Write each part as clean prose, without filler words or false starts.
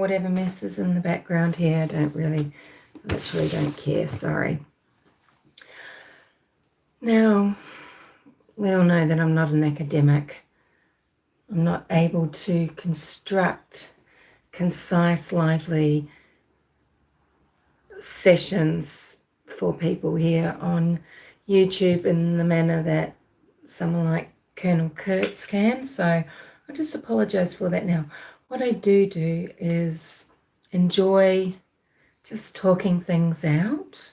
whatever mess is in the background here. I don't really, literally don't care, sorry. Now, we all know that I'm not an academic. I'm not able to construct concise, lively sessions for people here on YouTube in the manner that someone like Colonel Kurtz can. So I just apologize for that now. What I do is enjoy just talking things out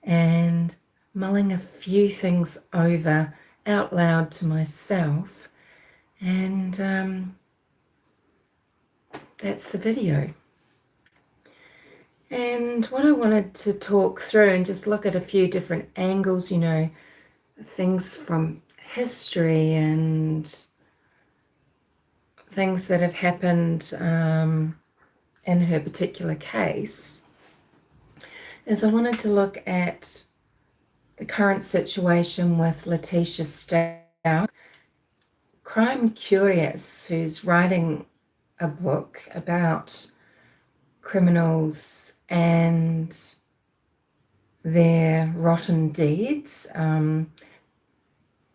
and mulling a few things over out loud to myself, and that's the video. And what I wanted to talk through and just look at a few different angles, you know, things from history and things that have happened in her particular case, is I wanted to look at the current situation with Leteica Stauch, Crime Curious, who's writing a book about criminals and their rotten deeds,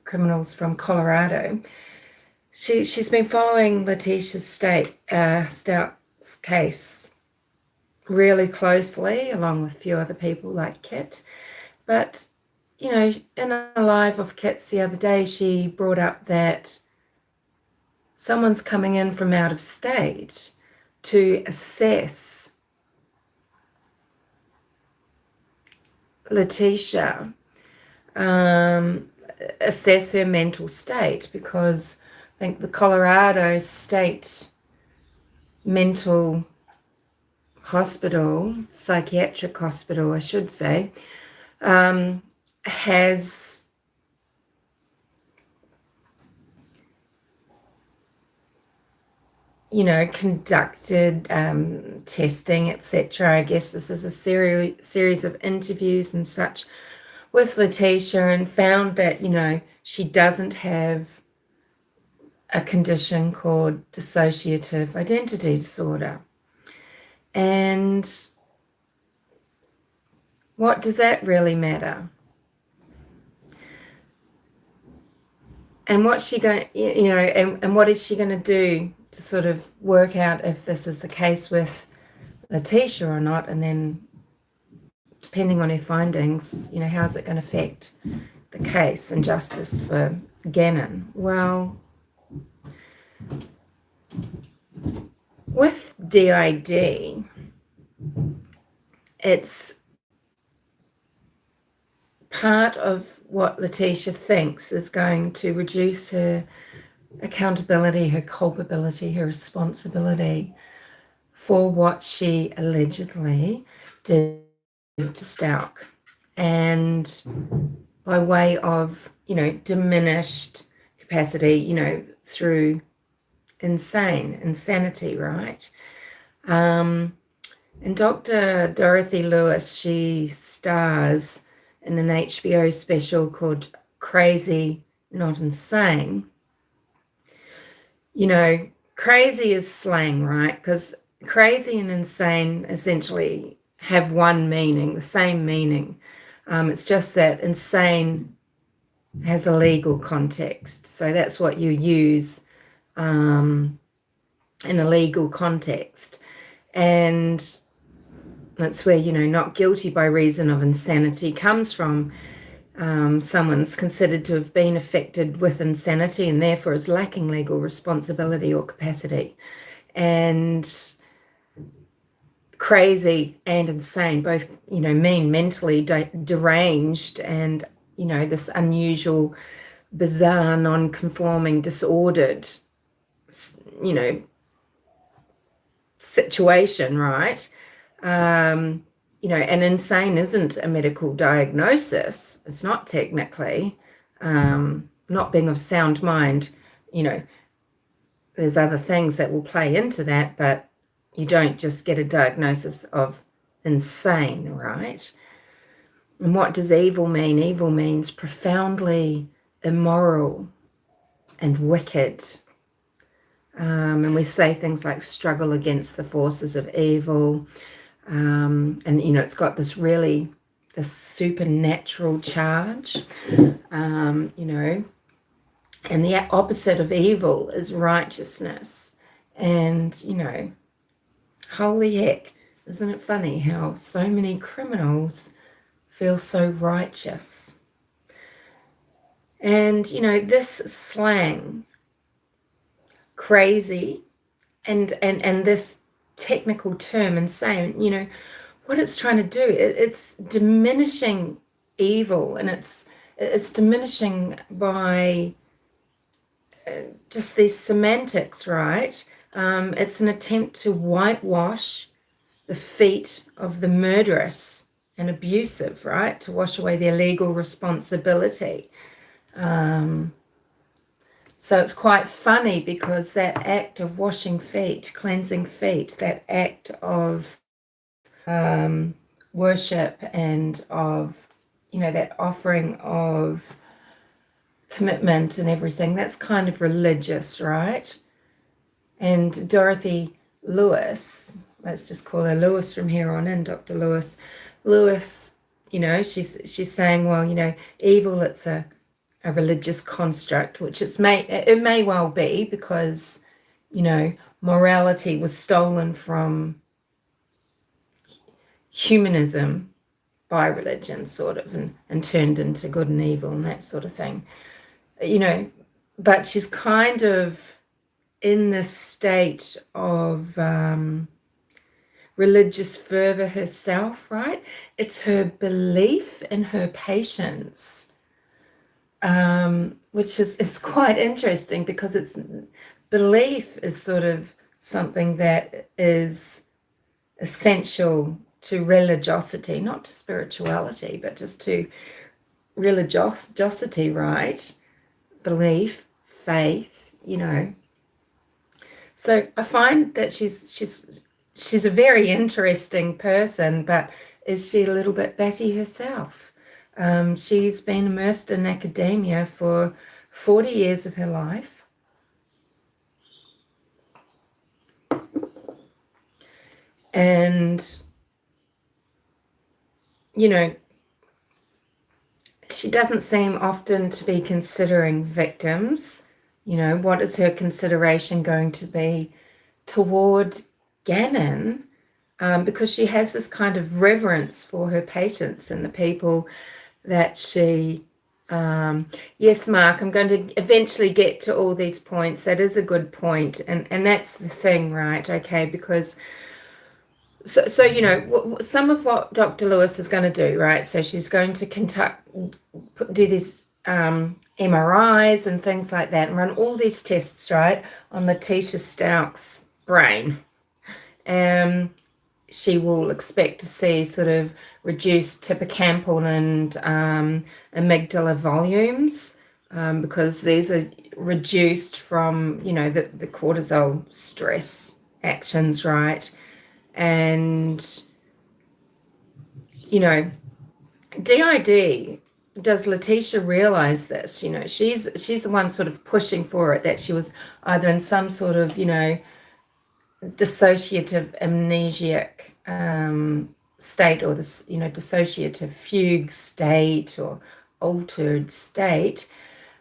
criminals from Colorado. She's been following Leteica Stauch's case really closely, along with a few other people like Kit. But, you know, in a live of Kit's the other day, she brought up that someone's coming in from out of state to assess Leteica, assess her mental state, because I think the Colorado State Mental Hospital, psychiatric hospital, I should say, has conducted testing, etc. I guess this is a series of interviews and such with Leteica, and found that, she doesn't have a condition called dissociative identity disorder. And what does that really matter? And what's she going, and what is she going to do to sort of work out if this is the case with Leteica or not? And then, depending on her findings, how is it going to affect the case and justice for Gannon? Well, with DID, it's part of what Leteica thinks is going to reduce her accountability, her culpability, her responsibility for what she allegedly did to Stauch, and by way of, diminished capacity, through insanity, right? And Dr. Dorothy Lewis, she stars in an HBO special called Crazy, Not Insane. Crazy is slang, right? Because crazy and insane essentially have one meaning, the same meaning. It's just that insane has a legal context. So that's what you use in a legal context. And that's where, not guilty by reason of insanity comes from. Someone's considered to have been affected with insanity and therefore is lacking legal responsibility or capacity. And crazy and insane both, mean mentally deranged and, this unusual, bizarre, non-conforming, disordered, situation, right? And insane isn't a medical diagnosis. It's not technically. Not being of sound mind, there's other things that will play into that, but you don't just get a diagnosis of insane, right? And what does evil mean? Evil means profoundly immoral and wicked. And we say things like struggle against the forces of evil. And, it's got this supernatural charge, and the opposite of evil is righteousness. And, holy heck, isn't it funny how so many criminals feel so righteous? And, this slang, crazy, and this technical term, insane, what it's trying to do, it's diminishing evil, and it's diminishing by just these semantics, right? It's an attempt to whitewash the feet of the murderous and abusive, right? To wash away their legal responsibility. So it's quite funny because that act of washing feet, cleansing feet, that act of worship and of, that offering of commitment and everything, that's kind of religious, right? And Dorothy Lewis, let's just call her Lewis from here on in, Dr. Lewis, she's saying, well, evil, it's a religious construct, which it may well be, because, morality was stolen from humanism by religion, sort of, and turned into good and evil and that sort of thing. But she's kind of in this state of religious fervor herself, right? It's her belief in her patients, which it's quite interesting, because it's belief is sort of something that is essential to religiosity, not to spirituality, but just to religiosity, right? Belief, faith, So I find that she's a very interesting person, but is she a little bit batty herself? She's been immersed in academia for 40 years of her life. And, she doesn't seem often to be considering victims. What is her consideration going to be toward Gannon? Because she has this kind of reverence for her patients and the people that she... yes, Mark, I'm going to eventually get to all these points. That is a good point. And that's the thing, right? Okay, because... So some of what Dr. Lewis is going to do, right? So she's going to do these MRIs and things like that, and run all these tests, right, on Leteica Stauch's brain. She will expect to see sort of reduced hippocampal and amygdala volumes, because these are reduced from, the cortisol stress actions, right? And, DID, does Leteica realize this? She's the one sort of pushing for it, that she was either in some sort of, dissociative amnesiac state, or this, dissociative fugue state or altered state.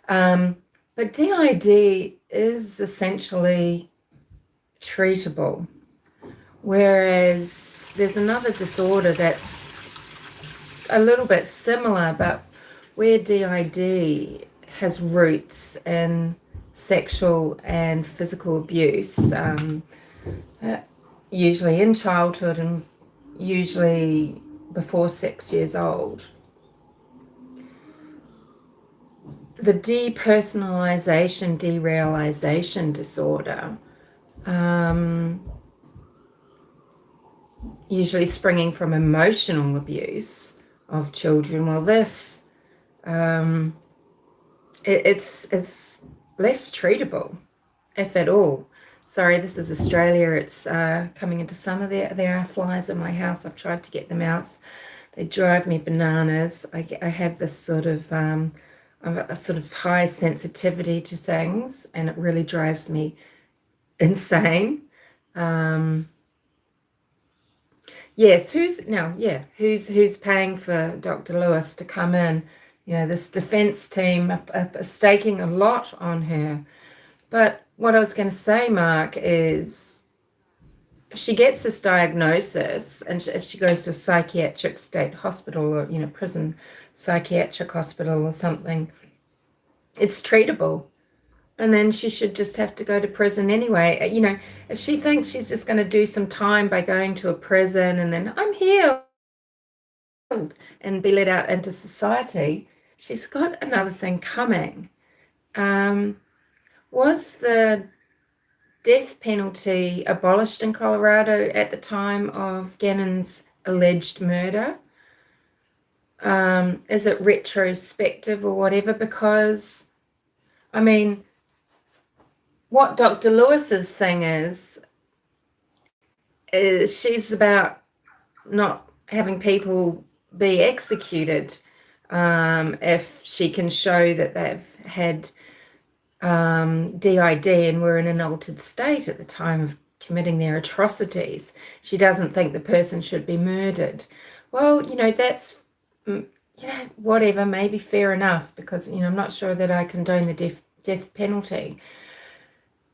But DID is essentially treatable. Whereas there's another disorder that's a little bit similar, but where DID has roots in sexual and physical abuse, usually in childhood and usually before 6 years old. The depersonalization, derealization disorder, usually springing from emotional abuse of children. Well, this, it's less treatable, if at all. Sorry, this is Australia. It's coming into summer. There are flies in my house. I've tried to get them out. They drive me bananas. I have this sort of a sort of high sensitivity to things, and it really drives me insane. Yes, who's paying for Dr. Lewis to come in? This defense team are staking a lot on her. But what I was going to say, Mark, is if she gets this diagnosis and if she goes to a psychiatric state hospital or, prison psychiatric hospital or something, it's treatable. And then she should just have to go to prison anyway. If she thinks she's just going to do some time by going to a prison and then I'm healed and be let out into society, she's got another thing coming. Was the death penalty abolished in Colorado at the time of Gannon's alleged murder? Is it retrospective or whatever? Because, what Dr. Lewis's thing is she's about not having people be executed if she can show that they've had DID and were in an altered state at the time of committing their atrocities. She doesn't think the person should be murdered. Well, that's, whatever, maybe fair enough, because, I'm not sure that I condone the death penalty.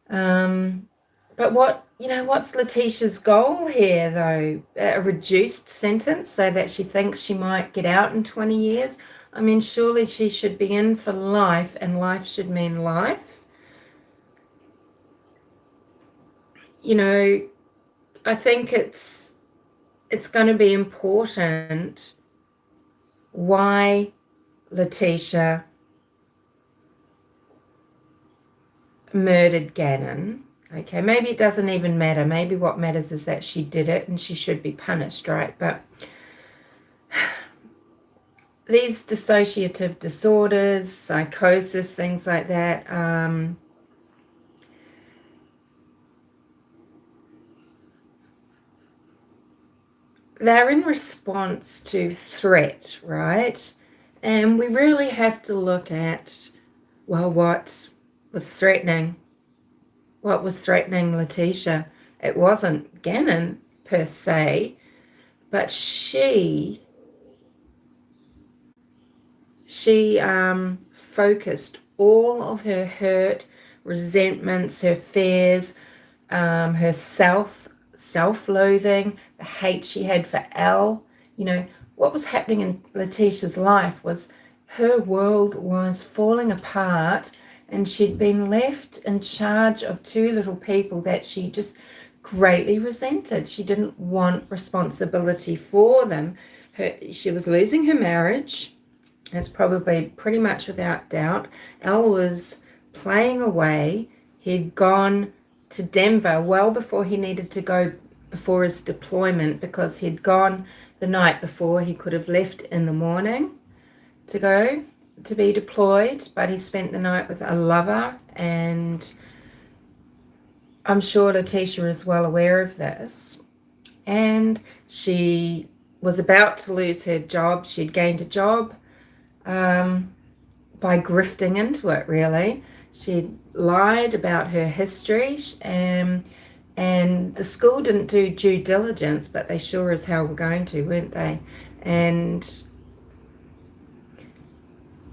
But what's Leteicia's goal here, though? A reduced sentence so that she thinks she might get out in 20 years? Surely she should be in for life, and life should mean life. I think it's going to be important why Leteica murdered Gannon. Okay, maybe it doesn't even matter. Maybe what matters is that she did it and she should be punished, right? But these dissociative disorders, psychosis, things like that, they're in response to threat, right? And we really have to look at, what was threatening? What was threatening Leteica? It wasn't Gannon per se, but she focused all of her hurt, resentments, her fears, her self-loathing, the hate she had for Elle. What was happening in Leteicia's life was her world was falling apart, and she'd been left in charge of two little people that she just greatly resented. She didn't want responsibility for them. She was losing her marriage. That's probably pretty much without doubt. Elle was playing away. He'd gone to Denver well before he needed to go, before his deployment, because he'd gone the night before. He could have left in the morning to go to be deployed, but he spent the night with a lover, and I'm sure Leteica is well aware of this. And she was about to lose her job. She'd gained a job by grifting into it, really. She'd lied about her history, and the school didn't do due diligence, but they sure as hell were going to, weren't they? And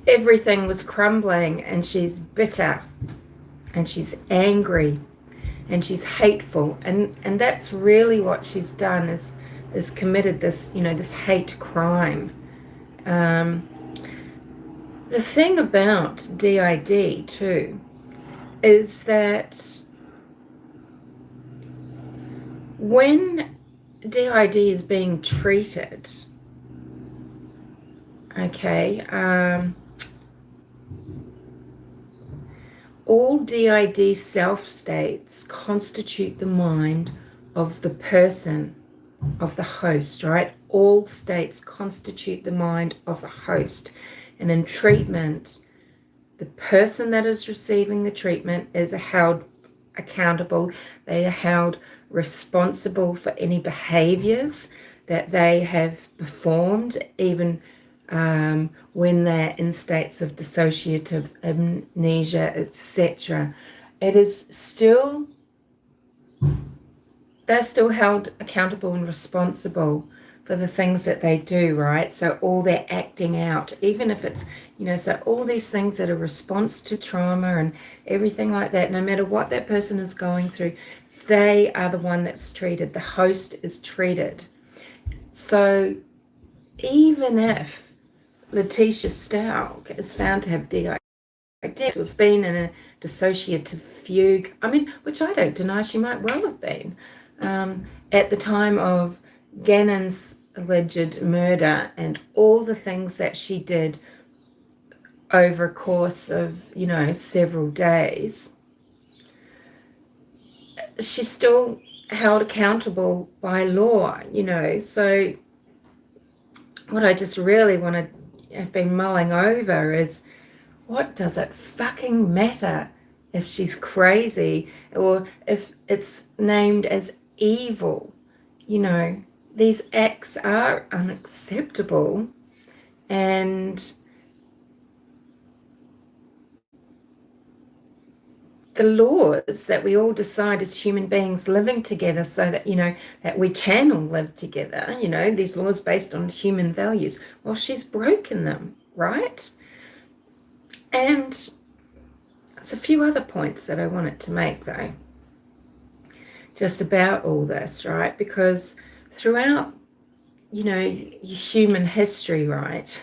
everything was crumbling, and she's bitter, and she's angry, and she's hateful, and that's really what she's done, is committed this, this hate crime. The thing about DID too is that when DID is being treated, okay, all DID self-states constitute the mind of the person, of the host, right? All states constitute the mind of the host. And in treatment, the person that is receiving the treatment is held accountable. They are held responsible for any behaviors that they have performed, even when they're in states of dissociative amnesia, etc. It is still they're still held accountable and responsible for the things that they do, right? So all their acting out, even if it's, so all these things that are response to trauma and everything like that, no matter what that person is going through, they are the one that's treated. The host is treated. So even if Leteica Stauch is found to have DID, to have been in a dissociative fugue, which I don't deny she might well have been, at the time of Gannon's alleged murder and all the things that she did over a course of, several days, she's still held accountable by law, So what I just really want to have been mulling over is, what does it fucking matter if she's crazy or if it's named as evil? These acts are unacceptable, and the laws that we all decide as human beings living together so that, that we can all live together, these laws based on human values, well, she's broken them, right? And there's a few other points that I wanted to make, though, just about all this, right? Because throughout, human history, right?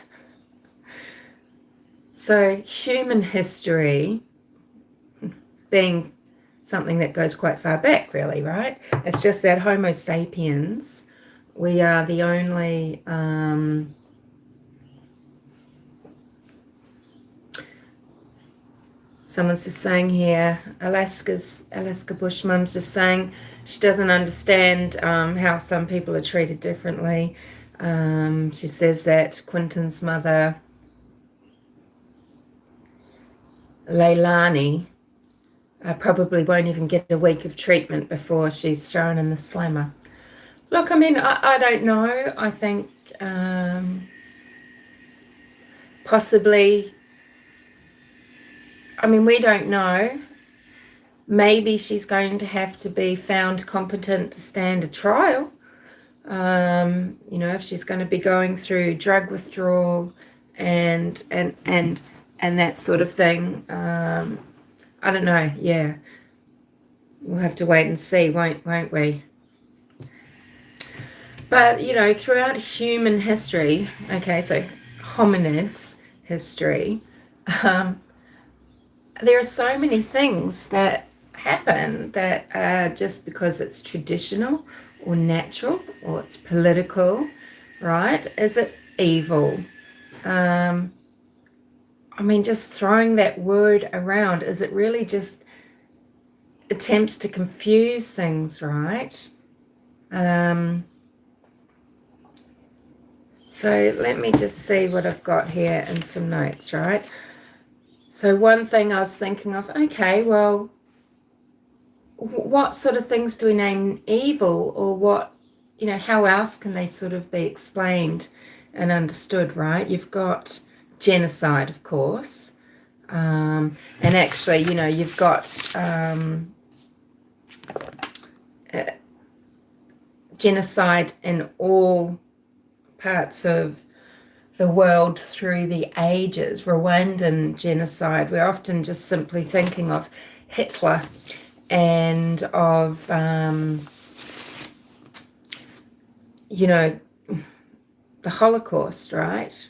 So human history being something that goes quite far back, really, right? It's just that Homo sapiens, we are the only someone's just saying here, Alaska Bushmum's just saying she doesn't understand how some people are treated differently. She says that Quentin's mother, Leilani, probably won't even get a week of treatment before she's thrown in the slammer. Look, I don't know. I think possibly, we don't know. Maybe she's going to have to be found competent to stand a trial. If she's going to be going through drug withdrawal and that sort of thing. I don't know. Yeah, we'll have to wait and see, won't we? But throughout human history, okay, so hominids history, there are so many things that happen that are just because it's traditional or natural or it's political, right? Is it evil? Just throwing that word around, is it really just attempts to confuse things, right? So let me just see what I've got here in some notes, right? So one thing I was thinking of, okay, well, what sort of things do we name evil, or what, how else can they sort of be explained and understood, right? You've got genocide, of course, and actually, you've got genocide in all parts of the world through the ages. Rwandan genocide, we're often just simply thinking of Hitler and of the Holocaust, right?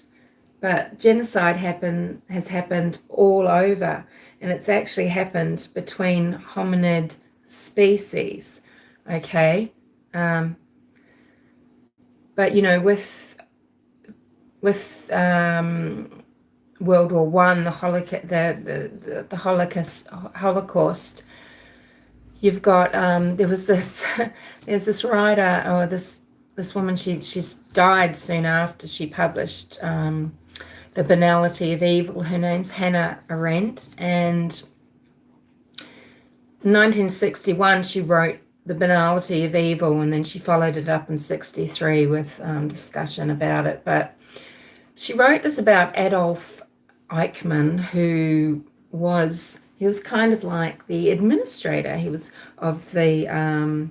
But genocide has happened all over, and it's actually happened between hominid species, okay? But with World War One, the Holocaust, you've got there's this writer, or this woman, she's died soon after she published The Banality of Evil. Her name's Hannah Arendt, and in 1961 she wrote The Banality of Evil, and then she followed it up in 63 with discussion about it. But she wrote this about Adolf Eichmann, who was, He was kind of like the administrator. He was of the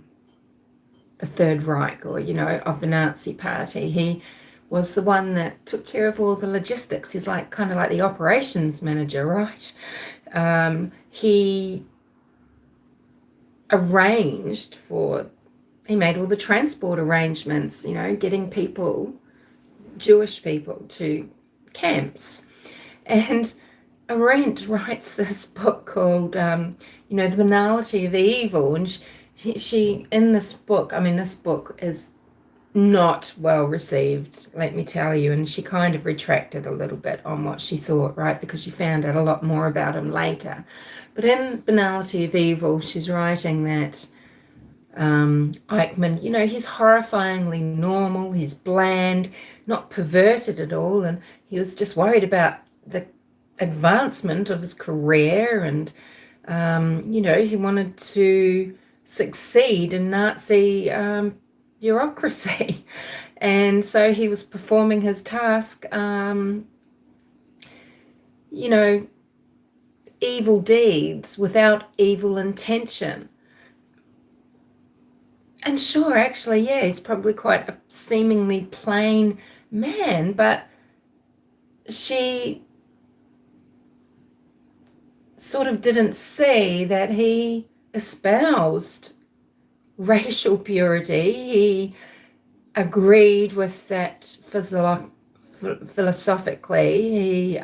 Third Reich, or, of the Nazi Party. He was the one that took care of all the logistics. He's like kind of like the operations manager, right? He made all the transport arrangements, getting Jewish people to camps. And Arendt writes this book called, The Banality of Evil. And she in this book, this book is not well received, let me tell you. And she kind of retracted a little bit on what she thought, right? Because she found out a lot more about him later. But in Banality of Evil, she's writing that Eichmann, he's horrifyingly normal, he's bland, not perverted at all, and he was just worried about the advancement of his career, and he wanted to succeed in Nazi bureaucracy. And so he was performing his task, evil deeds without evil intention. And sure, actually, yeah, he's probably quite a seemingly plain man, but she sort of didn't see that he espoused racial purity. He agreed with that philosophically. He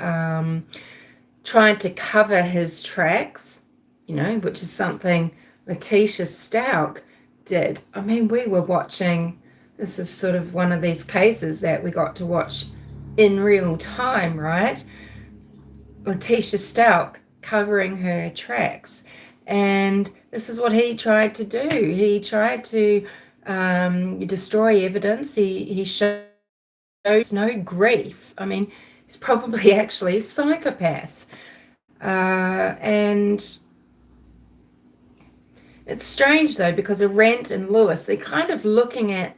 tried to cover his tracks, which is something Leteica Stauch did. We were watching, this is sort of one of these cases that we got to watch in real time, right? Leteica Stauch covering her tracks. And this is what he tried to do. He tried to destroy evidence. He shows no grief. He's probably actually a psychopath. And it's strange, though, because Arendt and Lewis, they're kind of looking at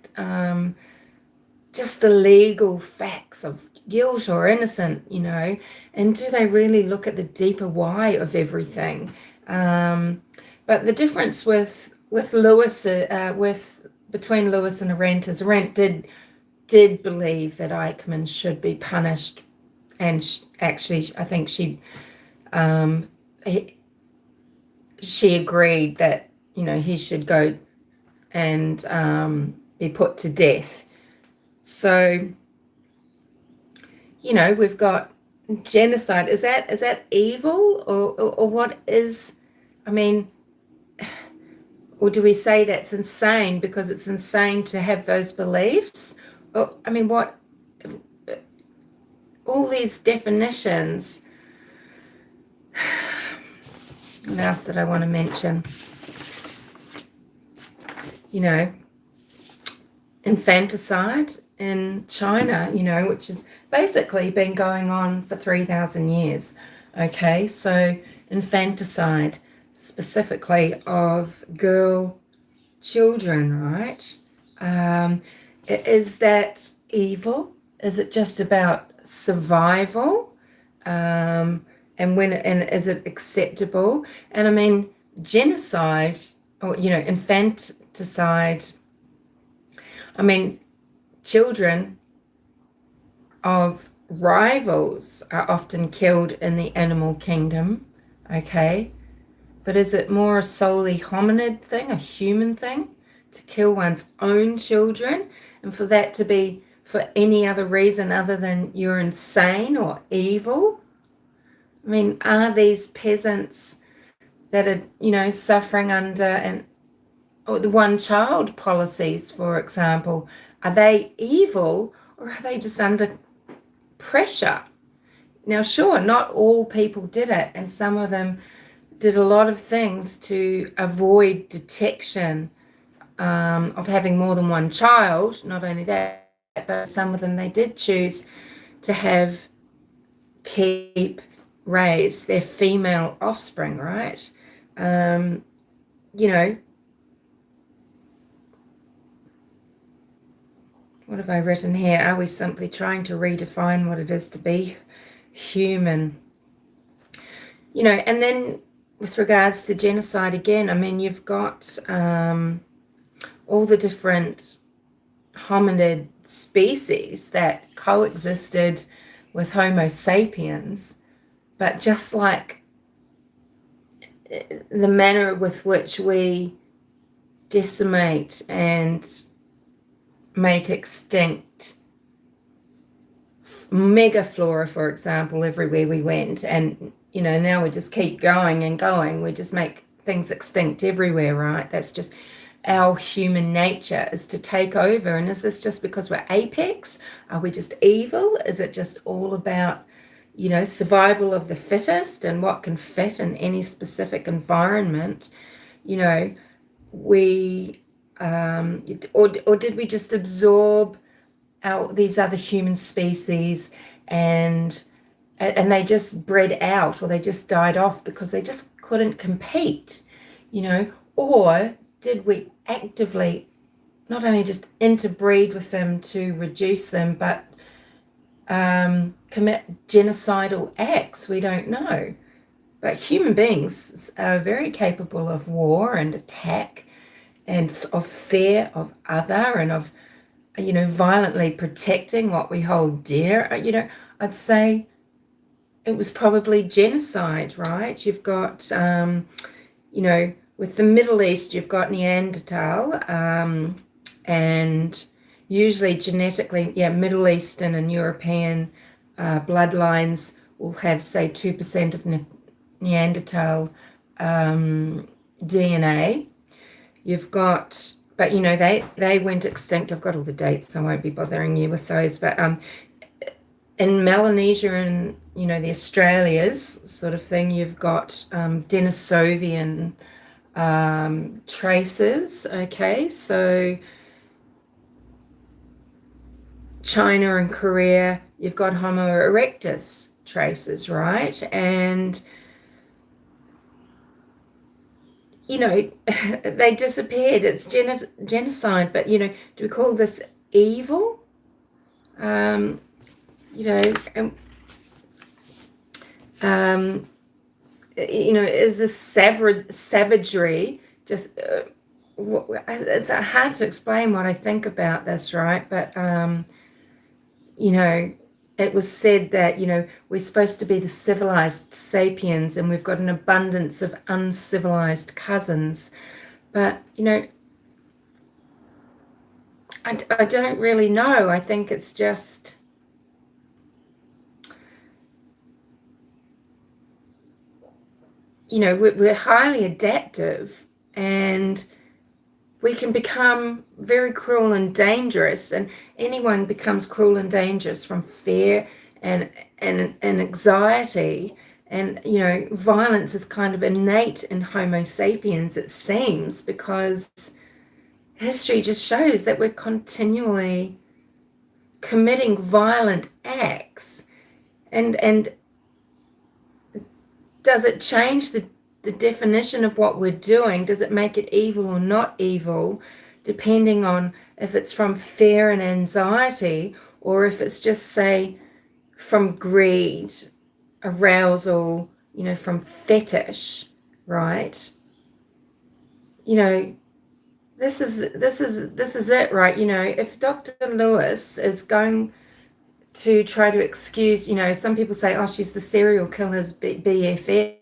just the legal facts of guilt or innocent, and do they really look at the deeper why of everything? But the difference with Lewis, between Lewis and Arendt, is Arendt did believe that Eichmann should be punished, and actually, I think she agreed that he should go and be put to death. So we've got genocide. Is that evil, or what is? Or do we say that's insane because it's insane to have those beliefs? Or, what? All these definitions. What else did I want to mention? Infanticide in China, which has basically been going on for 3,000 years. Okay, so infanticide, specifically of girl children, right? Is that evil? Is it just about survival? And is it acceptable? And genocide, or infanticide. Children of rivals are often killed in the animal kingdom, okay? But is it more a solely hominid thing, a human thing, to kill one's own children, and for that to be for any other reason other than you're insane or evil? Are these peasants that are, suffering under or the one-child policies, for example, are they evil, or are they just under pressure? Now, sure, not all people did it, and some of them did a lot of things to avoid detection of having more than one child. Not only that, but some of them, they did choose to raise their female offspring, right? What have I written here? Are we simply trying to redefine what it is to be human? And then with regards to genocide again, I mean, you've got all the different hominid species that coexisted with Homo sapiens, but just like the manner with which we decimate and make extinct megaflora, for example, everywhere we went, and now we just keep going and going. We just make things extinct everywhere, right? That's just our human nature, is to take over. And is this just because we're apex? Are we just evil? Is it just all about survival of the fittest and what can fit in any specific environment? We or did we just absorb these other human species, and they just bred out, or they just died off because they just couldn't compete, or did we actively not only just interbreed with them to reduce them, but commit genocidal acts? We don't know. But human beings are very capable of war and attack, and of fear of other, and of violently protecting what we hold dear. I'd say it was probably genocide, right? You've got with the Middle East, you've got Neanderthal, and usually genetically, Middle Eastern and European bloodlines will have, say, 2% of Neanderthal DNA. You've got, but they went extinct. I've got all the dates, so I won't be bothering you with those. But in Melanesia and the Australias sort of thing, you've got Denisovian traces. Okay, so China and Korea, you've got Homo erectus traces, right? And they disappeared. It's genocide, but do we call this evil? And is this savagery just? It's hard to explain what I think about this, right? But it was said that, we're supposed to be the civilized sapiens, and we've got an abundance of uncivilized cousins. But, I don't really know. I think it's just, we're highly adaptive, and we can become very cruel and dangerous, and anyone becomes cruel and dangerous from fear and anxiety, and violence is kind of innate in Homo sapiens, it seems, because history just shows that we're continually committing violent acts. And does it change the definition of what we're doing? Does it make it evil or not evil, depending on if it's from fear and anxiety, or if it's just, say, from greed, arousal, from fetish, right? This is it, right? If Dr. Lewis is going to try to excuse, some people say, oh, she's the serial killer's BFF.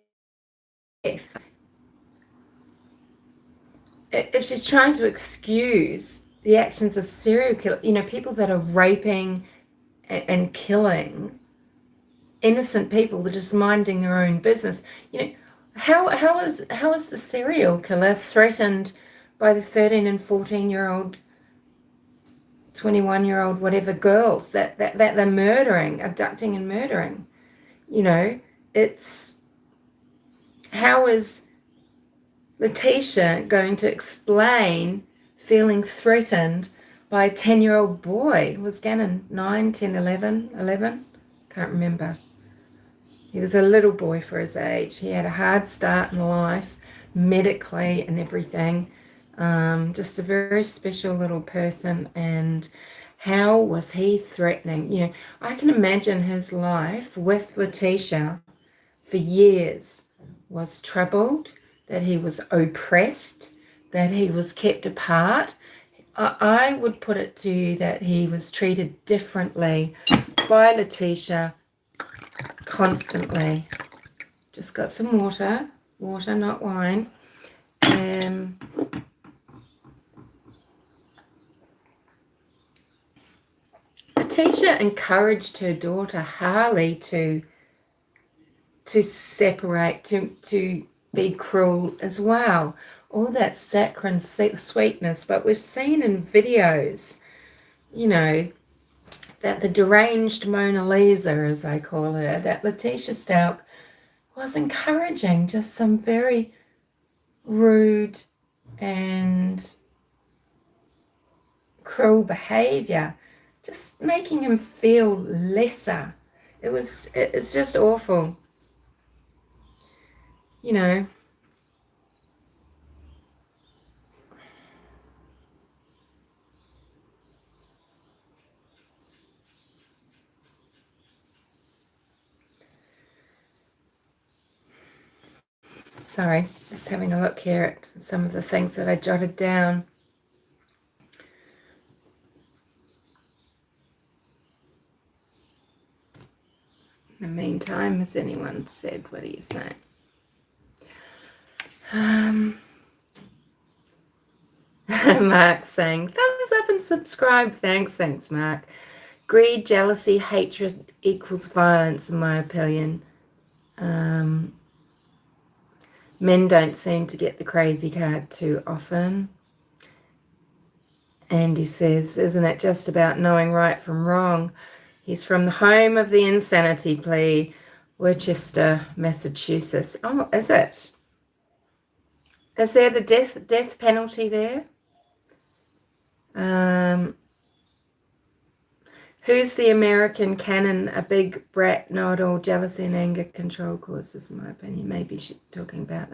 If she's trying to excuse the actions of serial killers, people that are raping and killing innocent people, that are just minding their own business, how is the serial killer threatened by the 13 and 14-year-old, 21-year-old, whatever girls that they're murdering, abducting and murdering? It's, how is Leteica going to explain feeling threatened by a 10-year-old boy? Was Gannon 9, 10, 11? Can't remember. He was a little boy for his age. He had a hard start in life, medically and everything. Just a very special little person. And how was he threatening? I can imagine his life with Leteica for years. was troubled, that he was oppressed, that he was kept apart. I would put it to you that he was treated differently by Leteica constantly. Just got some water, not wine. Leteica encouraged her daughter Harley to separate, to be cruel as well. All that saccharine sweetness, but we've seen in videos, that the deranged Mona Lisa, as I call her, that Leteica Stauch was encouraging just some very rude and cruel behavior, just making him feel lesser. It's just awful. Sorry, just having a look here at some of the things that I jotted down. In the meantime, has anyone said, what are you saying? Mark's saying, thumbs up and subscribe. Thanks, Mark. Greed, jealousy, hatred equals violence, in my opinion. Men don't seem to get the crazy card too often. Andy says, isn't it just about knowing right from wrong? He's from the home of the insanity plea, Worcester, Massachusetts. Oh, is it? Is there the death penalty there? Who's the American canon? A big brat, know-it-all, jealousy and anger control causes, in my opinion. Maybe she's talking about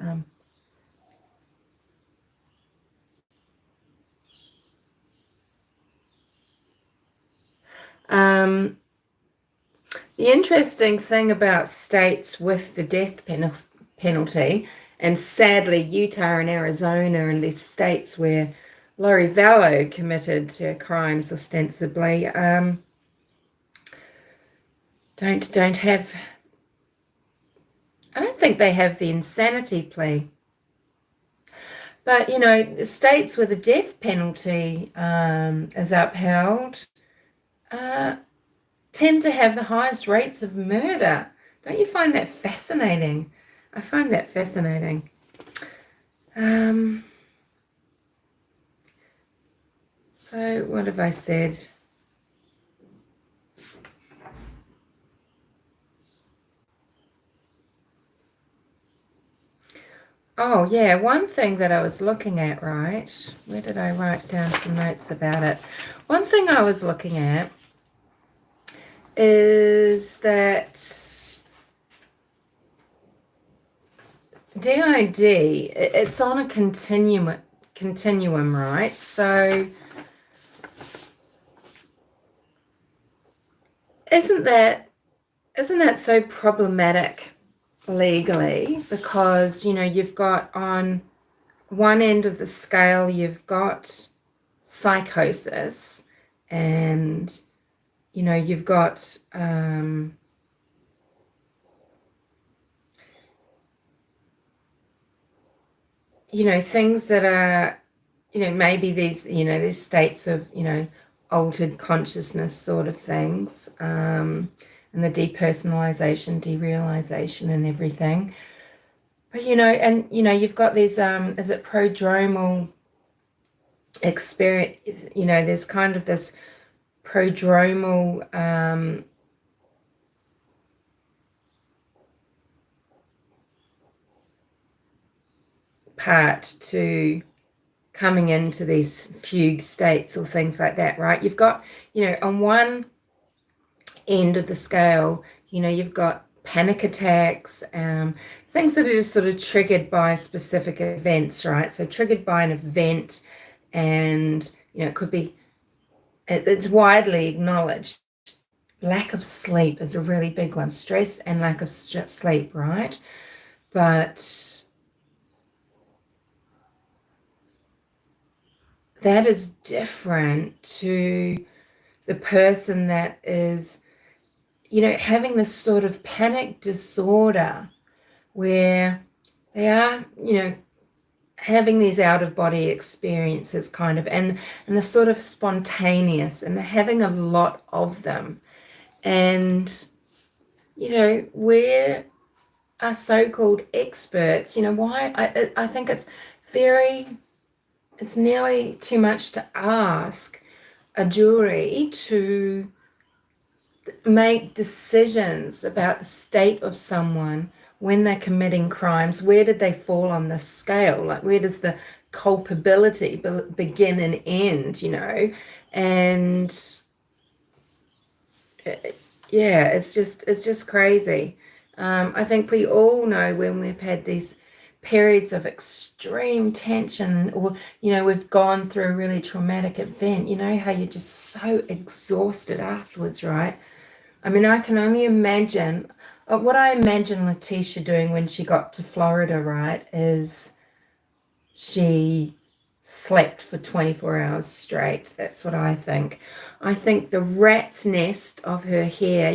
the interesting thing about states with the death penalty, and sadly Utah and Arizona and these states where Lori Vallow committed crimes ostensibly, don't have, I don't think they have the insanity plea. But, the states where the death penalty is upheld tend to have the highest rates of murder. Don't you find that fascinating? I find that fascinating. So what have I said? Oh, yeah, one thing that I was looking at, right? Where did I write down some notes about it? One thing I was looking at is that DID, it's on a continuum, right? So isn't that so problematic legally? Because, you've got on one end of the scale, you've got psychosis, and, you've got things that are, maybe these states of, altered consciousness sort of things, and the depersonalization, derealization and everything. But, you've got these, is it prodromal experience, there's kind of this prodromal part to coming into these fugue states or things like that, right? You've got, on one end of the scale, you've got panic attacks, things that are just sort of triggered by specific events, right? So triggered by an event, and, it could be, it's widely acknowledged. Lack of sleep is a really big one. Stress and lack of sleep, right? But that is different to the person that is, having this sort of panic disorder where they are, having these out of body experiences kind of, and the sort of spontaneous, and they're having a lot of them. And, we're so-called experts, why I think it's nearly too much to ask a jury to make decisions about the state of someone when they're committing crimes. Where did they fall on the scale? Like, where does the culpability begin and end, And yeah, it's just crazy. I think we all know when we've had these periods of extreme tension, or we've gone through a really traumatic event, how you're just so exhausted afterwards, right? I mean, I can only imagine what I imagine Leteica doing when she got to Florida, right, is she slept for 24 hours straight. That's what I think. I think the rat's nest of her hair,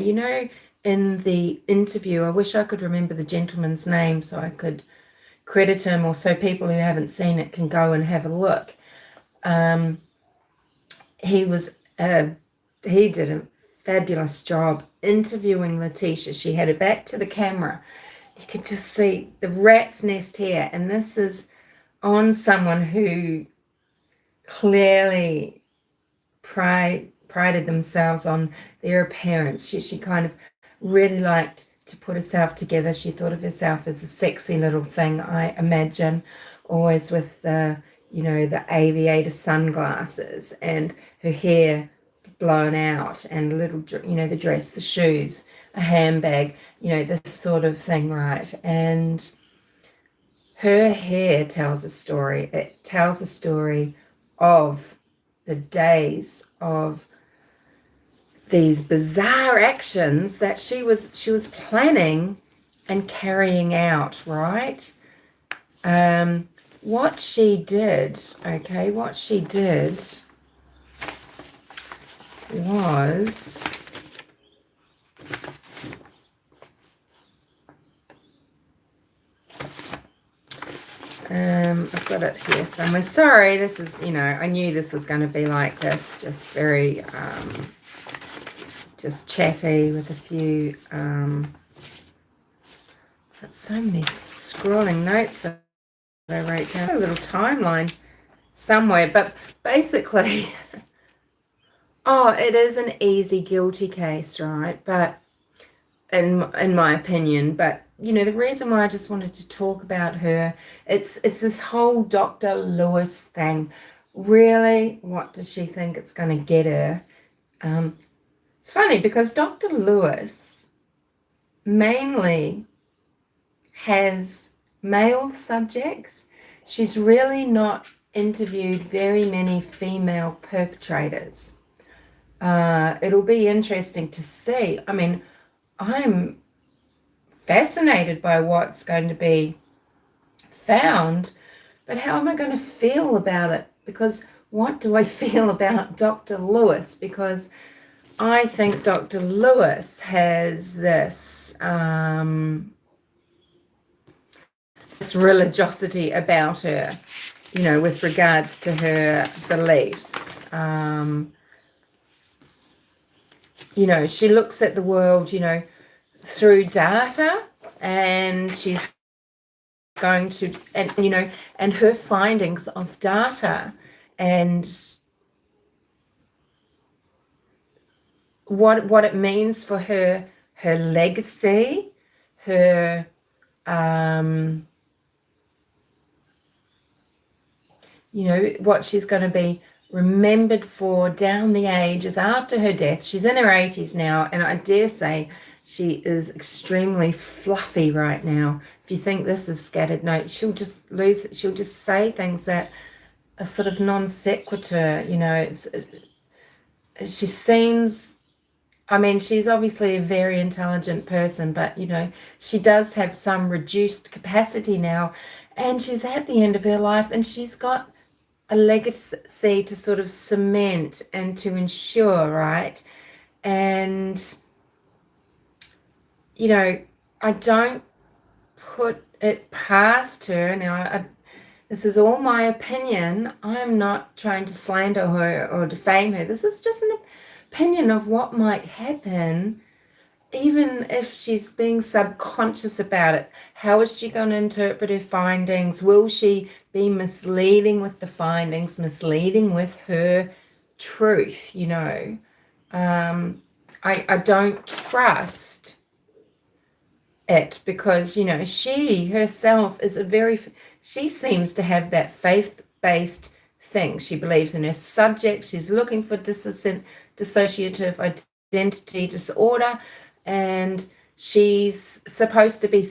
in the interview, I wish I could remember the gentleman's name so I could credit him, or so people who haven't seen it can go and have a look. He did a fabulous job interviewing Leteica. She had her back to the camera. You could just see the rat's nest hair, and this is on someone who clearly prided themselves on their appearance. She kind of really liked to put herself together. She thought of herself as a sexy little thing, I imagine, always with the aviator sunglasses and her hair blown out, and a little, the dress, the shoes, a handbag, this sort of thing, right? And her hair tells a story. It tells a story of the days of these bizarre actions that she was planning and carrying out, right? What she did was I've got it here somewhere. Sorry, this is, I knew this was going to be like this, just very just chatty with a few got so many scrolling notes that I wrote down. A little timeline somewhere, but basically it is an easy guilty case, right? But in my opinion, but the reason why I just wanted to talk about her, it's this whole Dr. Lewis thing. Really, what does she think it's going to get her? It's funny because Dr. Lewis mainly has male subjects. She's really not interviewed very many female perpetrators. It'll be interesting to see. I mean, I'm fascinated by what's going to be found, but how am I going to feel about it? Because what do I feel about Dr. Lewis? Because I think Dr. Lewis has this religiosity about her, with regards to her beliefs. She looks at the world, through data, and she's going to, and her findings of data, and what it means for her legacy, her what she's going to be remembered for down the ages after her death. She's in her 80s now, and I dare say she is extremely fluffy right now. If you think this is scattered notes, she'll just lose it. She'll just say things that are sort of non sequitur. She seems I mean, she's obviously a very intelligent person, but she does have some reduced capacity now, and she's at the end of her life, and she's got a legacy to sort of cement and to ensure, right? And I don't put it past her. Now, this is all my opinion. I'm not trying to slander her or defame her. This is just an opinion of what might happen, even if she's being subconscious about it. How is she going to interpret her findings? Will she be misleading with the findings, misleading with her truth? I don't trust it, because she herself is she seems to have that faith-based thing. She believes in her subject. She's looking for dissociative identity disorder, and she's supposed to be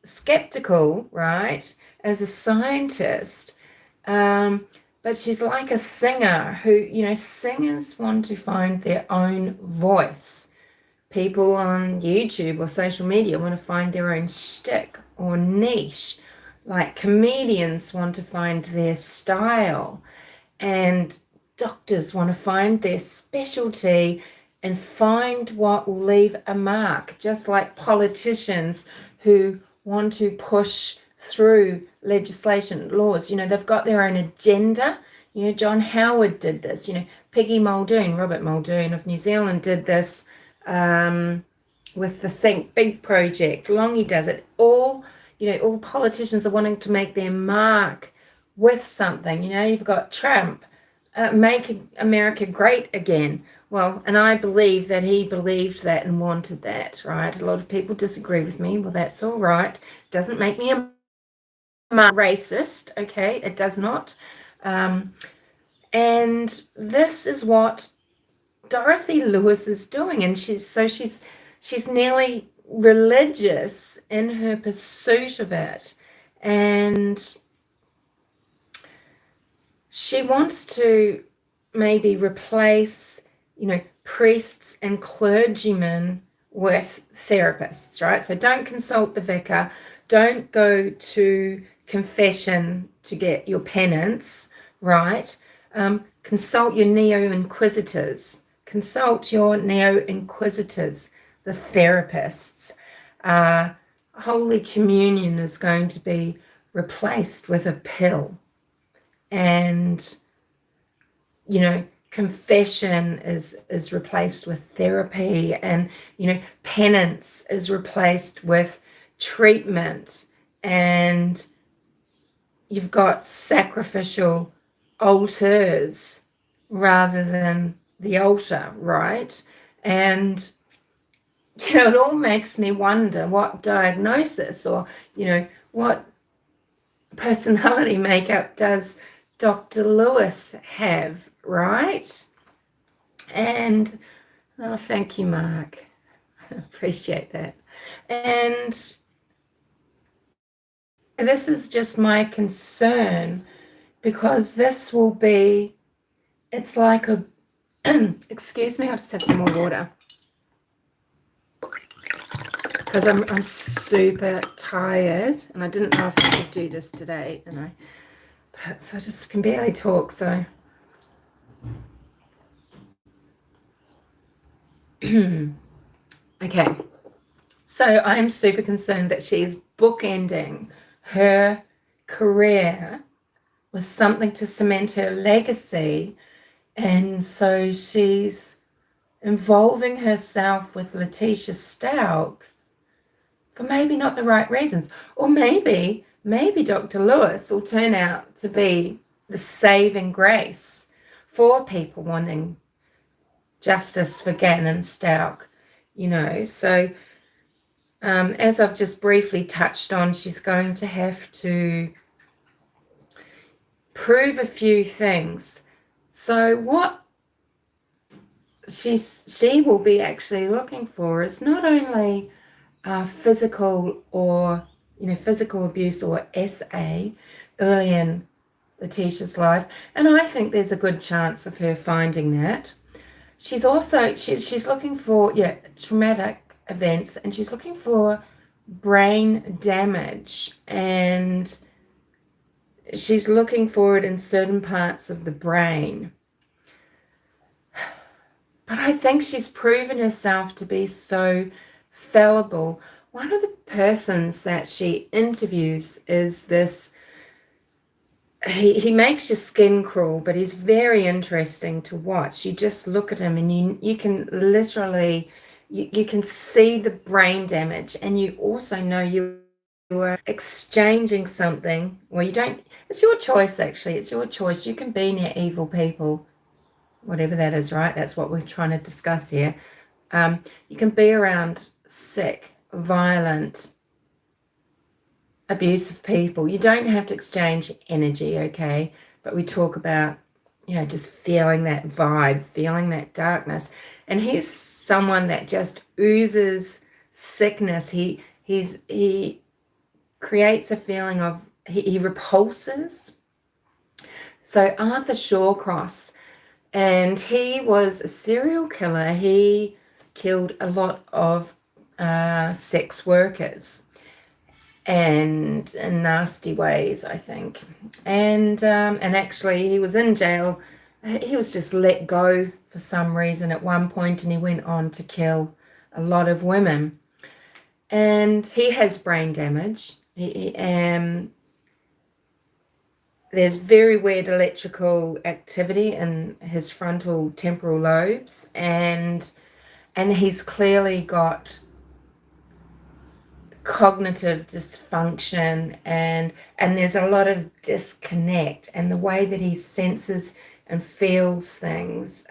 skeptical, right, as a scientist. But she's like a singer who, singers want to find their own voice. People on YouTube or social media want to find their own shtick or niche. Like comedians want to find their style, and doctors want to find their specialty and find what will leave a mark, just like politicians who want to push through legislation, laws. They've got their own agenda. John Howard did this. Robert Muldoon of New Zealand did this with the Think Big project. Longy does it. All politicians are wanting to make their mark with something. You've got Trump, make America great again. Well, and I believe that he believed that and wanted that, right? A lot of people disagree with me. Well, that's all right. Doesn't make me a racist, okay? It does not. And this is what Dorothy Lewis is doing, and she's nearly religious in her pursuit of it, and she wants to maybe replace priests and clergymen with therapists, right? So don't consult the vicar, don't go to confession to get your penance, right? Consult your neo-inquisitors. Consult your neo-inquisitors, the therapists. Holy Communion is going to be replaced with a pill. And, confession is replaced with therapy, and, penance is replaced with treatment. And you've got sacrificial altars rather than the altar, right? And it all makes me wonder what diagnosis or what personality makeup does Dr. Lewis have, right? And thank you, Mark. Appreciate that. And this is just my concern, because this will be, it's like a, excuse me, I'll just have some more water. Because I'm super tired, and I didn't know if I could do this today, so I just can barely talk, so. Okay, so I'm super concerned that she's bookending her career with something to cement her legacy, and so she's involving herself with Leteica Stauch for maybe not the right reasons. Or maybe Dr. Lewis will turn out to be the saving grace for people wanting justice for Gannon Stauch, So as I've just briefly touched on, she's going to have to prove a few things. So what she will be actually looking for is not only physical abuse or SA early in Leteica's life, and I think there's a good chance of her finding that. she's also she's looking for traumatic events, and she's looking for brain damage, and she's looking for it in certain parts of the brain. But I think she's proven herself to be so fallible. One of the persons that she interviews is this, he makes your skin crawl, but he's very interesting to watch. You just look at him and you can literally, you can see the brain damage, and you also know you are exchanging something. Well, you don't, it's your choice actually, it's your choice. You can be near evil people, whatever that is, right? That's what we're trying to discuss here. You can be around sick, violent, abusive people. You don't have to exchange energy, okay? But we talk about, just feeling that vibe, feeling that darkness. And he's someone that just oozes sickness. He creates a feeling of, he repulses. So Arthur Shawcross, and he was a serial killer. He killed a lot of sex workers, and in nasty ways, I think. And actually, he was in jail. He was just let go for some reason at one point, and he went on to kill a lot of women. And he has brain damage. There's very weird electrical activity in his frontal temporal lobes, and he's clearly got cognitive dysfunction, and there's a lot of disconnect, and the way that he senses and feels things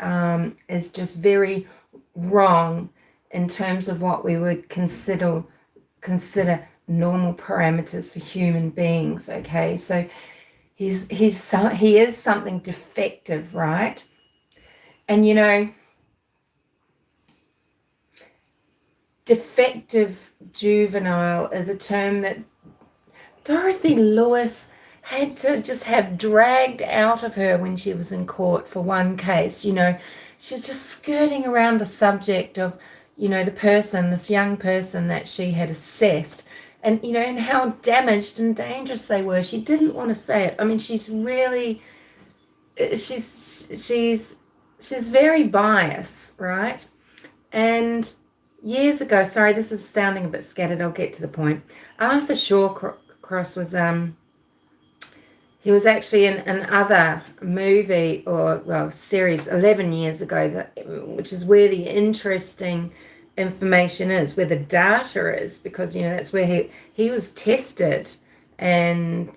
is just very wrong in terms of what we would consider normal parameters for human beings. Okay, so he is something defective, right? And defective juvenile is a term that Dorothy Lewis had to just have dragged out of her when she was in court for one case. She was just skirting around the subject of, this young person that she had assessed, and and how damaged and dangerous they were. She didn't want to say it. I mean, she's very biased, right? And years ago, sorry, this is sounding a bit scattered, I'll get to the point. Arthur Shawcross was he was actually in another movie, or series 11 years ago, which is where the interesting information is, where the data is, because that's where he was tested, and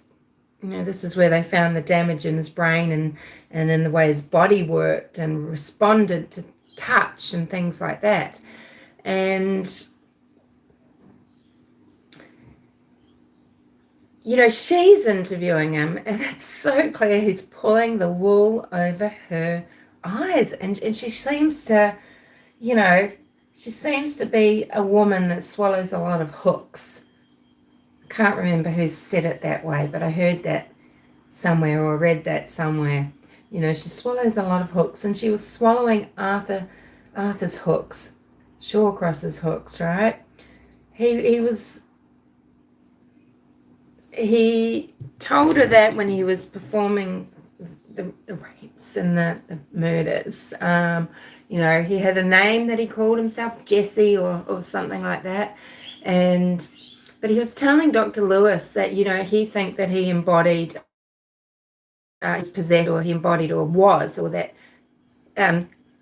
this is where they found the damage in his brain, and in the way his body worked and responded to touch and things like that. And she's interviewing him, and it's so clear he's pulling the wool over her eyes, and she seems to be a woman that swallows a lot of hooks. I can't remember who said it that way, but I heard that somewhere or read that somewhere. She swallows a lot of hooks, and she was swallowing Arthur's hooks, Shawcross's hooks, right? He told her that when he was performing the rapes and the murders. He had a name that he called himself, Jesse or something like that. But he was telling Dr. Lewis that, he think that he embodied his possessed, or he embodied or was, or that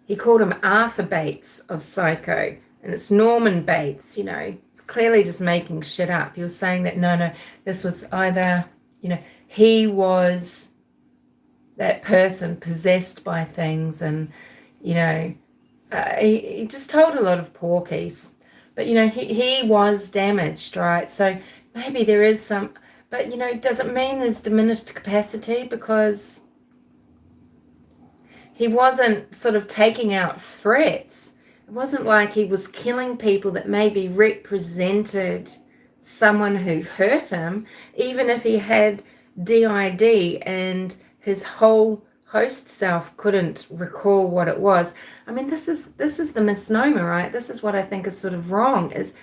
he called him Arthur Bates of Psycho, and it's Norman Bates, it's clearly just making shit up. He was saying that, no, this was either, he was that person possessed by things, and, he just told a lot of porkies. But, he was damaged, right? So maybe there is some, but, it doesn't mean there's diminished capacity, because he wasn't sort of taking out threats. It wasn't like he was killing people that maybe represented someone who hurt him, even if he had DID and his whole host self couldn't recall what it was. I mean, this is the misnomer, right? This is what I think is sort of wrong, is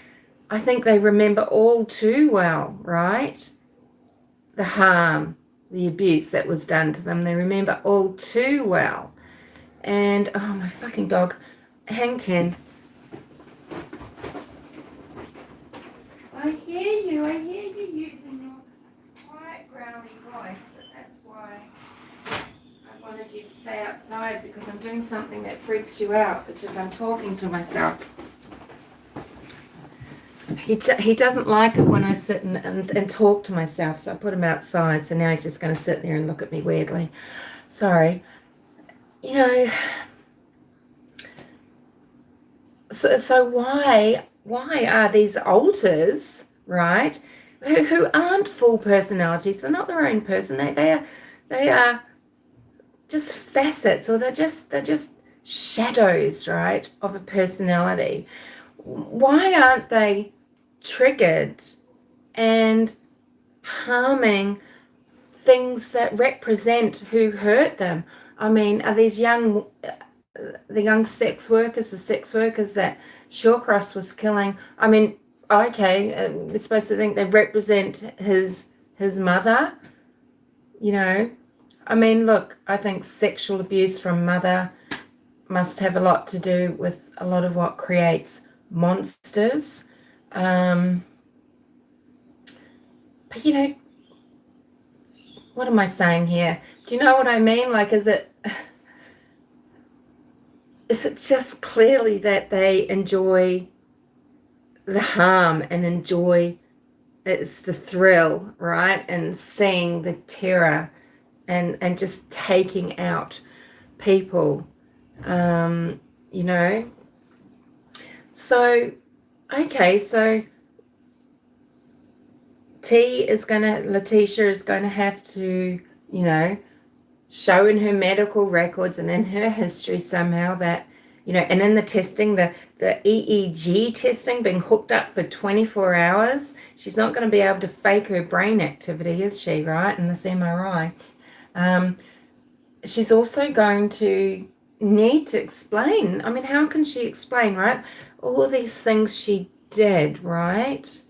I think they remember all too well, right? The harm, the abuse that was done to them. They remember all too well. And, oh, my fucking dog. Hang 10. I hear you using your quiet, growly voice, but that's why I wanted you to stay outside, because I'm doing something that freaks you out, which is I'm talking to myself. He doesn't like it when I sit and talk to myself, so I put him outside, so now he's just going to sit there and look at me weirdly. Sorry. You know, so why are these alters, right, who aren't full personalities? They're not their own person. They are just facets, or they're just shadows, right, of a personality. Why aren't they triggered and harming things that represent who hurt them? I mean, are these the young sex workers, the sex workers that Shawcross was killing? I mean, okay, we're supposed to think they represent his mother, you know. I mean, look, I think sexual abuse from mother must have a lot to do with a lot of what creates monsters. But, you know, what am I saying here? Do you know what I mean? Like, is it just clearly that they enjoy the harm and enjoy it's the thrill, right? And seeing the terror and just taking out people, you know? So, okay, so Leteica is going to have to, you know, show in her medical records and in her history somehow that, you know, and in the testing, the EEG testing, being hooked up for 24 hours, she's not going to be able to fake her brain activity, is she, right, in this MRI? She's also going to need to explain. I mean, how can she explain, right, all these things she did, right,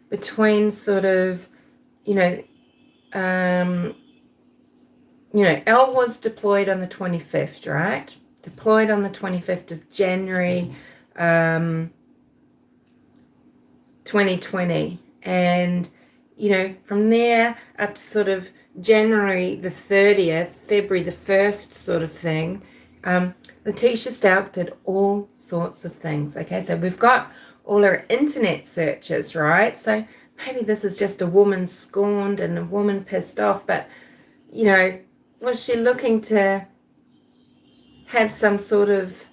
between sort of, you know, Elle was deployed on the 25th, right? Deployed on the 25th of January, 2020. And, you know, from there up to sort of January the 30th, February the 1st sort of thing, Leteica Stauch did all sorts of things, okay? So we've got all her internet searches, right? So maybe this is just a woman scorned and a woman pissed off, but, you know, was she looking to have some sort of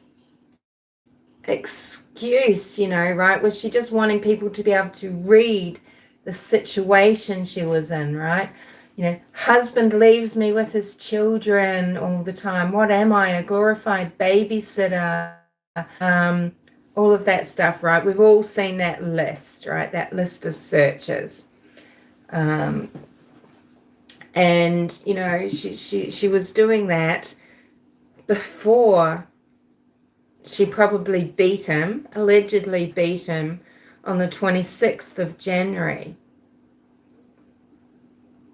excuse, you know, right? Was she just wanting people to be able to read the situation she was in, right? You know, husband leaves me with his children all the time. What am I, a glorified babysitter? All of that stuff, right? We've all seen that list, right? That list of searches. And, you know, she was doing that before she probably allegedly beat him on the 26th of January.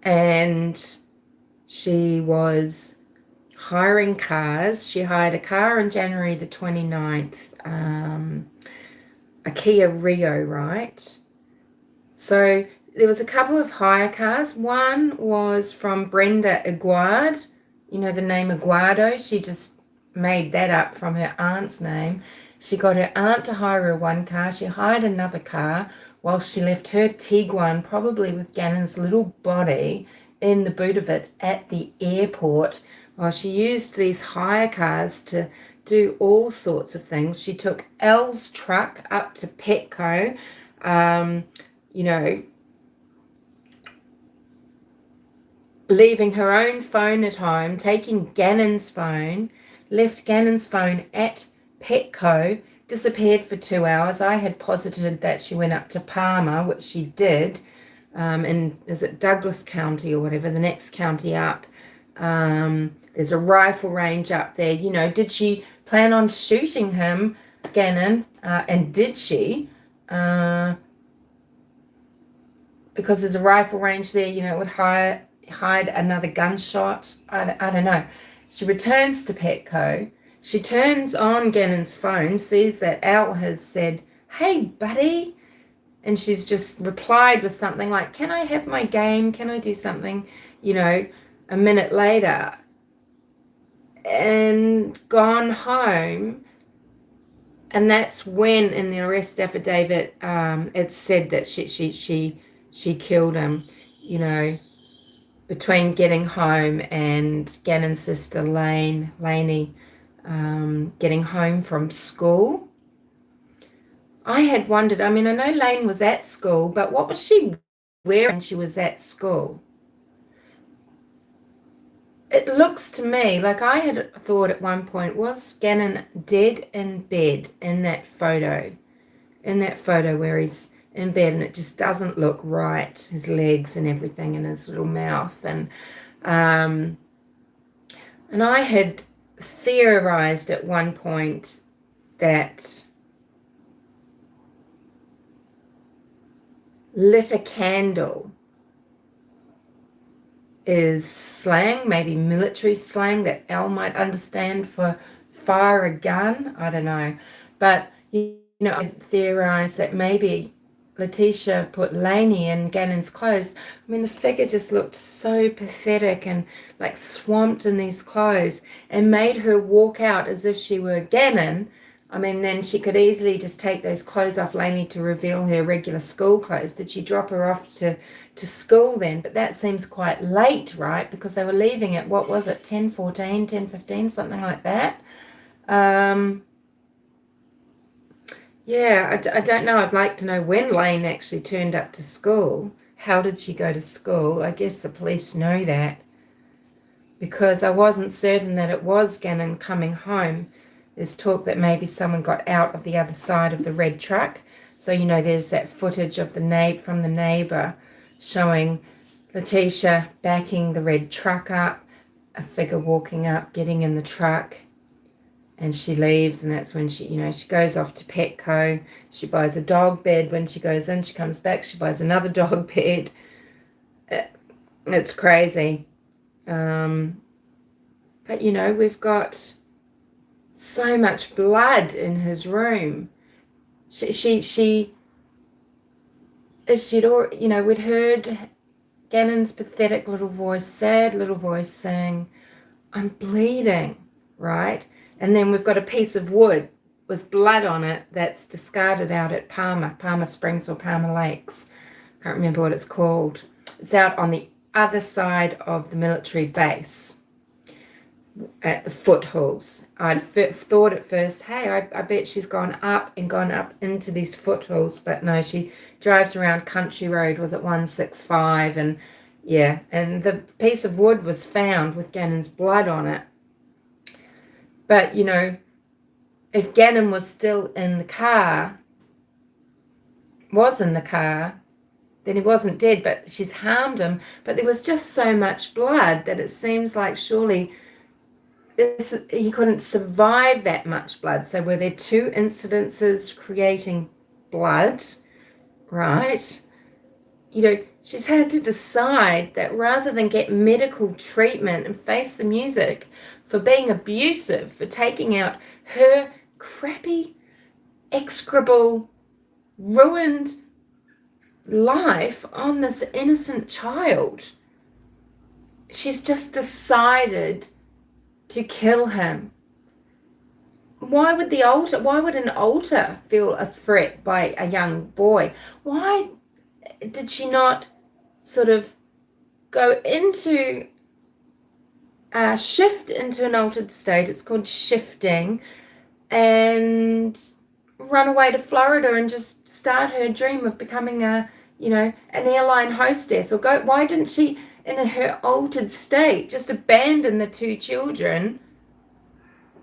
And she was hiring cars. She hired a car on January the 29th, a Kia Rio, right? So there was a couple of hire cars. One was from Brenda Aguard. You know the name Aguardo? She just made that up from her aunt's name. She got her aunt to hire her one car. She hired another car while she left her Tiguan, probably with Gannon's little body in the boot of it, at the airport, while she used these hire cars to do all sorts of things. She took Elle's truck up to Petco, you know, leaving her own phone at home, taking Gannon's phone, left Gannon's phone at Petco, disappeared for 2 hours. I had posited that she went up to Palmer, which she did, in, is it Douglas County or whatever, the next county up, There's a rifle range up there. You know, did she plan on shooting him, Gannon? And did she? Because there's a rifle range there, you know, it would hide another gunshot. I don't know. She returns to Petco. She turns on Gannon's phone, sees that Al has said, "Hey, buddy." And she's just replied with something like, "Can I have my game? Can I do something?" You know, a minute later. And gone home. And that's when, in the arrest affidavit, it said that she killed him, you know, between getting home and Gannon's sister Lainey getting home from school. I had wondered, I mean, I know Lane was at school, but what was she wearing when she was at school? It looks to me like I had thought at one point, was Gannon dead in bed in that photo? In that photo where he's in bed and it just doesn't look right, his legs and everything and his little mouth. And I had theorized at one point that lit a candle is slang, maybe military slang that Al might understand for fire a gun. I don't know. But, you know, I theorized that maybe Leteica put Lainey in Gannon's clothes. I mean, the figure just looked so pathetic and like swamped in these clothes, and made her walk out as if she were Gannon. I mean, then she could easily just take those clothes off Lainey to reveal her regular school clothes. Did she drop her off to school then? But that seems quite late, right? Because they were leaving at, what was it, 10:14, 10:15, something like that. Yeah, I don't know. I'd like to know when Lane actually turned up to school. How did she go to school? I guess the police know that, because I wasn't certain that it was Gannon coming home. There's talk that maybe someone got out of the other side of the red truck. So, you know, there's that footage of the neighbor showing Leteica backing the red truck up, a figure walking up, getting in the truck, and she leaves. And that's when she, you know, she goes off to Petco. She buys a dog bed. When she goes in, she comes back, she buys another dog bed. It's crazy. But, you know, we've got so much blood in his room. She if she'd already, you know, we'd heard Gannon's pathetic little voice, sad little voice saying, "I'm bleeding," right? And then we've got a piece of wood with blood on it that's discarded out at Palmer Springs or Palmer Lakes. Can't remember what it's called. It's out on the other side of the military base at the foothills. I'd thought at first, hey, I bet she's gone up into these foothills, but no, she drives around Country Road, was it 165, and yeah, and the piece of wood was found with Gannon's blood on it. But, you know, if Gannon was still in the car, then he wasn't dead, but she's harmed him. But there was just so much blood that it seems like surely he couldn't survive that much blood. So were there two incidences creating blood, right? You know, she's had to decide that rather than get medical treatment and face the music for being abusive, for taking out her crappy, execrable, ruined life on this innocent child, she's just decided to kill him. Why would an altar feel a threat by a young boy? Why did she not sort of go into shift into an altered state? It's called shifting, and run away to Florida and just start her dream of becoming an airline hostess? Or why didn't she, in her altered state, just abandon the two children,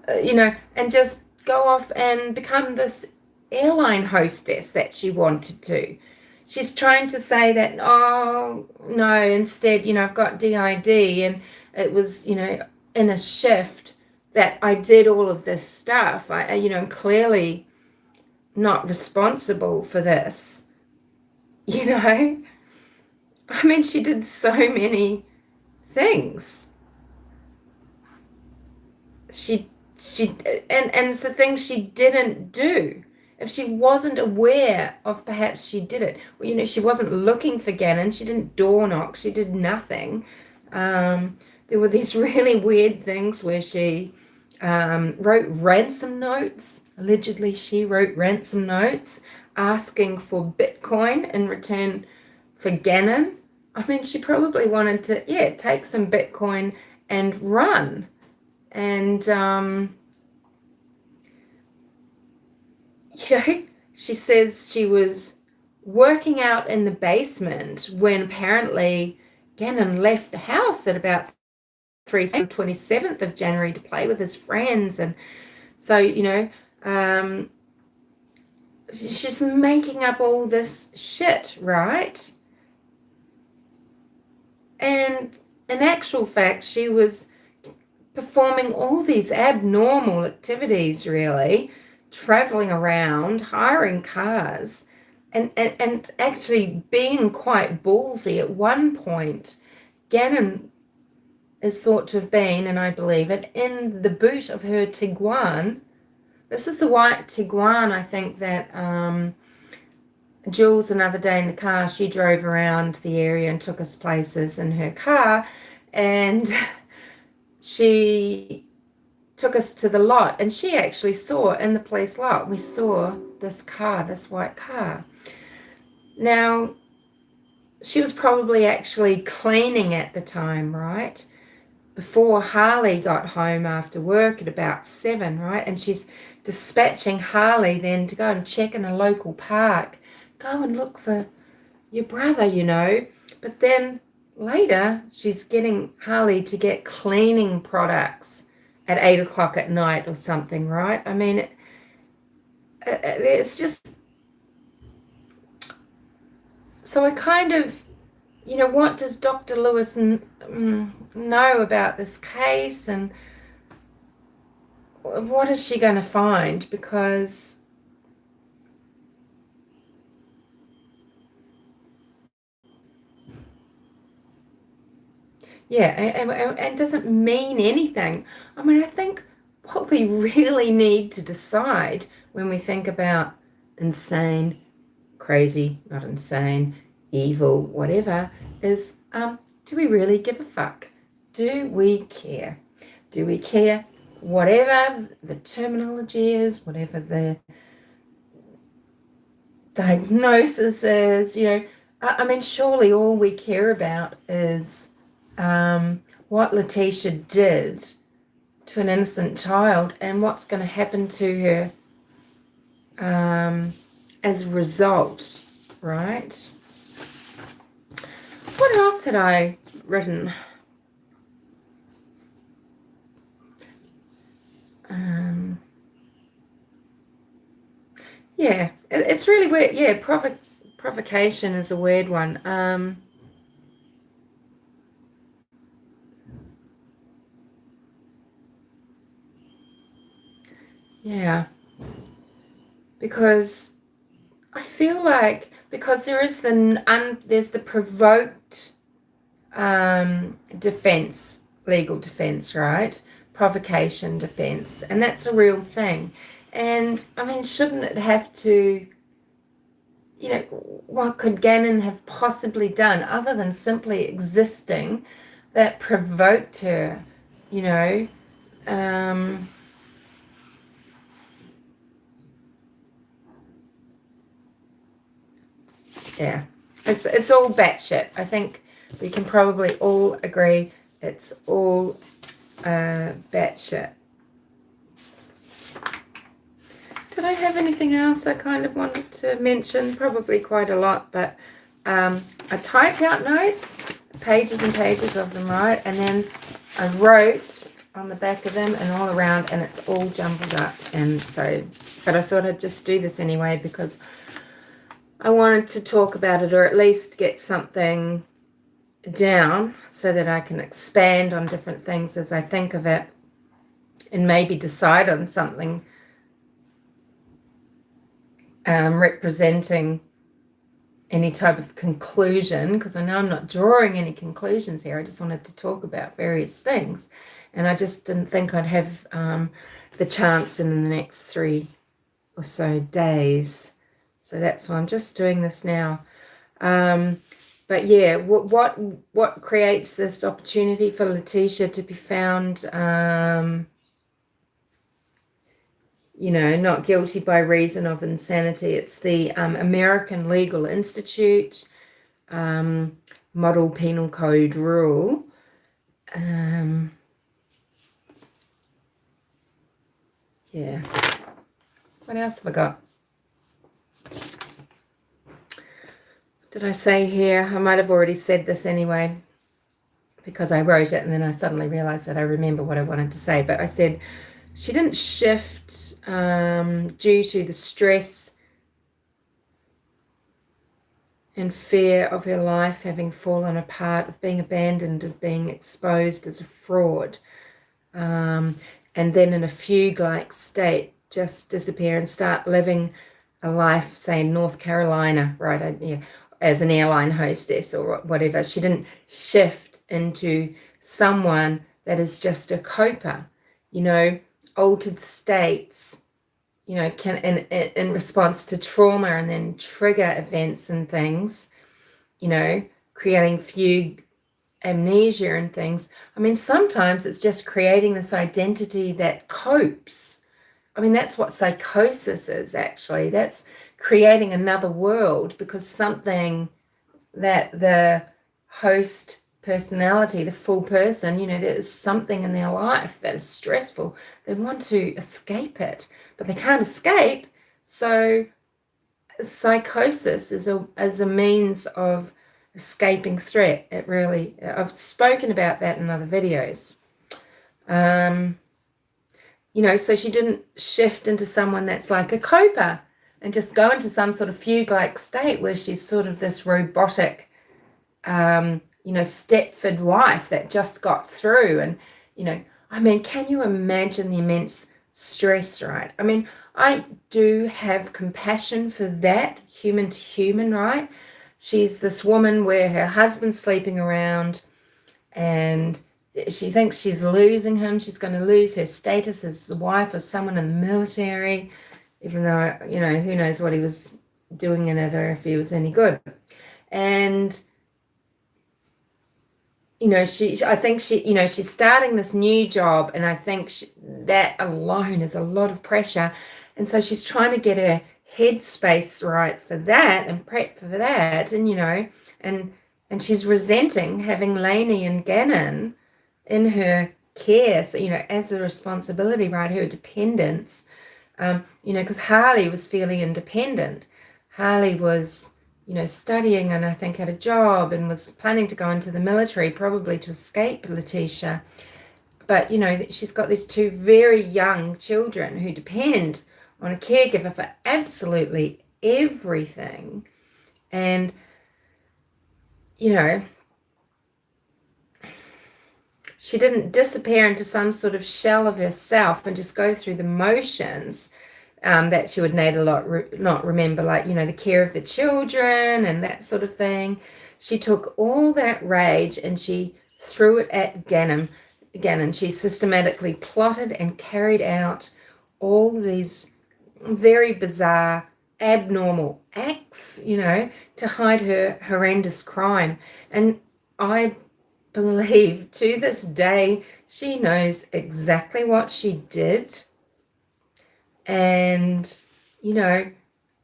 and just go off and become this airline hostess that she wanted to? She's trying to say that, oh, no, instead, I've got DID, and it was, in a shift that I did all of this stuff. I'm clearly not responsible for this. I mean, she did so many things. And it's the things she didn't do. If she wasn't aware of, perhaps she did it. Well, she wasn't looking for Gannon. She didn't door knock. She did nothing. There were these really weird things where she wrote ransom notes. Allegedly, she wrote ransom notes asking for Bitcoin in return for Gannon. I mean, she probably wanted to, take some Bitcoin and run. And, she says she was working out in the basement when apparently Gannon left the house at about 27th of January to play with his friends. And so, she's making up all this shit, right? And in actual fact, she was performing all these abnormal activities, really, traveling around, hiring cars, and actually being quite ballsy. At one point, Gannon is thought to have been, and I believe it, in the boot of her Tiguan. This is the white Tiguan, I think, that Jules, another day in the car, she drove around the area and took us places in her car, and she took us to the lot, and she actually saw in the police lot, we saw this car, this white car. Now, she was probably actually cleaning at the time, right? Before Harley got home after work at about 7, right? And she's dispatching Harley then to go and check in a local park. Go and look for your brother, But then later, she's getting Harley to get cleaning products at 8 o'clock at night or something, right? I mean, it's just... So I kind of, what does Dr. Lewis know about this case, and what is she going to find? Because and doesn't mean anything. I mean, I think what we really need to decide when we think about insane, crazy, not insane, evil, whatever, is do we really give a fuck? Do we care? Do we care whatever the terminology is, whatever the diagnosis is, I mean, surely all we care about is what Leteica did to an innocent child and what's going to happen to her as a result, right? What else had I written? It's really weird. Yeah, provocation is a weird one. Because I feel like there's the provoked defense, legal defense, right? Provocation defense, and that's a real thing. And I mean, shouldn't it have to, what could Gannon have possibly done other than simply existing that provoked her, it's all batshit. I think we can probably all agree it's all batshit. Did I have anything else I kind of wanted to mention? Probably quite a lot, but I typed out notes, pages and pages of them, right? And then I wrote on the back of them and all around, and it's all jumbled up. And so, but I thought I'd just do this anyway because I wanted to talk about it, or at least get something down so that I can expand on different things as I think of it, and maybe decide on something representing any type of conclusion, because I know I'm not drawing any conclusions here. I just wanted to talk about various things, and I just didn't think I'd have the chance in the next 3 or so days. So that's why I'm just doing this now. But yeah, what creates this opportunity for Leteica to be found, not guilty by reason of insanity? It's the American Legal Institute Model Penal Code rule. Yeah. What else have I got? Did I say here? I might have already said this anyway, because I wrote it and then I suddenly realized that I remember what I wanted to say. But I said she didn't shift due to the stress and fear of her life having fallen apart, of being abandoned, of being exposed as a fraud. And then in a fugue-like state, just disappear and start living a life, say, in North Carolina, right? As an airline hostess or whatever. She didn't shift into someone that is just a coper, altered states, can in response to trauma and then trigger events and things, creating fugue amnesia and things. I mean, sometimes it's just creating this identity that copes. I mean, that's what psychosis is, actually. That's creating another world because something that the host personality, the full person, there is something in their life that is stressful. They want to escape it, but they can't escape. So psychosis is a means of escaping threat. I've spoken about that in other videos. So she didn't shift into someone that's like a coper and just go into some sort of fugue-like state where she's sort of this robotic, Stepford wife that just got through. And, I mean, can you imagine the immense stress, right? I mean, I do have compassion for that, human to human, right? She's this woman where her husband's sleeping around and she thinks she's losing him. She's going to lose her status as the wife of someone in the military, even though, who knows what he was doing in it or if he was any good. And, I think she's starting this new job, and I think that alone is a lot of pressure. And so she's trying to get her headspace right for that and prep for that. And, and she's resenting having Lainey and Gannon in her care, so, as a responsibility, right, her dependence, because Harley was feeling independent. Harley was, studying and I think had a job and was planning to go into the military, probably to escape Leteica. But, she's got these 2 very young children who depend on a caregiver for absolutely everything. And, she didn't disappear into some sort of shell of herself and just go through the motions that she would not remember, like, the care of the children and that sort of thing. She took all that rage and she threw it at Gannon. She systematically plotted and carried out all these very bizarre, abnormal acts, to hide her horrendous crime. And I believe to this day she knows exactly what she did. And,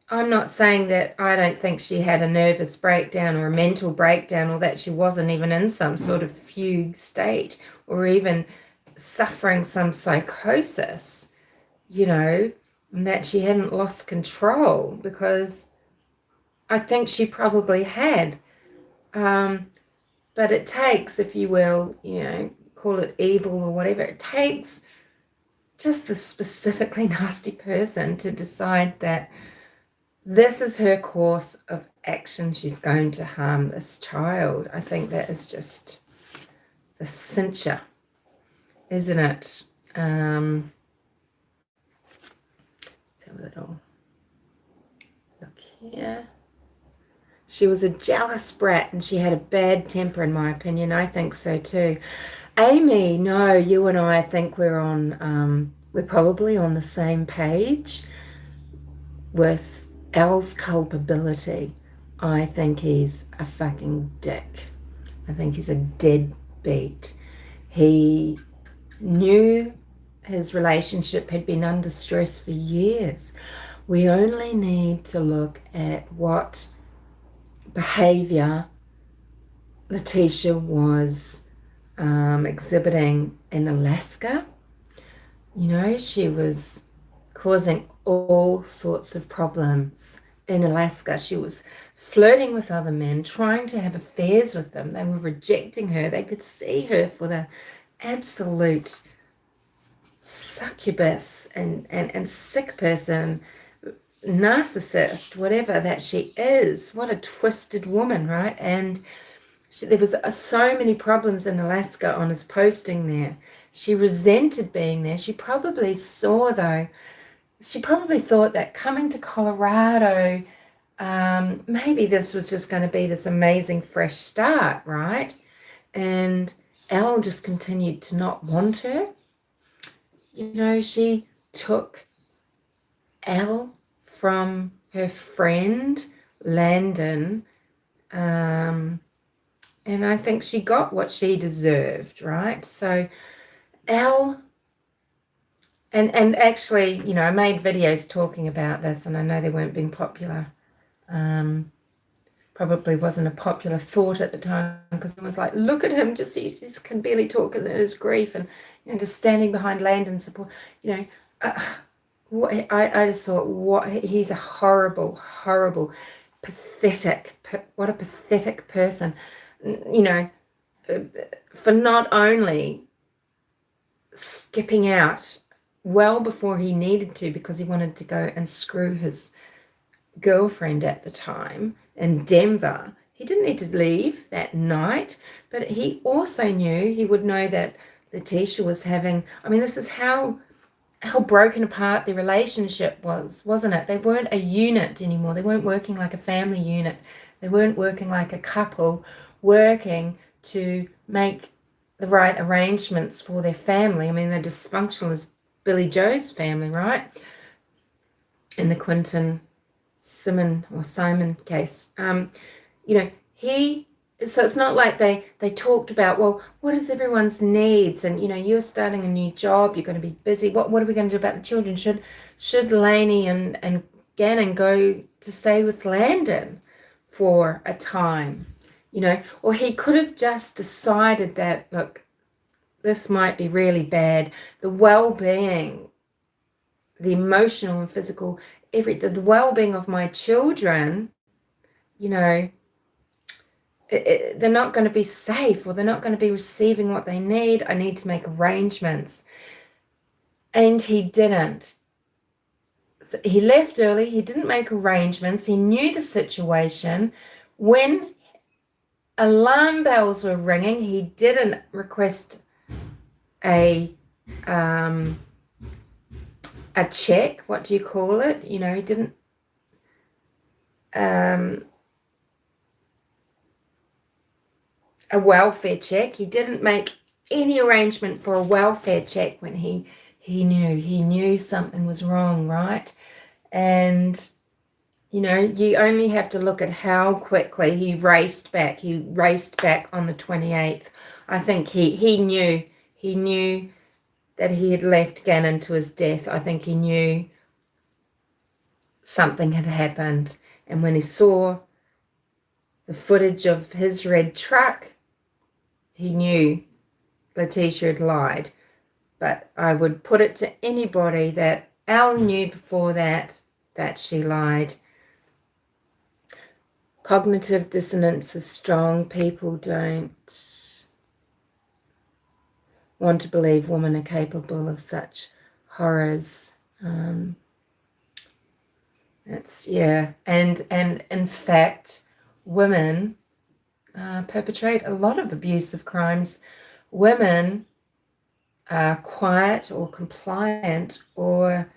I'm not saying that I don't think she had a nervous breakdown or a mental breakdown, or that she wasn't even in some sort of fugue state or even suffering some psychosis, and that she hadn't lost control, because I think she probably had. But it takes, if you will, call it evil or whatever, it takes just the specifically nasty person to decide that this is her course of action. She's going to harm this child. I think that is just the cincher, isn't it? Let's have a little look here. She was a jealous brat and she had a bad temper, in my opinion. I think so too. Amy, no, you and I think we're probably on the same page with Al's culpability. I think he's a fucking dick. I think he's a deadbeat. He knew his relationship had been under stress for years. We only need to look at what behavior Leteica was exhibiting in Alaska. You know, she was causing all sorts of problems in Alaska. She was flirting with other men, trying to have affairs with them. They were rejecting her. They could see her for the absolute succubus and sick person, narcissist, whatever that she is. What a twisted woman, right? And there was so many problems in Alaska on his posting there. She resented being there. She probably thought that coming to Colorado, maybe this was just going to be this amazing fresh start, right? And Al just continued to not want her. You know, she took Al from her friend Landon, and I think she got what she deserved, right? So Al, and actually, you know, I made videos talking about this, and I know they weren't being popular. Probably wasn't a popular thought at the time, because it was like, look at him, he just can barely talk in his grief, and you know, just standing behind Landon support. You know, I just thought, what, he's a horrible, pathetic, what a pathetic person. You know, for not only skipping out well before he needed to because he wanted to go and screw his girlfriend at the time in Denver. He didn't need to leave that night, but he also knew, he would know that Leteica was having, I mean, this is how broken apart their relationship was, wasn't it? They weren't a unit anymore. They weren't working like a family unit. They weren't working like a couple, working to make the right arrangements for their family. I mean, they're dysfunctional as Billy Joe's family, right? In the Quentin Simon case. You know, so it's not like they talked about, well, what is everyone's needs? And, you know, you're starting a new job, you're going to be busy. What are we going to do about the children? Should Lainey and Gannon go to stay with Landon for a time? You know, or he could have just decided that, look, this might be really bad. The well-being, the emotional and physical, the well-being of my children, you know, they're not going to be safe, or they're not going to be receiving what they need. I need to make arrangements. And he didn't. So he left early. He didn't make arrangements. He knew the situation. When alarm bells were ringing, he didn't request a check. What do you call it? You know, he didn't a welfare check. He didn't make any arrangement for a welfare check when he knew something was wrong, right? And you know, you only have to look at how quickly he raced back. He raced back on the 28th. I think he knew that he had left Gannon to his death. I think he knew something had happened. And when he saw the footage of his red truck, he knew Leteica had lied. But I would put it to anybody that Al knew before that she lied. Cognitive dissonance is strong. People don't want to believe women are capable of such horrors. It's and in fact, women perpetrate a lot of abusive crimes. Women are quiet or compliant or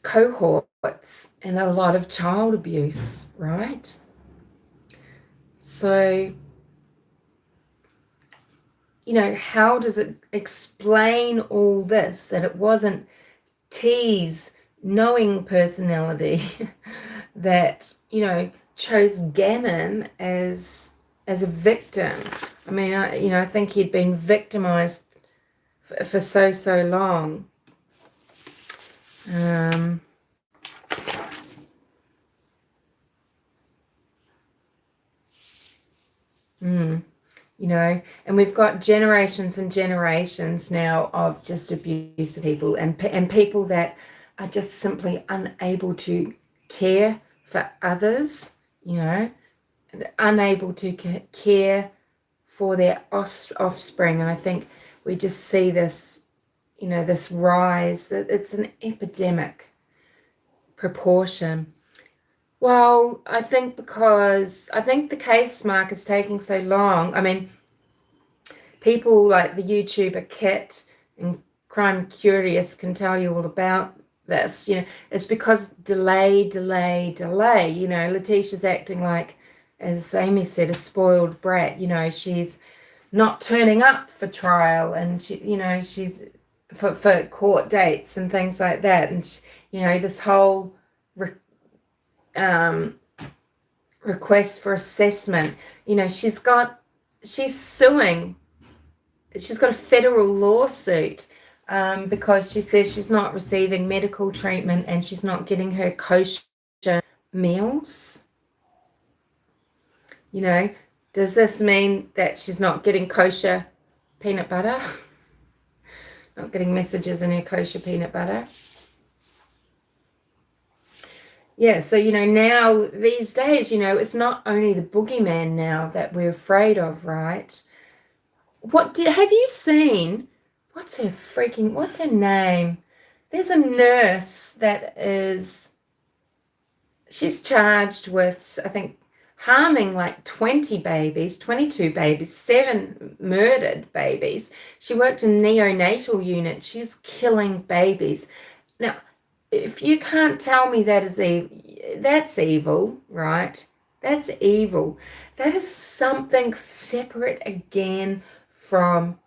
cohorts in a lot of child abuse, right? So, how does it explain all this, that it wasn't T's knowing personality that, chose Gannon as a victim? I mean, I think he'd been victimized for so long. And we've got generations and generations now of just abusive people and people that are just simply unable to care for others, unable to care for their offspring. And I think we just see this, this rise, that it's an epidemic proportion. Well, I think the case, Mark, is taking so long. I mean, people like the YouTuber Kit and Crime Curious can tell you all about this. It's because delay. Letitia's acting like, as Amy said, a spoiled brat. She's not turning up for trial, and she's for court dates and things like that. And this whole request for assessment. She's suing. She's got a federal lawsuit because she says she's not receiving medical treatment and she's not getting her kosher meals. Does this mean that she's not getting kosher peanut butter? Not getting messages in her kosher peanut butter? Yeah, so, now these days, it's not only the boogeyman now that we're afraid of, right? Have you seen, what's her name? There's a nurse she's charged with, I think, harming like 22 babies, 7 murdered babies. She worked in neonatal unit. She was killing babies. Now, if you can't tell me that's evil, right? That's evil. That is something separate again from,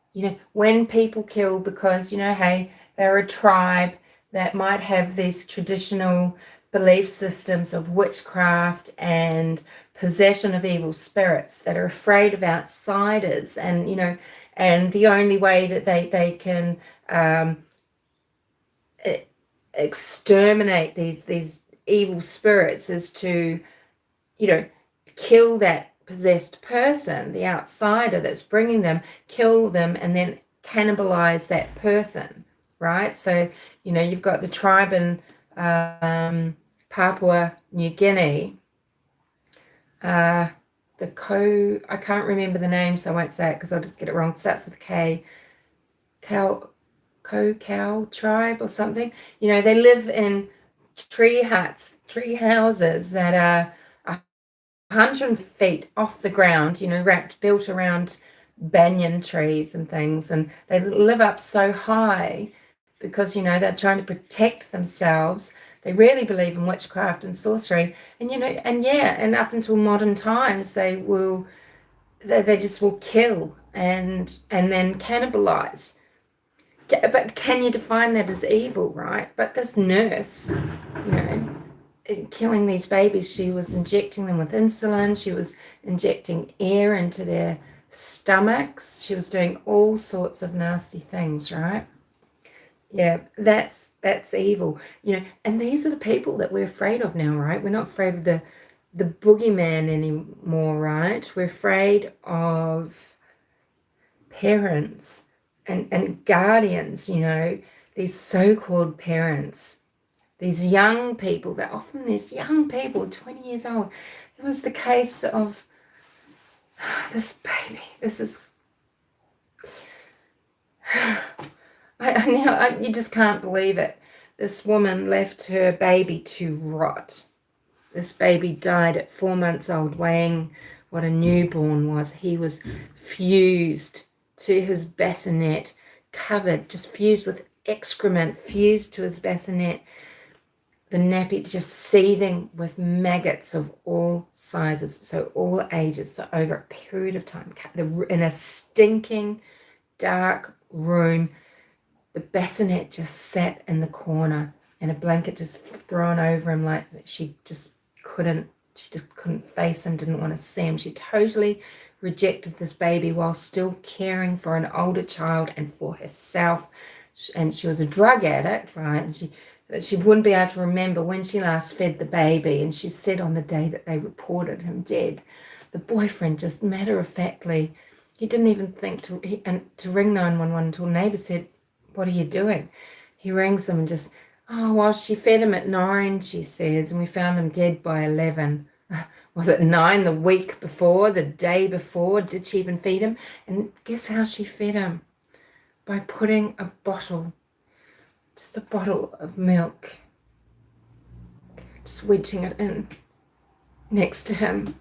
when people kill because, hey, they're a tribe that might have these traditional belief systems of witchcraft and possession of evil spirits that are afraid of outsiders, and, and the only way that they can exterminate these evil spirits is to, kill that possessed person, the outsider that's bringing them, kill them, and then cannibalize that person, right? So, you've got the tribe in Papua New Guinea, I can't remember the name, so I won't say it because I'll just get it wrong. It starts with K. Cow tribe or something. They live in tree houses that are 100 feet off the ground, built around banyan trees and things, and they live up so high because they're trying to protect themselves. They really believe in witchcraft and sorcery, and up until modern times they just will kill and then cannibalize. But can you define that as evil, right? But this nurse, killing these babies, she was injecting them with insulin, she was injecting air into their stomachs, she was doing all sorts of nasty things, right? Yeah, that's evil, and these are the people that we're afraid of now, right? We're not afraid of the boogeyman anymore, right? We're afraid of parents and guardians, these so-called parents, these young people, these young people, 20 years old. There was the case of this baby. This is, you just can't believe it. this woman left her baby to rot. This baby died at 4 months old, weighing what a newborn was. He was fused to his bassinet, covered, just fused with excrement, fused to his bassinet. The nappy just seething with maggots of all sizes, so all ages, so over a period of time, in a stinking, dark room. The bassinet just sat in the corner and a blanket just thrown over him, like she just couldn't face him, didn't want to see him. She totally rejected this baby while still caring for an older child and for herself. And she was a drug addict, right? And she wouldn't be able to remember when she last fed the baby. And she said on the day that they reported him dead, the boyfriend just matter-of-factly, he didn't even think to ring 911 until neighbour said, "What are you doing?" He rings them and just, "Oh, well, she fed him at 9, she says, and we found him dead by 11. Was it 9 the week before, the day before? Did she even feed him?" And guess how she fed him? By putting just a bottle of milk, just wedging it in next to him.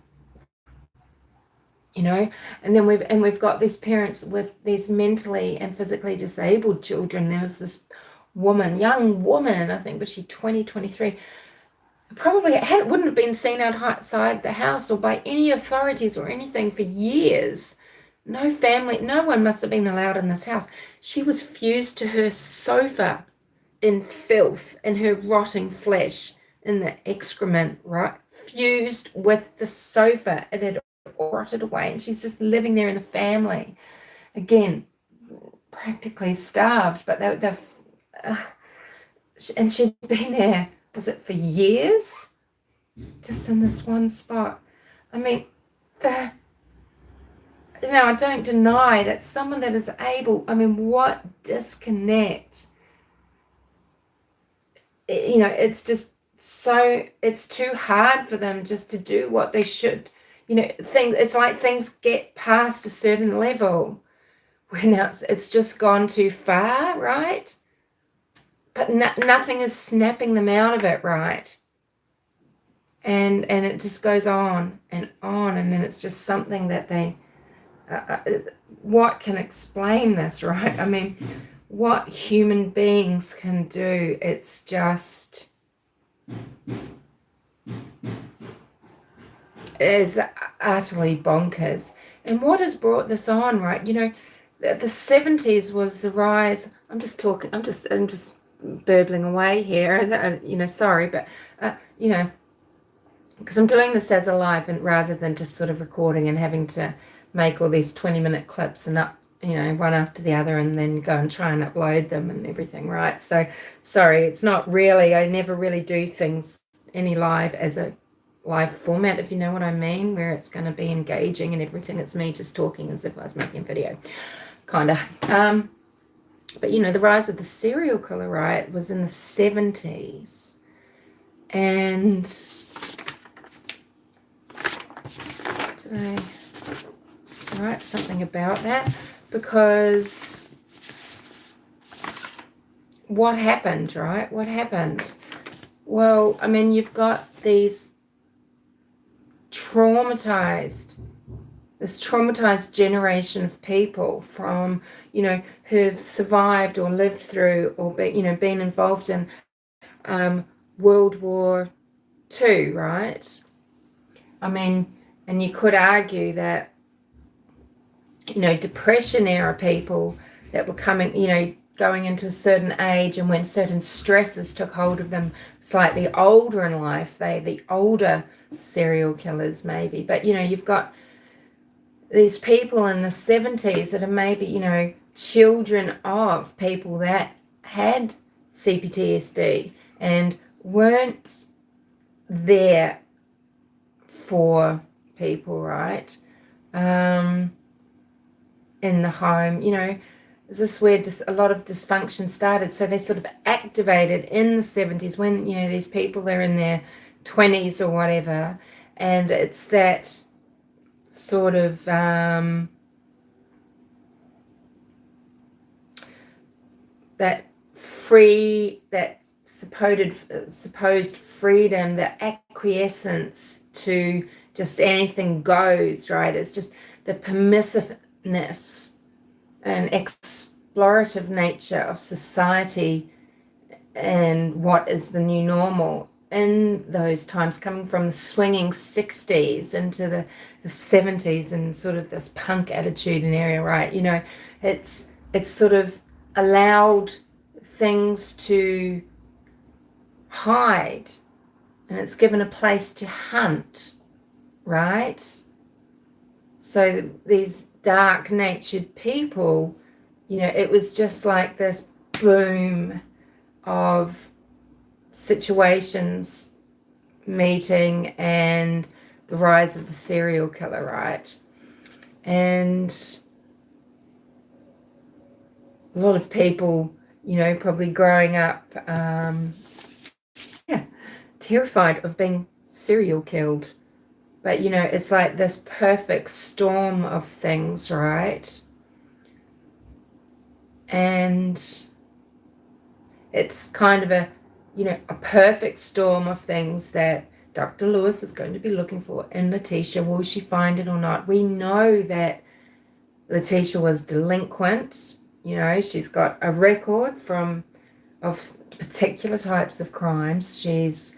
And then we've got these parents with these mentally and physically disabled children. There was this young woman, I think, was she 20, 23, probably wouldn't have been seen outside the house or by any authorities or anything for years. No family, no one must have been allowed in this house. She was fused to her sofa in filth, in her rotting flesh, in the excrement, right? Fused with the sofa. It had rotted away, and she's just living there in the family. Again, practically starved, but and she'd been there, was it for years? Just in this one spot. I mean, I don't deny that someone that is able, what disconnect? It's just it's too hard for them just to do what they should. It's like things get past a certain level where now it's just gone too far, right? But nothing is snapping them out of it, right? And it just goes on, and then it's just something that they, what can explain this, right? What human beings can do, it's just, it's utterly bonkers. And what has brought this on, right? The 70s was the rise. I'm just burbling away here, sorry, but because I'm doing this as a live and rather than just sort of recording and having to make all these 20-minute clips and one after the other and then go and try and upload them and everything, right? So sorry, it's not really, I never really do things any live as a live format, if you know what I mean, where it's going to be engaging and everything. It's me just talking as if I was making a video, kind of. But the rise of the serial killer, right, was in the 70s. And did I write something about that? Because what happened, right? What happened? Well, you've got this traumatized generation of people from, who've survived or lived through or been involved in World War II, right? And you could argue that, Depression era people that were coming, going into a certain age, and when certain stresses took hold of them slightly older in life, the older serial killers maybe. But, you've got these people in the 70s that are maybe, children of people that had CPTSD and weren't there for people, right? In the home, is this where a lot of dysfunction started? So they sort of activated in the 70s when, these people are in their 20s or whatever, and it's that sort of that supposed freedom, the acquiescence to just anything goes, right? It's just the permissiveness and explorative nature of society and what is the new normal in those times, coming from the swinging 60s into the 70s and sort of this punk attitude and area, right? You know, it's sort of allowed things to hide, and it's given a place to hunt, right? So these dark natured people, you know, it was just like this boom of situations meeting and the rise of the serial killer, right? And a lot of people, you know, probably growing up, terrified of being serial killed. But, you know, it's like this perfect storm of things, right? And it's kind of a, you know, a perfect storm of things that Dr. Lewis is going to be looking for in Leteica. Will she find it or not? We know that Leteica was delinquent. You know, she's got a record of particular types of crimes. She's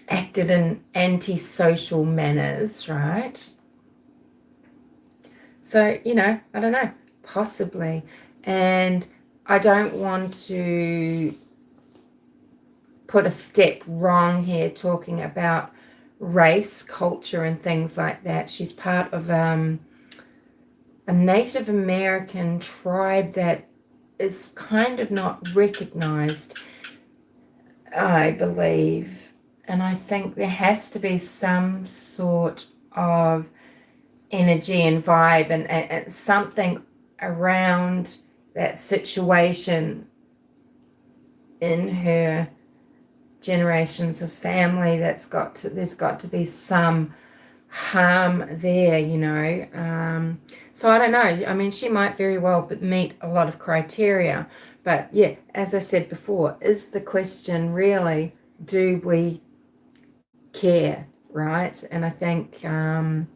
acted in antisocial manners, right? So, you know, I don't know, possibly. And I don't want to put a step wrong here talking about race, culture, and things like that. She's part of a Native American tribe that is kind of not recognized, I believe. And I think there has to be some sort of energy and vibe and something around that situation in her generations of family there's got to be some harm there, you know. So I don't know. I mean, she might very well meet a lot of criteria, but yeah, as I said before, is the question really, do we care, right? And I think you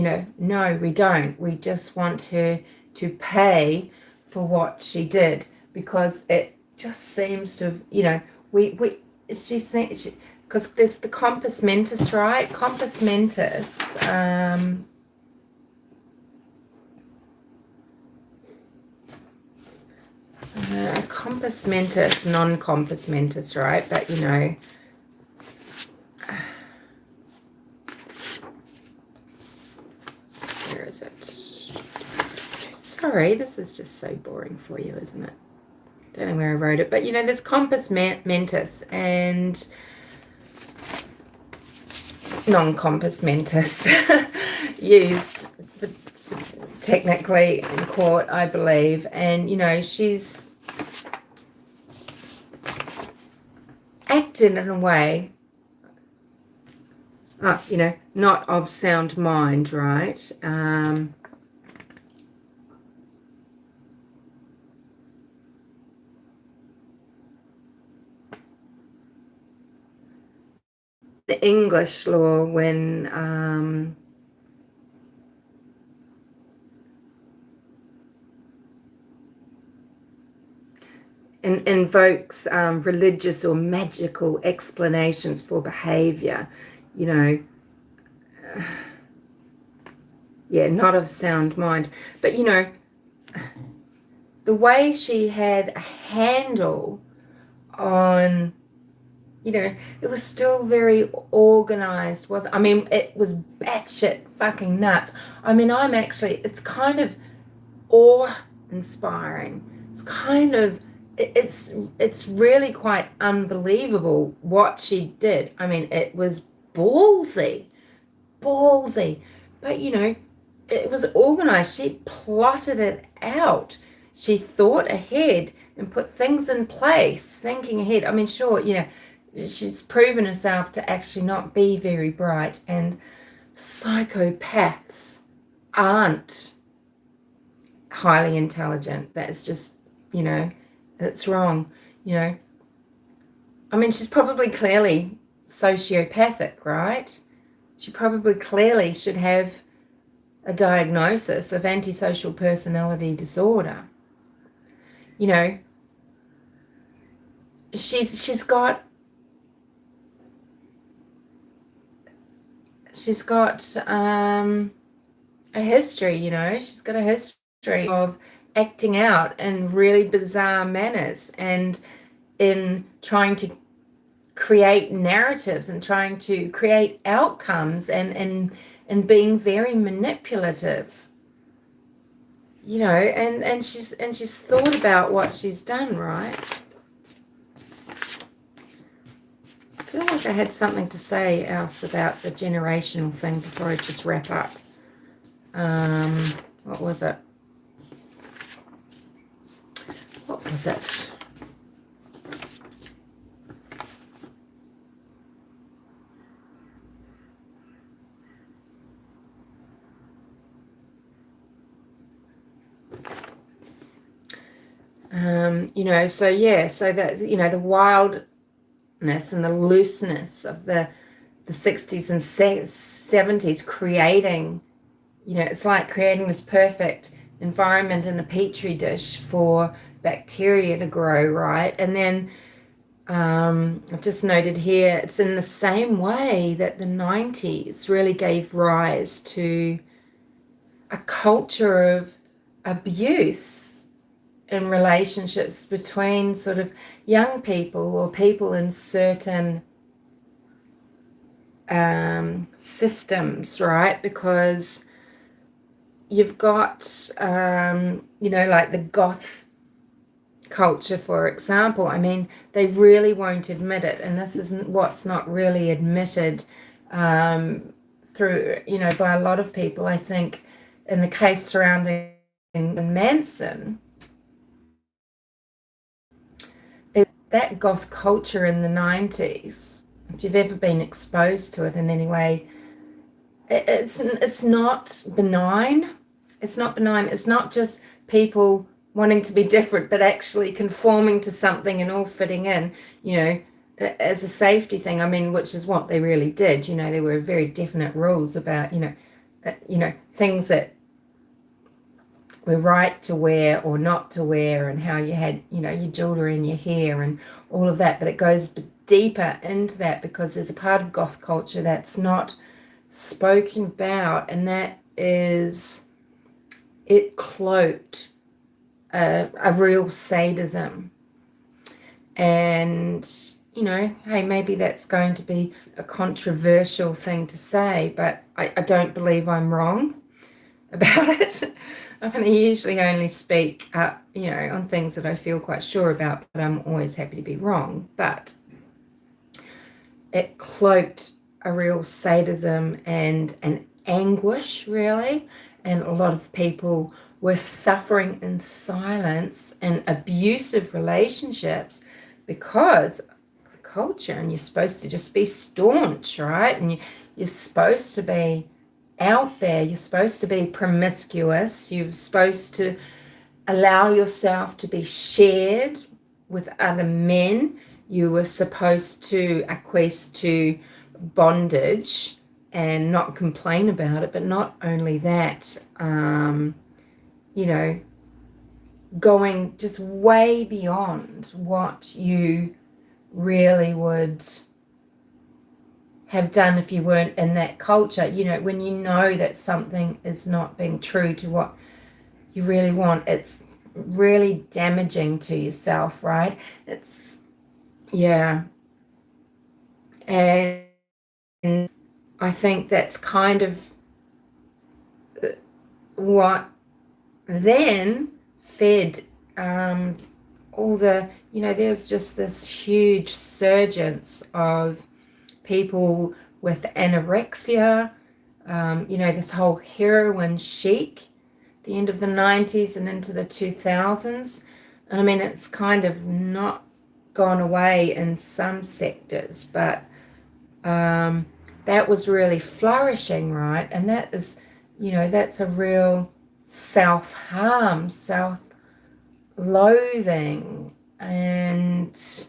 know, no, we don't. We just want her to pay for what she did, because it just seems to have, you know, because there's the compos mentis, right? Compos mentis, compos mentis, non-compos mentis, right? But, you know, where is it? Sorry, this is just so boring for you, isn't it? Don't know where I wrote it, but, you know, there's compos mentis and non-compos mentis used for technically in court, I believe. And, you know, she's acted in a way, you know, not of sound mind, right? The English law, when invokes religious or magical explanations for behavior, you know, yeah, not of sound mind. But, you know, the way she had a handle on, you know, it was still very organized. I mean, it was batshit fucking nuts. I mean, it's kind of awe-inspiring. It's kind of, it's really quite unbelievable what she did. I mean, it was ballsy. But, you know, it was organized. She plotted it out. She thought ahead and put things in place, thinking ahead. I mean, sure, you know, she's proven herself to actually not be very bright, and psychopaths aren't highly intelligent. That's just, it's wrong. I mean, she's probably clearly sociopathic, right? She probably clearly should have a diagnosis of antisocial personality disorder. She's got a history, she's got a history of acting out in really bizarre manners and in trying to create narratives and trying to create outcomes and being very manipulative, and she's thought about what she's done, right? I feel like I had something to say else about the generational thing before I just wrap up. What was it? So that, the wildness and the looseness of the 60s and 70s creating, it's like creating this perfect environment in a petri dish for bacteria to grow, right? And then I've just noted here, it's in the same way that the 90s really gave rise to a culture of abuse in relationships between sort of young people or people in certain systems, right? Because you've got, like the goth culture, for example. I mean, they really won't admit it, and this isn't what's not really admitted through, by a lot of people. I think in the case surrounding Manson, that goth culture in the 90s, if you've ever been exposed to it in any way, it's not benign. It's not benign. It's not just people wanting to be different, but actually conforming to something and all fitting in, as a safety thing. I mean, which is what they really did. There were very definite rules about, things that were right to wear or not to wear, and how you had, your jewelry and your hair and all of that. But it goes deeper into that because there's a part of goth culture that's not spoken about, and that is, it cloaked a real sadism. And, hey, maybe that's going to be a controversial thing to say, but I don't believe I'm wrong about it. I mean, I usually only speak, on things that I feel quite sure about, but I'm always happy to be wrong. But it cloaked a real sadism and an anguish, really. And a lot of people were suffering in silence and abusive relationships because of the culture. And you're supposed to just be staunch, right? And you're supposed to be out there. You're supposed to be promiscuous. You're supposed to allow yourself to be shared with other men. You were supposed to acquiesce to bondage and not complain about it. But not only that, going just way beyond what you really would have done if you weren't in that culture. When you know that something is not being true to what you really want, it's really damaging to yourself, right? It's, yeah. And I think that's kind of what then fed all the, there's just this huge surgence of people with anorexia, this whole heroin chic, the end of the 90s and into the 2000s. And I mean, it's kind of not gone away in some sectors, but that was really flourishing, right? And that is, that's a real self-harm, self-loathing. And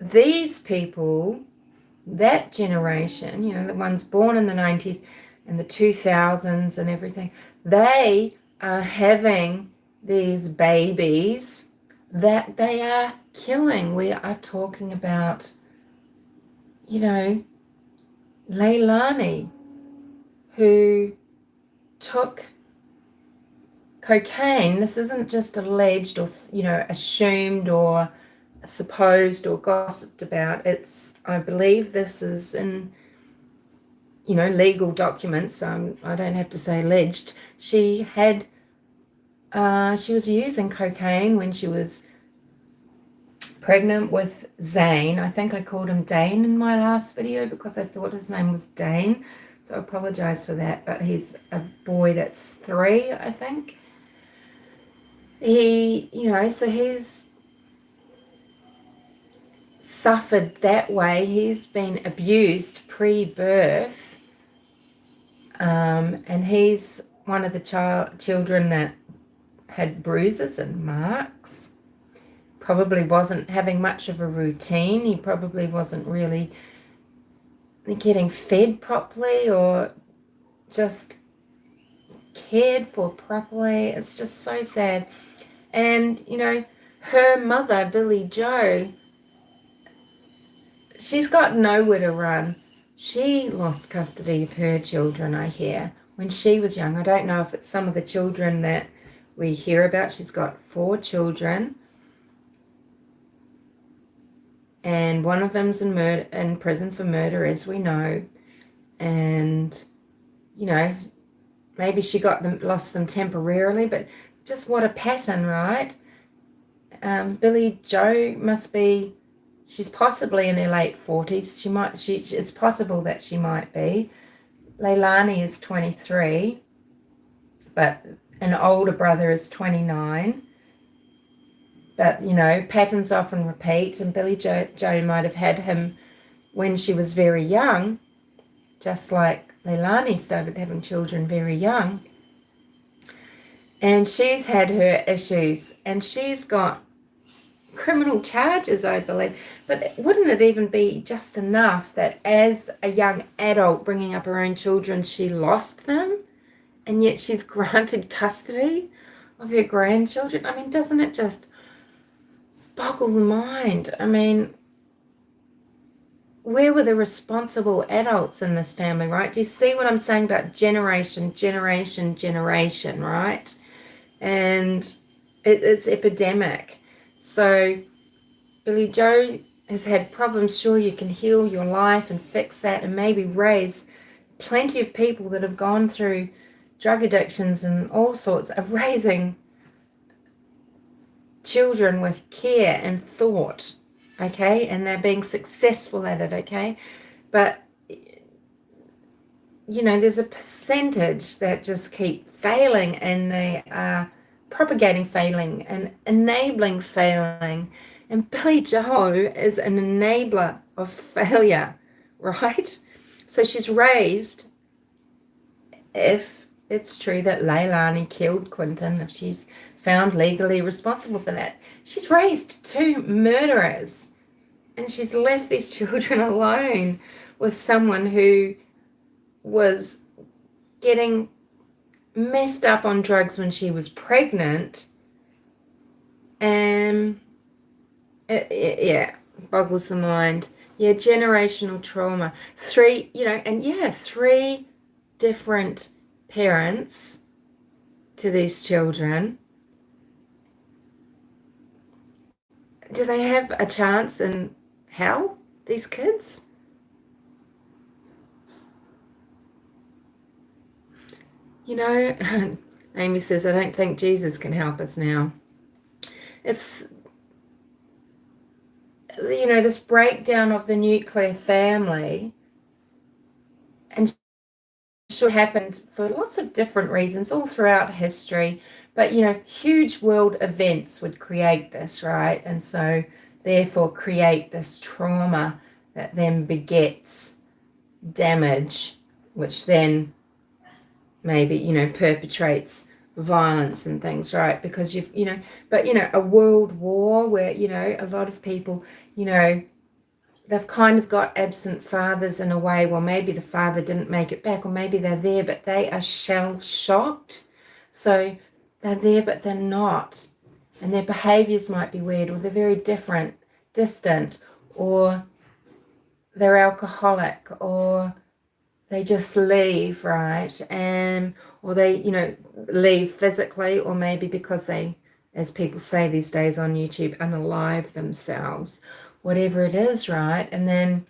these people, that generation, the ones born in the 90s and the 2000s and everything, they are having these babies that they are killing. We are talking about, Leilani, who took cocaine. This isn't just alleged or, assumed or supposed or gossiped about. I believe this is in, legal documents. I don't have to say alleged. She was using cocaine when she was pregnant with Zane. I think I called him Dane in my last video because I thought his name was Dane. So I apologize for that, but he's a boy that's 3, I think. So he's suffered that way. He's been abused pre-birth, and he's one of the children that had bruises and marks. Probably wasn't having much of a routine. He probably wasn't really getting fed properly or just cared for properly. It's just so sad. And, her mother, Billy Joe, she's got nowhere to run. She lost custody of her children, I hear, when she was young. I don't know if it's some of the children that we hear about. She's got 4 children. And one of them's in prison for murder, as we know. And, maybe she lost them temporarily, but just what a pattern, right? Billy Joe she's possibly in her late 40s. It's possible that she might be. Leilani is 23, but an older brother is 29. But, patterns often repeat, and Billy Joe might have had him when she was very young, just like Leilani started having children very young. And she's had her issues, and she's got criminal charges, I believe. But wouldn't it even be just enough that as a young adult bringing up her own children, she lost them, and yet she's granted custody of her grandchildren? I mean, doesn't it just boggle the mind? I mean, where were the responsible adults in this family, right? Do you see what I'm saying about generation, right? And it's epidemic. So Billy Joe has had problems. Sure, you can heal your life and fix that and maybe raise plenty of people that have gone through drug addictions and all sorts of raising children with care and thought, okay? And they're being successful at it, okay? But, there's a percentage that just keep failing, and they are propagating failing and enabling failing. And Billy Joe is an enabler of failure, right? So she's raised, if it's true that Leilani killed Quentin, if she's found legally responsible for that, she's raised 2 murderers, and she's left these children alone with someone who was getting messed up on drugs when she was pregnant. And it boggles the mind. Yeah, generational trauma. 3 different parents to these children. Do they have a chance in hell, these kids? Amy says, I don't think Jesus can help us now. It's, this breakdown of the nuclear family, and sure happened for lots of different reasons all throughout history. But, huge world events would create this, right? And so, therefore, create this trauma that then begets damage, which then maybe, perpetrates violence and things, right? Because but a world war where, a lot of people, they've kind of got absent fathers in a way. Well, maybe the father didn't make it back, or maybe they're there, but they are shell shocked. So they're there, but they're not. And their behaviors might be weird, or they're very different, distant, or they're alcoholic, or they just leave, right? Or they, leave physically, or maybe because they, as people say these days on YouTube, unalive themselves, whatever it is, right? And then,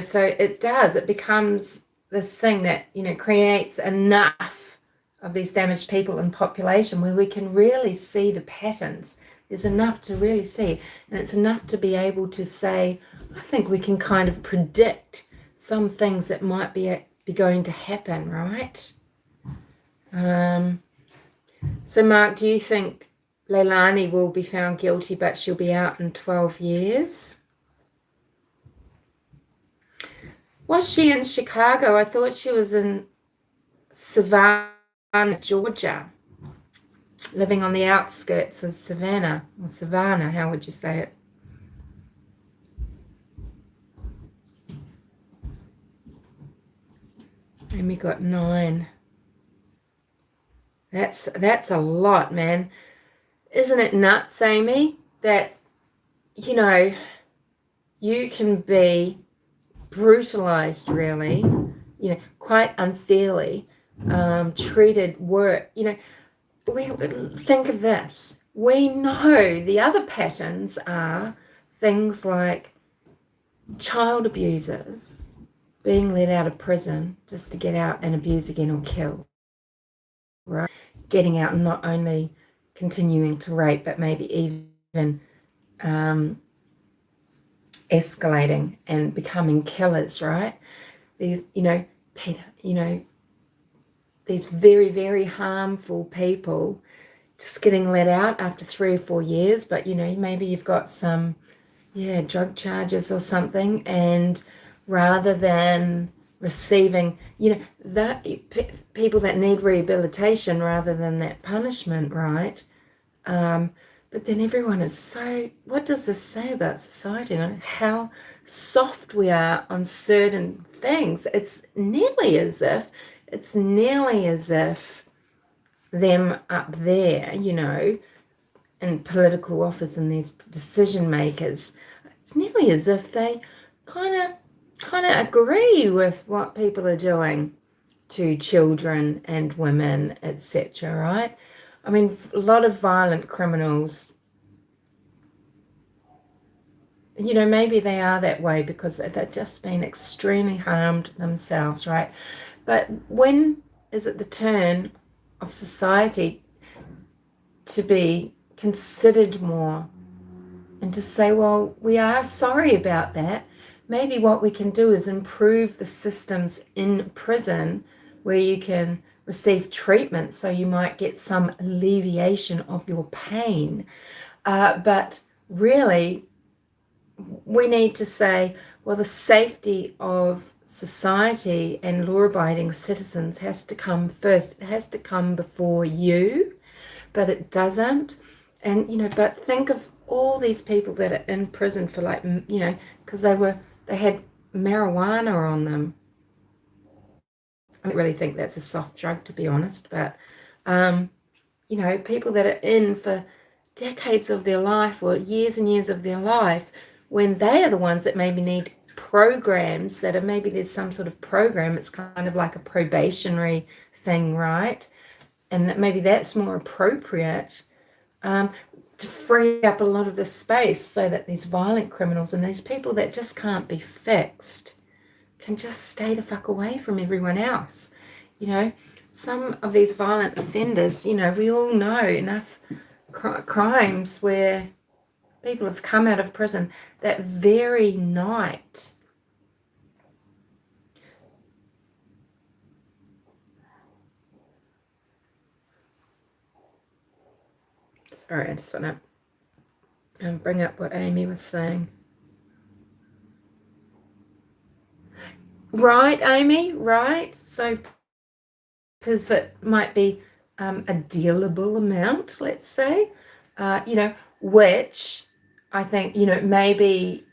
so it becomes this thing that, creates enough of these damaged people in population where we can really see the patterns. There's enough to really see, and it's enough to be able to say, I think we can kind of predict some things that might be going to happen, right? So Mark, do you think Leilani will be found guilty, but she'll be out in 12 years? Was she in Chicago? I thought she was in Savannah, Georgia, living on the outskirts of Savannah, or Savannah, how would you say it? Amy got 9. That's a lot, man. Isn't it nuts, Amy, that, you can be brutalized, really, quite unfairly, treated we think of this. We know the other patterns are things like child abusers being let out of prison just to get out and abuse again or kill, right? Getting out and not only continuing to rape, but maybe even escalating and becoming killers, right? These, these very, very harmful people just getting let out after 3 or 4 years, but, maybe you've got some, drug charges or something, and rather than receiving, that people that need rehabilitation rather than that punishment, right? But then everyone is so, what does this say about society and how soft we are on certain things? It's nearly as if them up there, in political office and these decision makers, it's nearly as if they kind of agree with what people are doing to children and women, etc., right? I mean, a lot of violent criminals, maybe they are that way because they've just been extremely harmed themselves, right? But when is it the turn of society to be considered more and to say, well, we are sorry about that. Maybe what we can do is improve the systems in prison where you can receive treatment so you might get some alleviation of your pain. But really, we need to say, well, the safety of society and law-abiding citizens has to come first. It has to come before you, but it doesn't. And, but think of all these people that are in prison for because they had marijuana on them. I don't really think that's a soft drug, to be honest, but, people that are in for decades of their life or years and years of their life, when they are the ones that maybe need programs that are, maybe there's some sort of program, it's kind of like a probationary thing, right? And that maybe that's more appropriate to free up a lot of the space so that these violent criminals and these people that just can't be fixed can just stay the fuck away from everyone else. Some of these violent offenders, we all know enough crimes where people have come out of prison that very night. Sorry, I just want to bring up what Amy was saying. Right, Amy, right? So because it might be a dealable amount, let's say, which I think, maybe,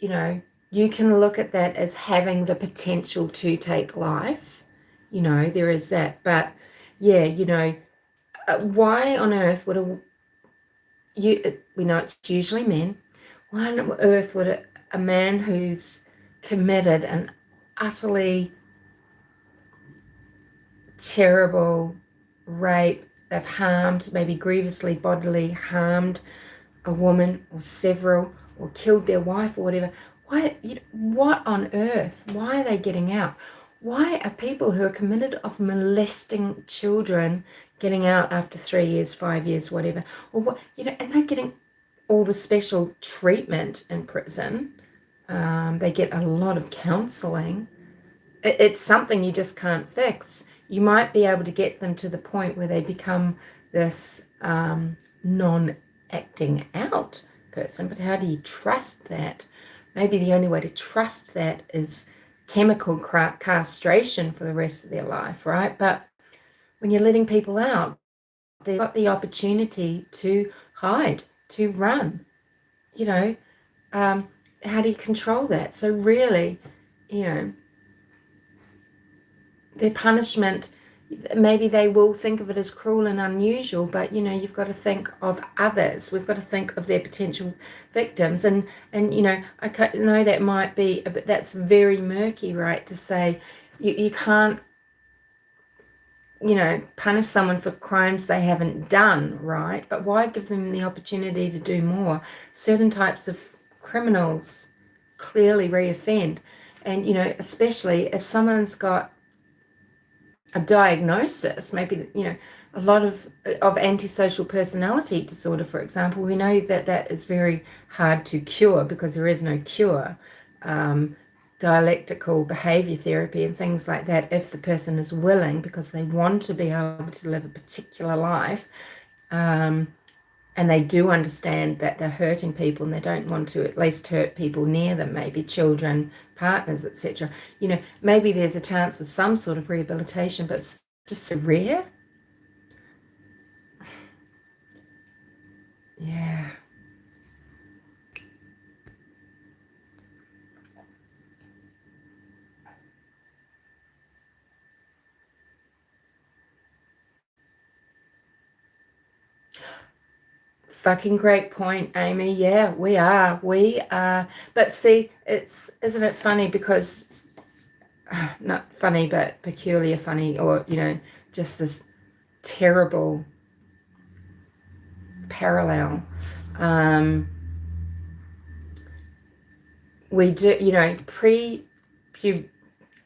you can look at that as having the potential to take life. There is that. But yeah, why on earth would we know it's usually men, why on earth would a man who's committed an utterly terrible rape, they've harmed, maybe grievously bodily harmed a woman or several, or killed their wife or whatever, what on earth? Why are they getting out? Why are people who are committed of molesting children getting out after 3 years, 5 years, whatever? Or what, and they're getting all the special treatment in prison. They get a lot of counseling. It's something you just can't fix. You might be able to get them to the point where they become this non-acting out person, but how do you trust that? Maybe the only way to trust that is chemical castration for the rest of their life, right? But when you're letting people out, they've got the opportunity to hide, to run. How do you control that? So really, their punishment, maybe they will think of it as cruel and unusual, but you've got to think of others. We've got to think of their potential victims, and I know that might be but that's very murky, right? To say you can't punish someone for crimes they haven't done, right? But why give them the opportunity to do more? Certain types of criminals clearly reoffend, and especially if someone's got a diagnosis, maybe a lot of antisocial personality disorder, for example. We know that is very hard to cure because there is no cure. Dialectical behavior therapy and things like that, if the person is willing, because they want to be able to live a particular life, and they do understand that they're hurting people and they don't want to at least hurt people near them, maybe children, partners, etc. Maybe there's a chance of some sort of rehabilitation, but it's just so rare. Yeah. Fucking great point, Amy. Yeah, we are. But see, isn't it funny, because not funny, but peculiar funny, or just this terrible parallel. We do,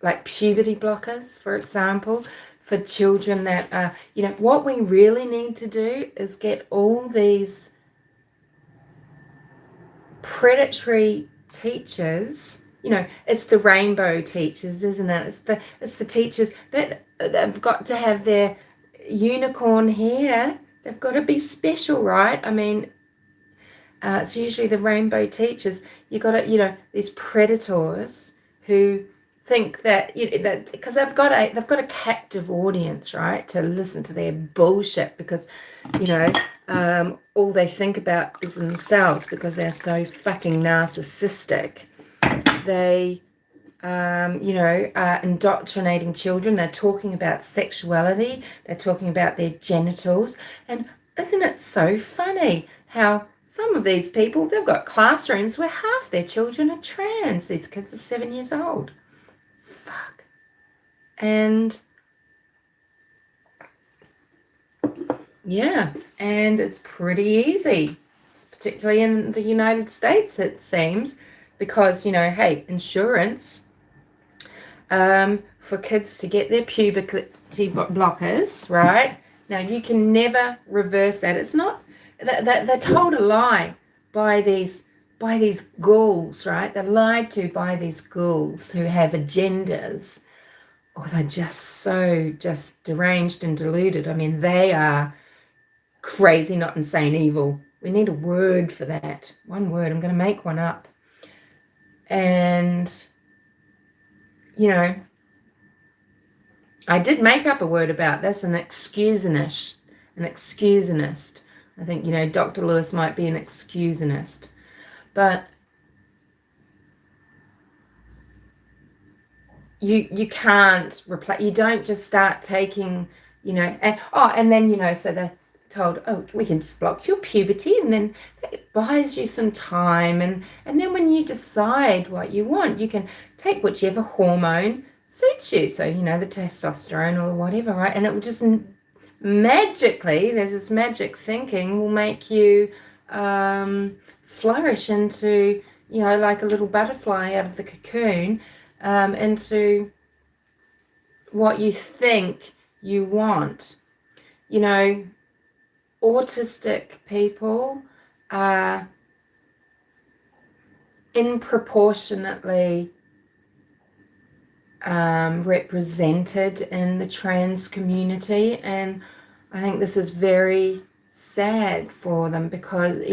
like puberty blockers, for example, for children that are, what we really need to do is get all these predatory teachers. It's the rainbow teachers, isn't it? It's the teachers that they've got to have their unicorn hair. They've got to be special, right? I mean, it's usually the rainbow teachers. You got to, these predators who think that, that because they've got a captive audience, right, to listen to their bullshit, because all they think about is themselves, because they're so fucking narcissistic. They are indoctrinating children. They're talking about sexuality, they're talking about their genitals. And isn't it so funny how some of these people, they've got classrooms where half their children are trans. These kids are 7 years old. Fuck. And yeah, and it's pretty easy, particularly in the United States, it seems, because, hey, insurance, for kids to get their puberty blockers, right? Now, you can never reverse that. It's not, they're told a lie by these ghouls, right? They're lied to by these ghouls who have agendas, or they're just deranged and deluded. I mean, they are crazy, not insane, evil. We need a word for that. One word. I'm going to make one up. And, I did make up a word about this, an excusionist. An excusionist. I think, Dr. Lewis might be an excusionist. But you can't replace, you don't just start taking, and then, so they're told, oh, we can just block your puberty, and then it buys you some time, and then when you decide what you want, you can take whichever hormone suits you. So, the testosterone or whatever, right? And it will just magically, there's this magic thinking, will make you flourish into, like a little butterfly out of the cocoon, into what you think you want. Autistic people are disproportionately represented in the trans community, and I think this is very sad for them because,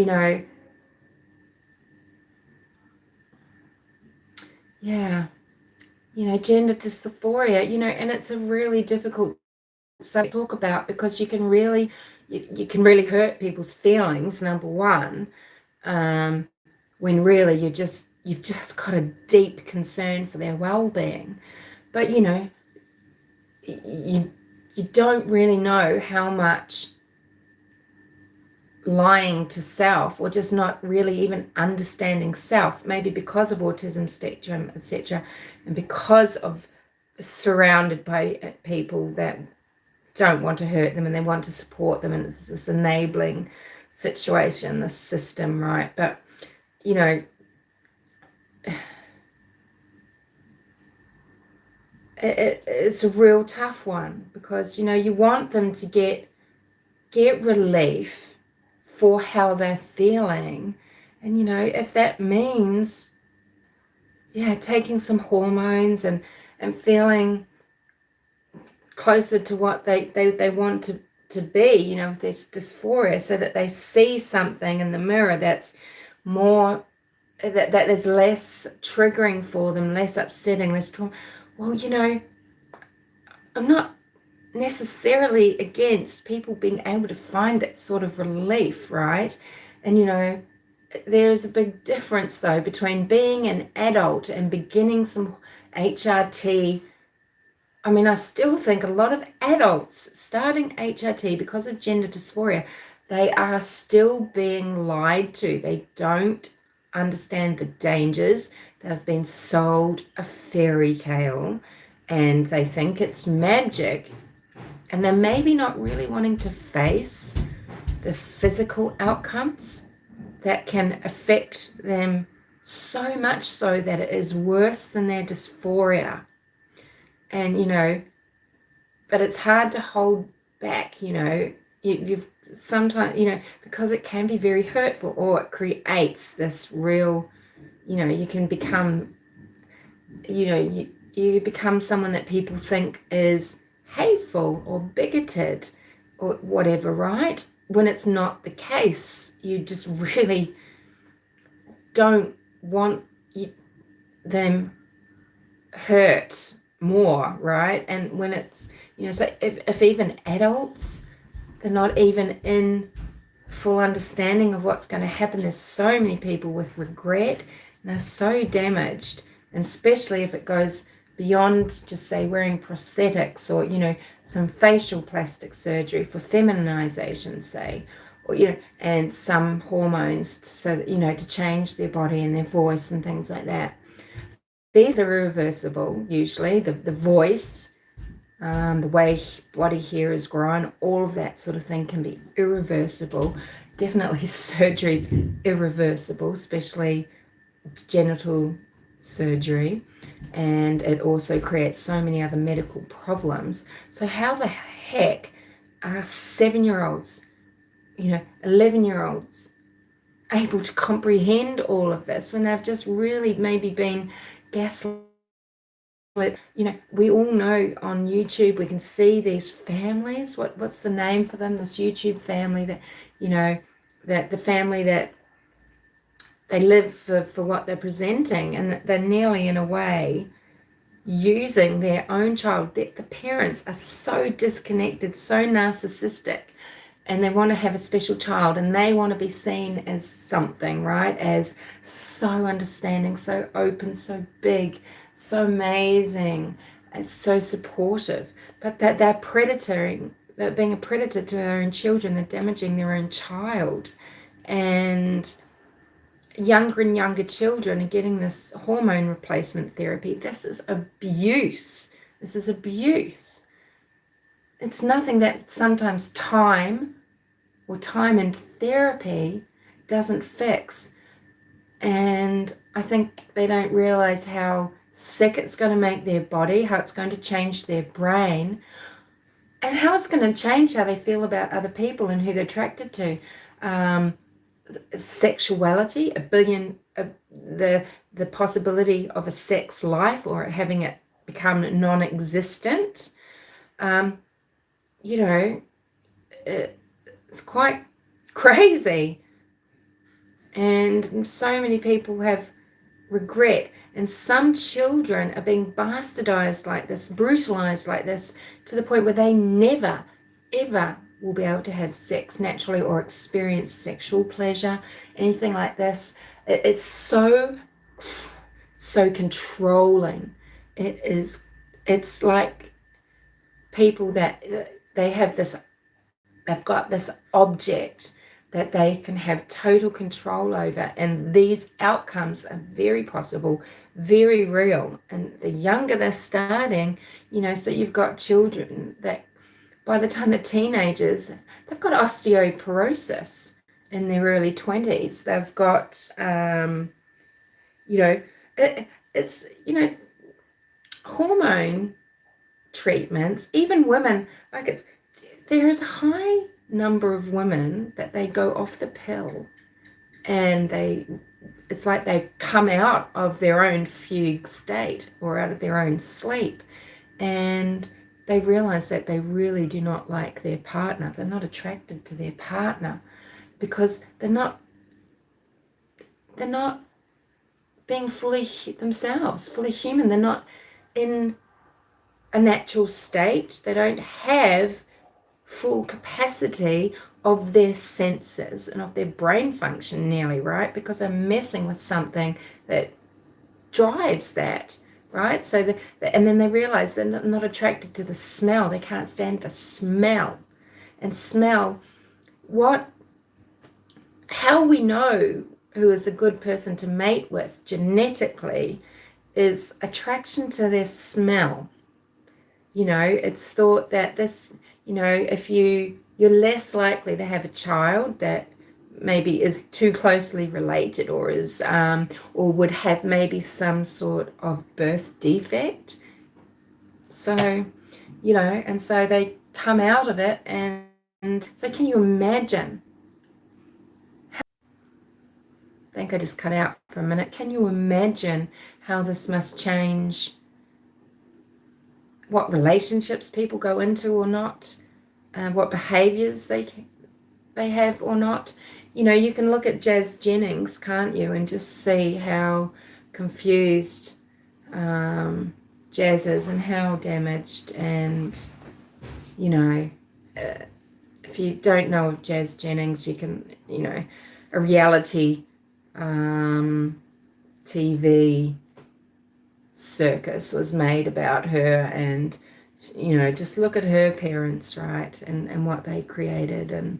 gender dysphoria, and it's a really difficult to talk about because you can really hurt people's feelings, number one, when really you've just got a deep concern for their well-being. But you don't really know how much lying to self, or just not really even understanding self, maybe because of autism spectrum, etc., and because of surrounded by people that don't want to hurt them and they want to support them, and it's this enabling situation, this system, right? But it's a real tough one because you want them to get relief for how they're feeling, and if that means taking some hormones and feeling closer to what they want to be, with this dysphoria, so that they see something in the mirror that's more, that is less triggering for them, less upsetting, less trauma. Well, I'm not necessarily against people being able to find that sort of relief, right? And there's a big difference though between being an adult and beginning some HRT. I mean, I still think a lot of adults starting HRT because of gender dysphoria, they are still being lied to. They don't understand the dangers. They've been sold a fairy tale and they think it's magic. And they're maybe not really wanting to face the physical outcomes that can affect them so much so that it is worse than their dysphoria. And, but it's hard to hold back, you've sometimes, because it can be very hurtful, or it creates this real, you can become, you become someone that people think is hateful or bigoted or whatever, right? When it's not the case, you just really don't want them hurt more, right? And when it's, so if even adults, they're not even in full understanding of what's going to happen, there's so many people with regret and they're so damaged, and especially if it goes beyond just say wearing prosthetics or some facial plastic surgery for feminization, say, or and some hormones so that to change their body and their voice and things like that. These are irreversible usually. The voice, the way body hair is grown, all of that sort of thing can be irreversible. Definitely surgery's irreversible, especially genital surgery, and it also creates so many other medical problems. So how the heck are 7-year-olds, 11-year-olds able to comprehend all of this when they've just really maybe been gaslit? We all know on YouTube we can see these families. What's the name for them? This YouTube family that that the family that they live for what they're presenting, and that they're nearly in a way using their own child, that the parents are so disconnected, so narcissistic, and they want to have a special child, and they want to be seen as something, right? As so understanding, so open, so big, so amazing, and so supportive. But that they're being a predator to their own children, they're damaging their own child. And younger and younger children are getting this hormone replacement therapy. This is abuse. This is abuse. It's nothing that sometimes time in therapy doesn't fix. And I think they don't realize how sick it's going to make their body, how it's going to change their brain, and how it's going to change how they feel about other people and who they're attracted to. Sexuality, the possibility of a sex life or having it become non-existent. It's quite crazy, and so many people have regret, and some children are being bastardized like this, brutalized like this, to the point where they never ever will be able to have sex naturally or experience sexual pleasure, anything like this. It's so controlling. It's like people that they've got this object that they can have total control over, and these outcomes are very possible, very real. And the younger they're starting, so you've got children that by the time they're teenagers, they've got osteoporosis in their early 20s. They've got, it's hormone treatments, even women, there is a high number of women that they go off the pill, and it's like they come out of their own fugue state or out of their own sleep, and they realize that they really do not like their partner. They're not attracted to their partner because they're not being fully themselves, fully human. They're not in a natural state. They don't have full capacity of their senses and of their brain function nearly, right? Because they're messing with something that drives that, right? So and then they realize they're not attracted to the smell. They can't stand the smell. And smell, how we know who is a good person to mate with genetically is attraction to their smell. It's thought that this, if you're less likely to have a child that maybe is too closely related or is or would have maybe some sort of birth defect. So, and so they come out of it, and so can you imagine? I think I just cut out for a minute. Can you imagine how this must change what relationships people go into or not, what behaviors they have or not? You can look at Jazz Jennings, can't you, and just see how confused Jazz is and how damaged. And if you don't know of Jazz Jennings, you can, a reality TV circus was made about her, and just look at her parents, right, and what they created, and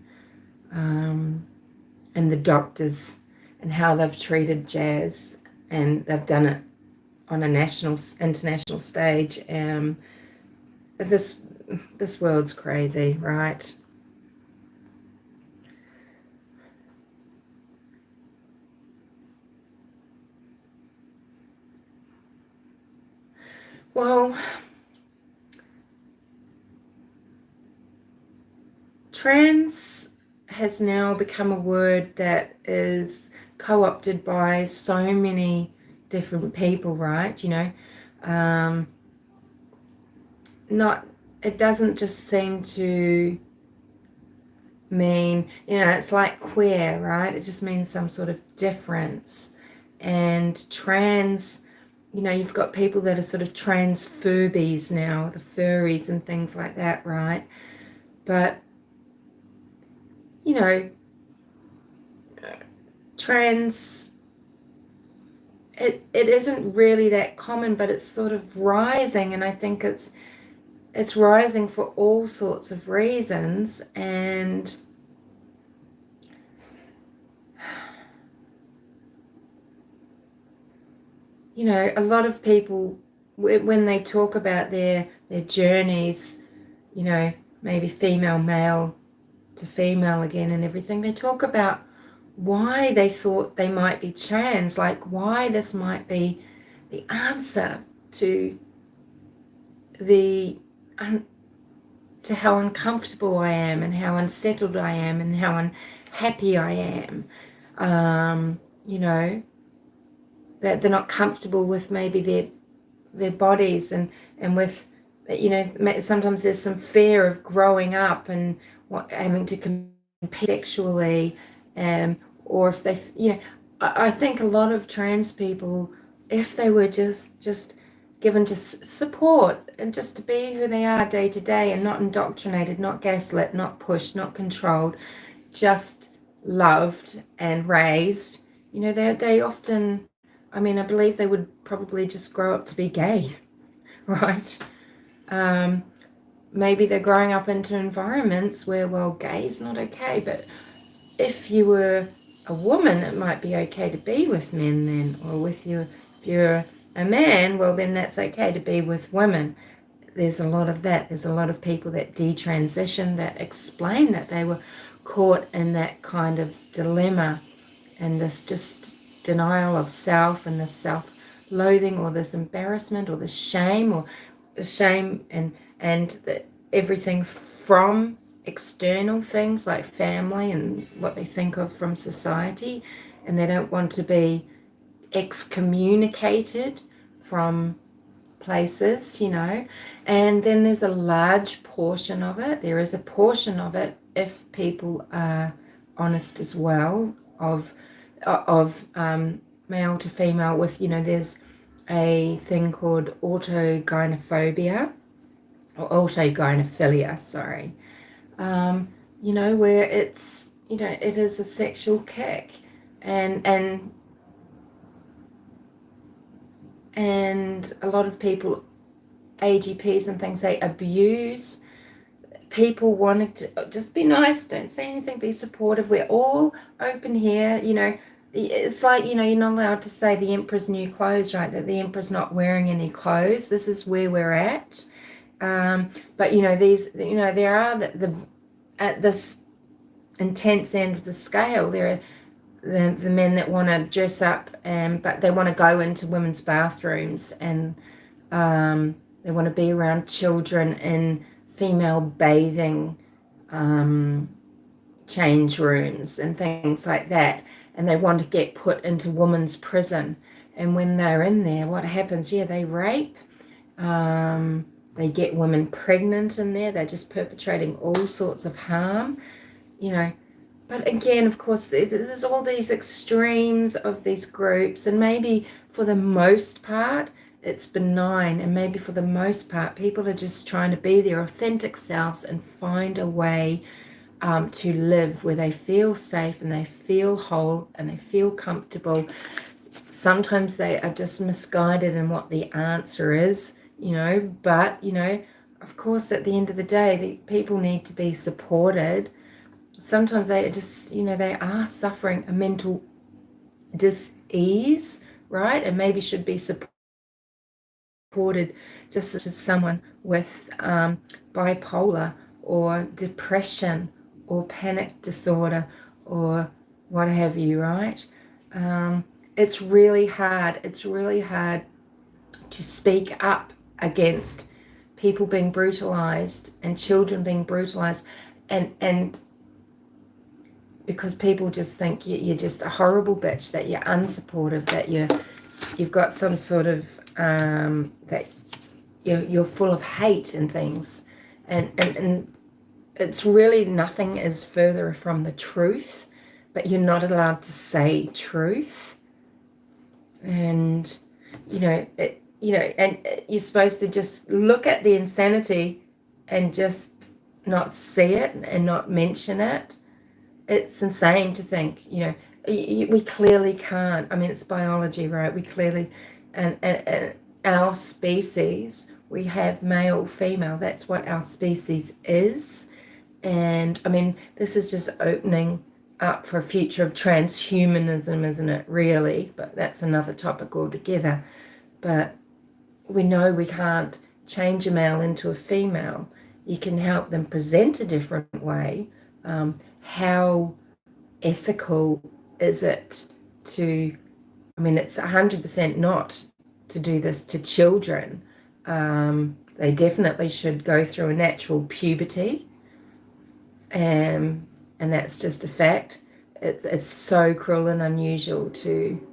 the doctors and how they've treated Jazz, and they've done it on a international stage. This world's crazy, right? Well, trans has now become a word that is co-opted by so many different people, right? It doesn't just seem to mean, it's like queer, right? It just means some sort of difference. And trans, you've got people that are sort of trans furbies now, the furries and things like that, right? But, trans, it isn't really that common, but it's sort of rising, and I think it's rising for all sorts of reasons. And a lot of people, when they talk about their journeys, maybe female, male to female again and everything, they talk about why they thought they might be trans, like why this might be the answer to to how uncomfortable I am and how unsettled I am and how unhappy I am. That they're not comfortable with maybe their bodies, and with, sometimes there's some fear of growing up and having to compete sexually, or if they, I think a lot of trans people, if they were just given just support and just to be who they are day to day, and not indoctrinated, not gaslit, not pushed, not controlled, just loved and raised, they often, I believe they would probably just grow up to be gay, right? Maybe they're growing up into environments where, well, gay is not okay, but if you were a woman, it might be okay to be with men then, or if you're a man, well, then that's okay to be with women. There's a lot of that. There's a lot of people that detransition, that explain that they were caught in that kind of dilemma and this just denial of self, and this self-loathing, or this embarrassment, or this shame, or the shame and everything from external things like family and what they think of from society, and they don't want to be excommunicated from places, and then there's a large portion of it. There is a portion of it, if people are honest as well, of male to female, with, there's a thing called autogynephobia, or autogynephilia, sorry, where it's, it is a sexual kick, and a lot of people, AGPs and things, they abuse people wanting to just be nice, don't say anything, be supportive, we're all open here, it's like, you're not allowed to say the emperor's new clothes, right? That the emperor's not wearing any clothes. This is where we're at. But these, there are at this intense end of the scale, there are the men that want to dress up, but they want to go into women's bathrooms, and they want to be around children in female bathing change rooms and things like that, and they want to get put into women's prison. And when they're in there, what happens? Yeah, they rape, they get women pregnant in there, they're just perpetrating all sorts of harm, But again, of course, there's all these extremes of these groups, and maybe for the most part, it's benign, and maybe for the most part, people are just trying to be their authentic selves and find a way to live where they feel safe and they feel whole and they feel comfortable. Sometimes they are just misguided in what the answer is, but, of course, at the end of the day, the people need to be supported. Sometimes they just, they are suffering a mental dis-ease, right? And maybe should be supported just as someone with bipolar or depression or panic disorder or what have you, right? It's really hard. It's really hard to speak up against people being brutalized and children being brutalized, and because people just think you're just a horrible bitch, that you're unsupportive, that you've got some sort of that you're full of hate and things, and it's really, nothing is further from the truth, but you're not allowed to say truth. And and you're supposed to just look at the insanity and just not see it and not mention it. It's insane to think, we clearly can't. I mean, it's biology, right? We clearly, and our species, we have male, female. That's what our species is. And I mean, this is just opening up for a future of transhumanism, isn't it, really? But that's another topic altogether. But we know we can't change a male into a female. You can help them present a different way. How ethical is it to, I mean, it's 100% not to do this to children. They definitely should go through a natural puberty. And that's just a fact. It's so cruel and unusual to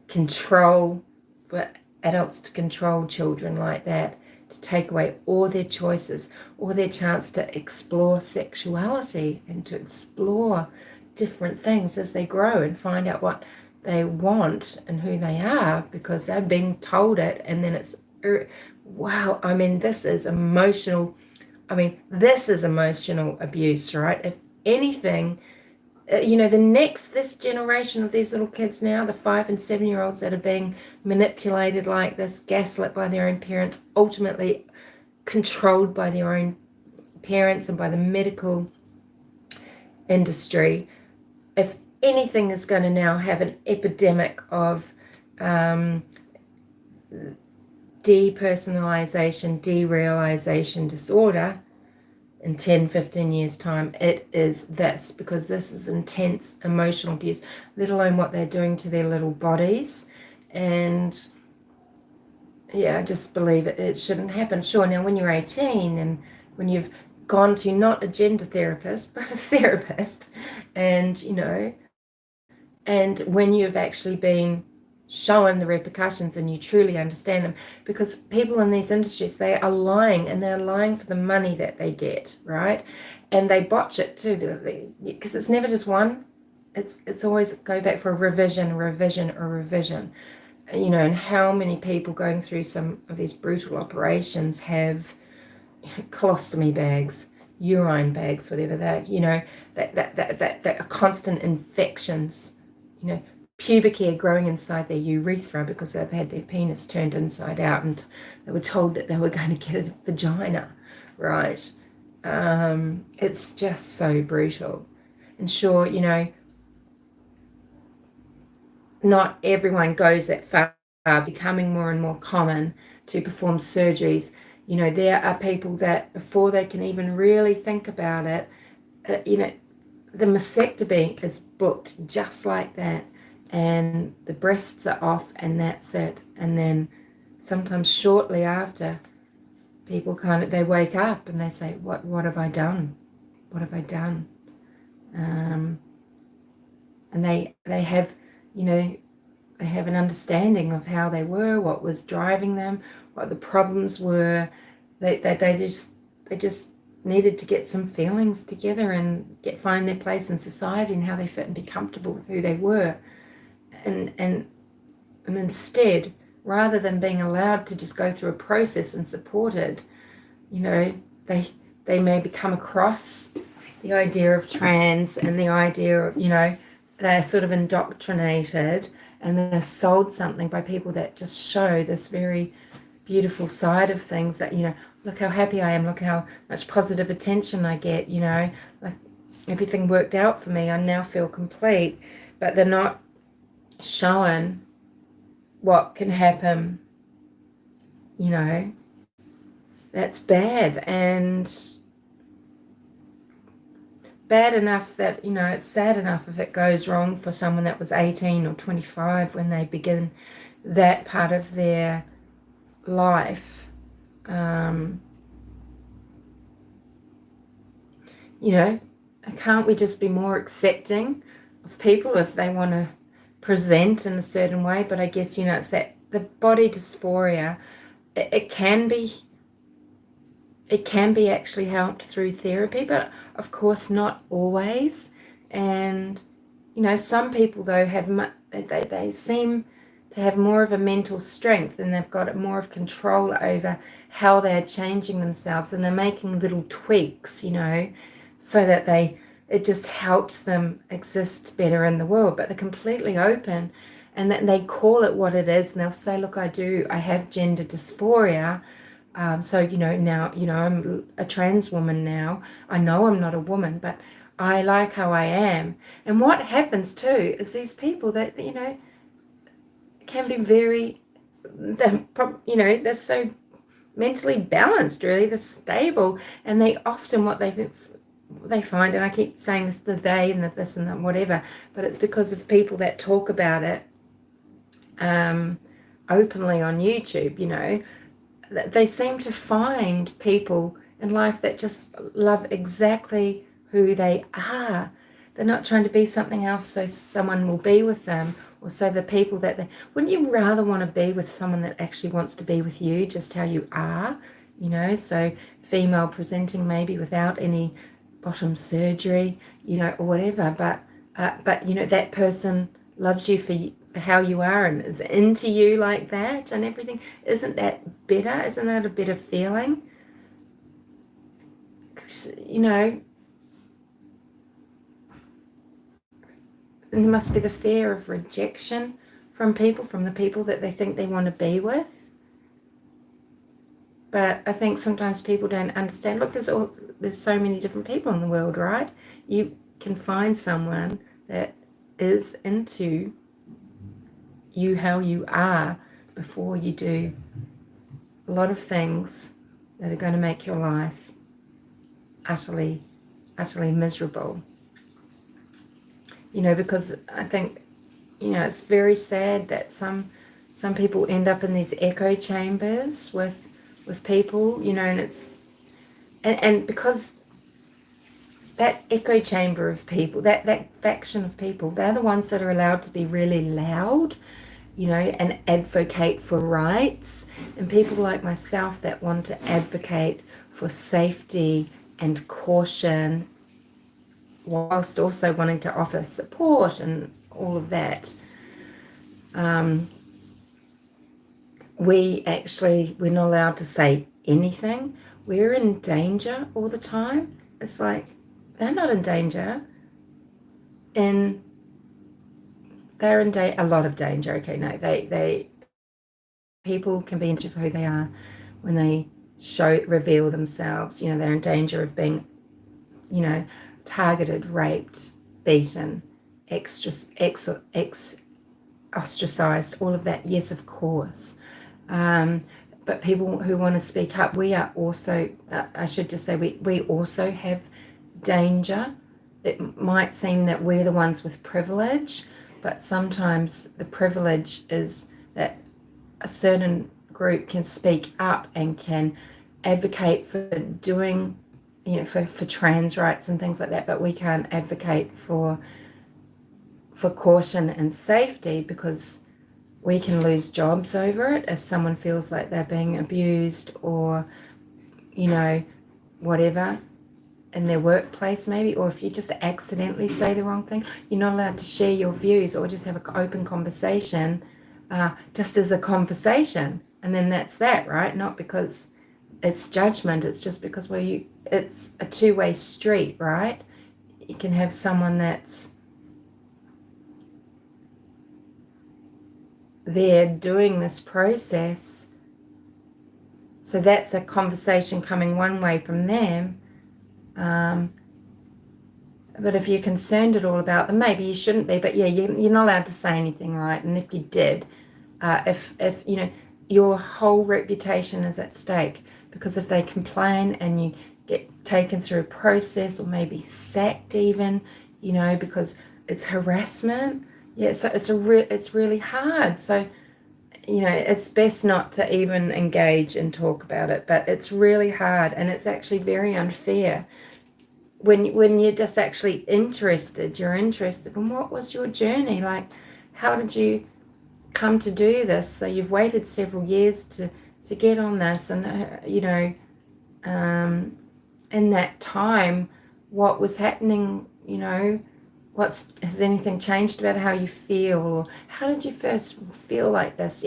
control, for adults to control children like that, to take away all their choices, or their chance to explore sexuality and to explore different things as they grow and find out what they want and who they are, because they're being told it. And then it's, wow, I mean, this is emotional abuse, right? If anything, this generation of these little kids now, the 5 and 7 year olds that are being manipulated like this, gaslit by their own parents, ultimately controlled by their own parents and by the medical industry. If anything is going to now have an epidemic of depersonalization, derealization disorder in 10, 15 years' time, it is this, because this is intense emotional abuse, let alone what they're doing to their little bodies. And yeah, I just believe it shouldn't happen. Sure, now when you're 18 and when you've gone to not a gender therapist, but a therapist, and, and when you've actually been shown the repercussions and you truly understand them, because people in these industries, they are lying, and they're lying for the money that they get, right? And they botch it too, because it's never just one. It's always go back for a revision. And how many people going through some of these brutal operations have colostomy bags, urine bags, whatever that are constant infections, pubic hair growing inside their urethra because they've had their penis turned inside out and they were told that they were going to get a vagina, right? It's just so brutal. And sure, not everyone goes that far, becoming more and more common to perform surgeries. There are people that before they can even really think about it, the mastectomy is booked just like that. And the breasts are off and that's it. And then sometimes shortly after, people they wake up and they say, what have I done? What have I done? And they have, they have an understanding of how they were, what was driving them, what the problems were. They just needed to get some feelings together and find their place in society and how they fit and be comfortable with who they were. And instead, rather than being allowed to just go through a process and supported, they may become across the idea of trans and the idea of, they're sort of indoctrinated and they're sold something by people that just show this very beautiful side of things that, look how happy I am, look how much positive attention I get, like everything worked out for me, I now feel complete. But they're not showing what can happen, that's bad, and bad enough that, it's sad enough if it goes wrong for someone that was 18 or 25 when they begin that part of their life. Can't we just be more accepting of people if they want to present in a certain way? But I guess, it's that the body dysphoria, it can be actually helped through therapy, but of course not always. And some people though have they seem to to have more of a mental strength, and they've got more of control over how they're changing themselves, and they're making little tweaks, so that it just helps them exist better in the world. But they're completely open, and that they call it what it is, and they'll say, look, I have gender dysphoria. So, now, I'm a trans woman now. I know I'm not a woman, but I like how I am. And what happens too is these people that, can be they're so mentally balanced, really, they're stable, and they often, what they find, and I keep saying this, the they and the this and the whatever, but it's because of people that talk about it openly on YouTube, they seem to find people in life that just love exactly who they are. They're not trying to be something else so someone will be with them, or so the people that wouldn't you rather want to be with someone that actually wants to be with you just how you are, so female presenting, maybe without any bottom surgery, or whatever, but that person loves you for how you are and is into you like that and everything. Isn't that better? Isn't that a better feeling? And there must be the fear of rejection from the people that they think they want to be with. But I think sometimes people don't understand. Look, there's so many different people in the world, right? You can find someone that is into you how you are before you do a lot of things that are going to make your life utterly miserable. Because I think, it's very sad that some people end up in these echo chambers with people, and it's and because that echo chamber of people, that faction of people, they're the ones that are allowed to be really loud, and advocate for rights, and people like myself that want to advocate for safety and caution, whilst also wanting to offer support and all of that. We're not allowed to say anything. We're in danger all the time. It's like, they're not in danger. They're in a lot of danger. Okay, no, people can be in danger for who they are when they reveal themselves. They're in danger of being, targeted, raped, beaten, ostracized, all of that. Yes, of course. But people who want to speak up, we are also, I should just say, we also have danger. It might seem that we're the ones with privilege, but sometimes the privilege is that a certain group can speak up and can advocate for doing, for trans rights and things like that, but we can't advocate for caution and safety, because we can lose jobs over it if someone feels like they're being abused or, whatever, in their workplace maybe, or if you just accidentally say the wrong thing. You're not allowed to share your views or just have an open conversation, just as a conversation, and then that's that, right? Not because it's judgment, it's just because it's a two-way street, right? You can have someone that's there doing this process, so that's a conversation coming one way from them, but if you're concerned at all about them, maybe you shouldn't be, but yeah, you're not allowed to say anything, right? And if you did, if your whole reputation is at stake, because if they complain and you get taken through a process, or maybe sacked even, because it's harassment. Yeah, so it's really hard. So, it's best not to even engage and talk about it, but it's really hard, and it's actually very unfair. When you're just actually interested, you're interested in what was your journey, like, how did you come to do this? So you've waited several years to get on this, and in that time, what was happening, has anything changed about how you feel, or how did you first feel like this?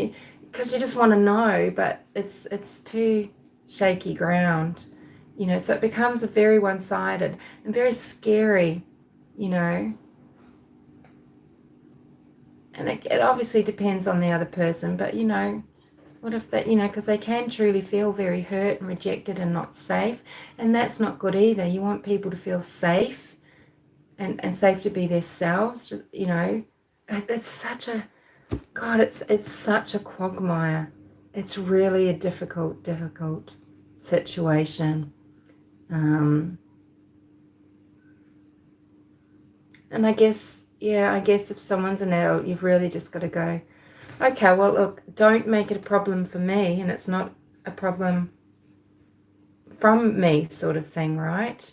Because you just want to know, but it's too shaky ground, so it becomes a very one-sided and very scary, and it obviously depends on the other person, but what if that, because they can truly feel very hurt and rejected and not safe, and that's not good either. You want people to feel safe and safe to be themselves, it's such a, God, it's such a quagmire. It's really a difficult situation. And I guess if someone's an adult, you've really just got to go, okay, well, look, don't make it a problem for me, and it's not a problem from me, sort of thing, right?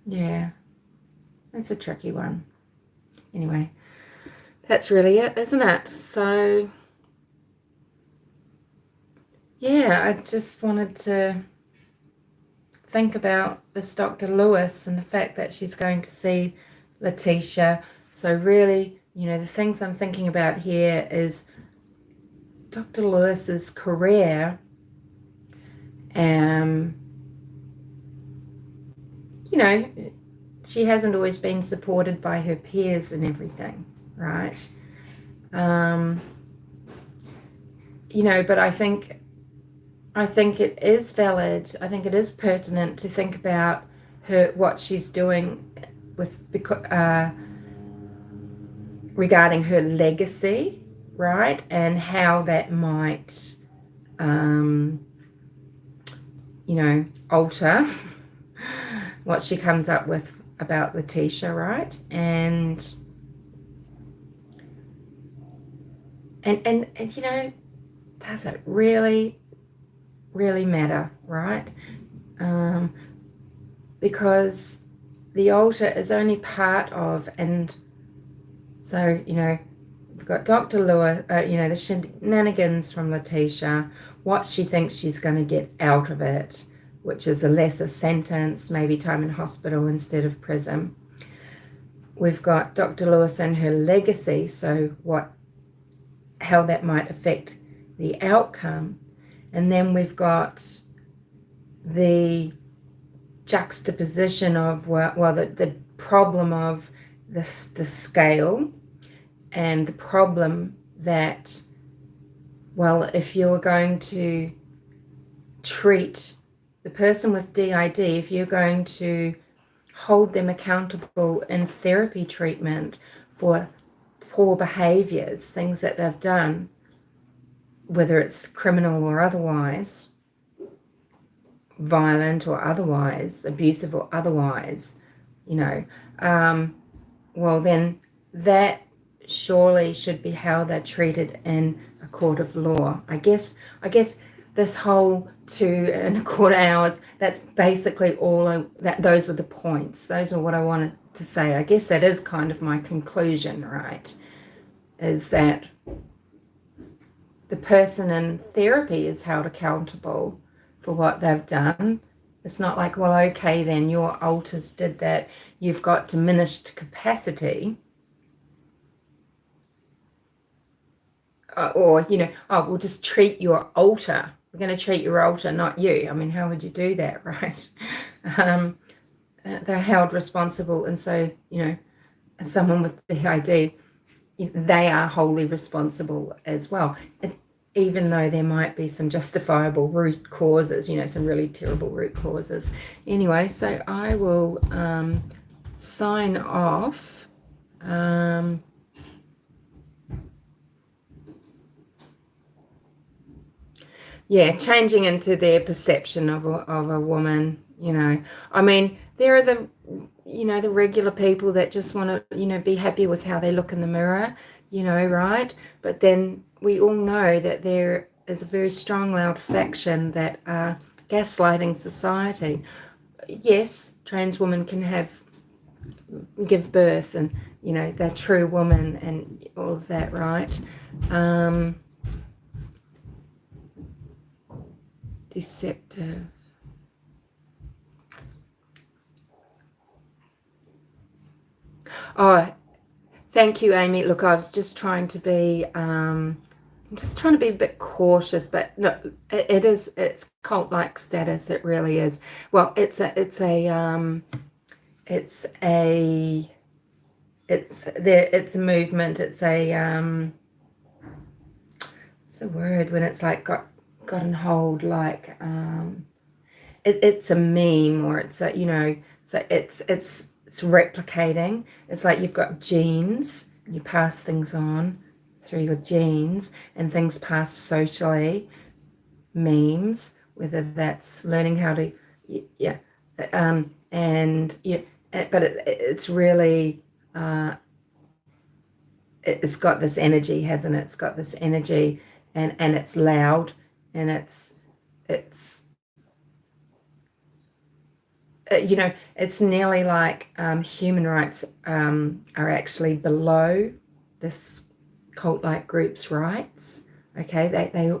Yeah, that's a tricky one. Anyway, that's really it, isn't it? So, yeah, I just wanted to think about this Dr. Lewis and the fact that she's going to see Leteica. So really, the things I'm thinking about here is Dr. Lewis's career. She hasn't always been supported by her peers and everything, right? But I think it is valid. I think it is pertinent to think about what she's doing regarding her legacy, right? And how that might, alter what she comes up with about Leteica, right? And does it really matter, right? Because the altar is only part of, and so, we've got Dr. Lewis, the shenanigans from Leteica, what she thinks she's going to get out of it, which is a lesser sentence, maybe time in hospital instead of prison. We've got Dr. Lewis and her legacy, so how that might affect the outcome. And then we've got the juxtaposition of, the problem of the scale, and the problem that, if you're going to treat the person with DID, if you're going to hold them accountable in therapy treatment for poor behaviors, things that they've done, whether it's criminal or otherwise, violent or otherwise, abusive or otherwise, then that surely should be how they're treated in a court of law. I guess this whole 2.25 hours, that's basically all those were the points. Those are what I wanted to say. I guess that is kind of my conclusion, right? Is that the person in therapy is held accountable for what they've done. It's not like, okay, then your alters did that, you've got diminished capacity. Or, we'll just treat your alter. We're going to treat your alter, not you. I mean, how would you do that, right? They're held responsible. And so, someone with the ID, they are wholly responsible as well. Even though there might be some justifiable root causes, some really terrible root causes. Anyway, so I will sign off. Changing into their perception of a woman, I mean, there are the regular people that just want to, be happy with how they look in the mirror, right? But then we all know that there is a very strong, loud faction that are gaslighting society. Yes, trans women can give birth, and, they're true women and all of that, right? Deceptive. Oh, thank you, Amy. Look, I was just trying to be, I'm just trying to be a bit cautious, but no, it's cult-like status. It really is. Well, it's a, it's a movement. It's a word when it's like gotten hold, like, it's a meme, or it's a, so it's replicating. It's like you've got genes and you pass things on through your genes, and things pass socially. Memes, whether that's learning how to, yeah, and yeah, but it's really, it's got this energy, hasn't it? It's got this energy, and it's loud, and it's it's nearly like, human rights are actually below this cult-like group's rights. Okay, they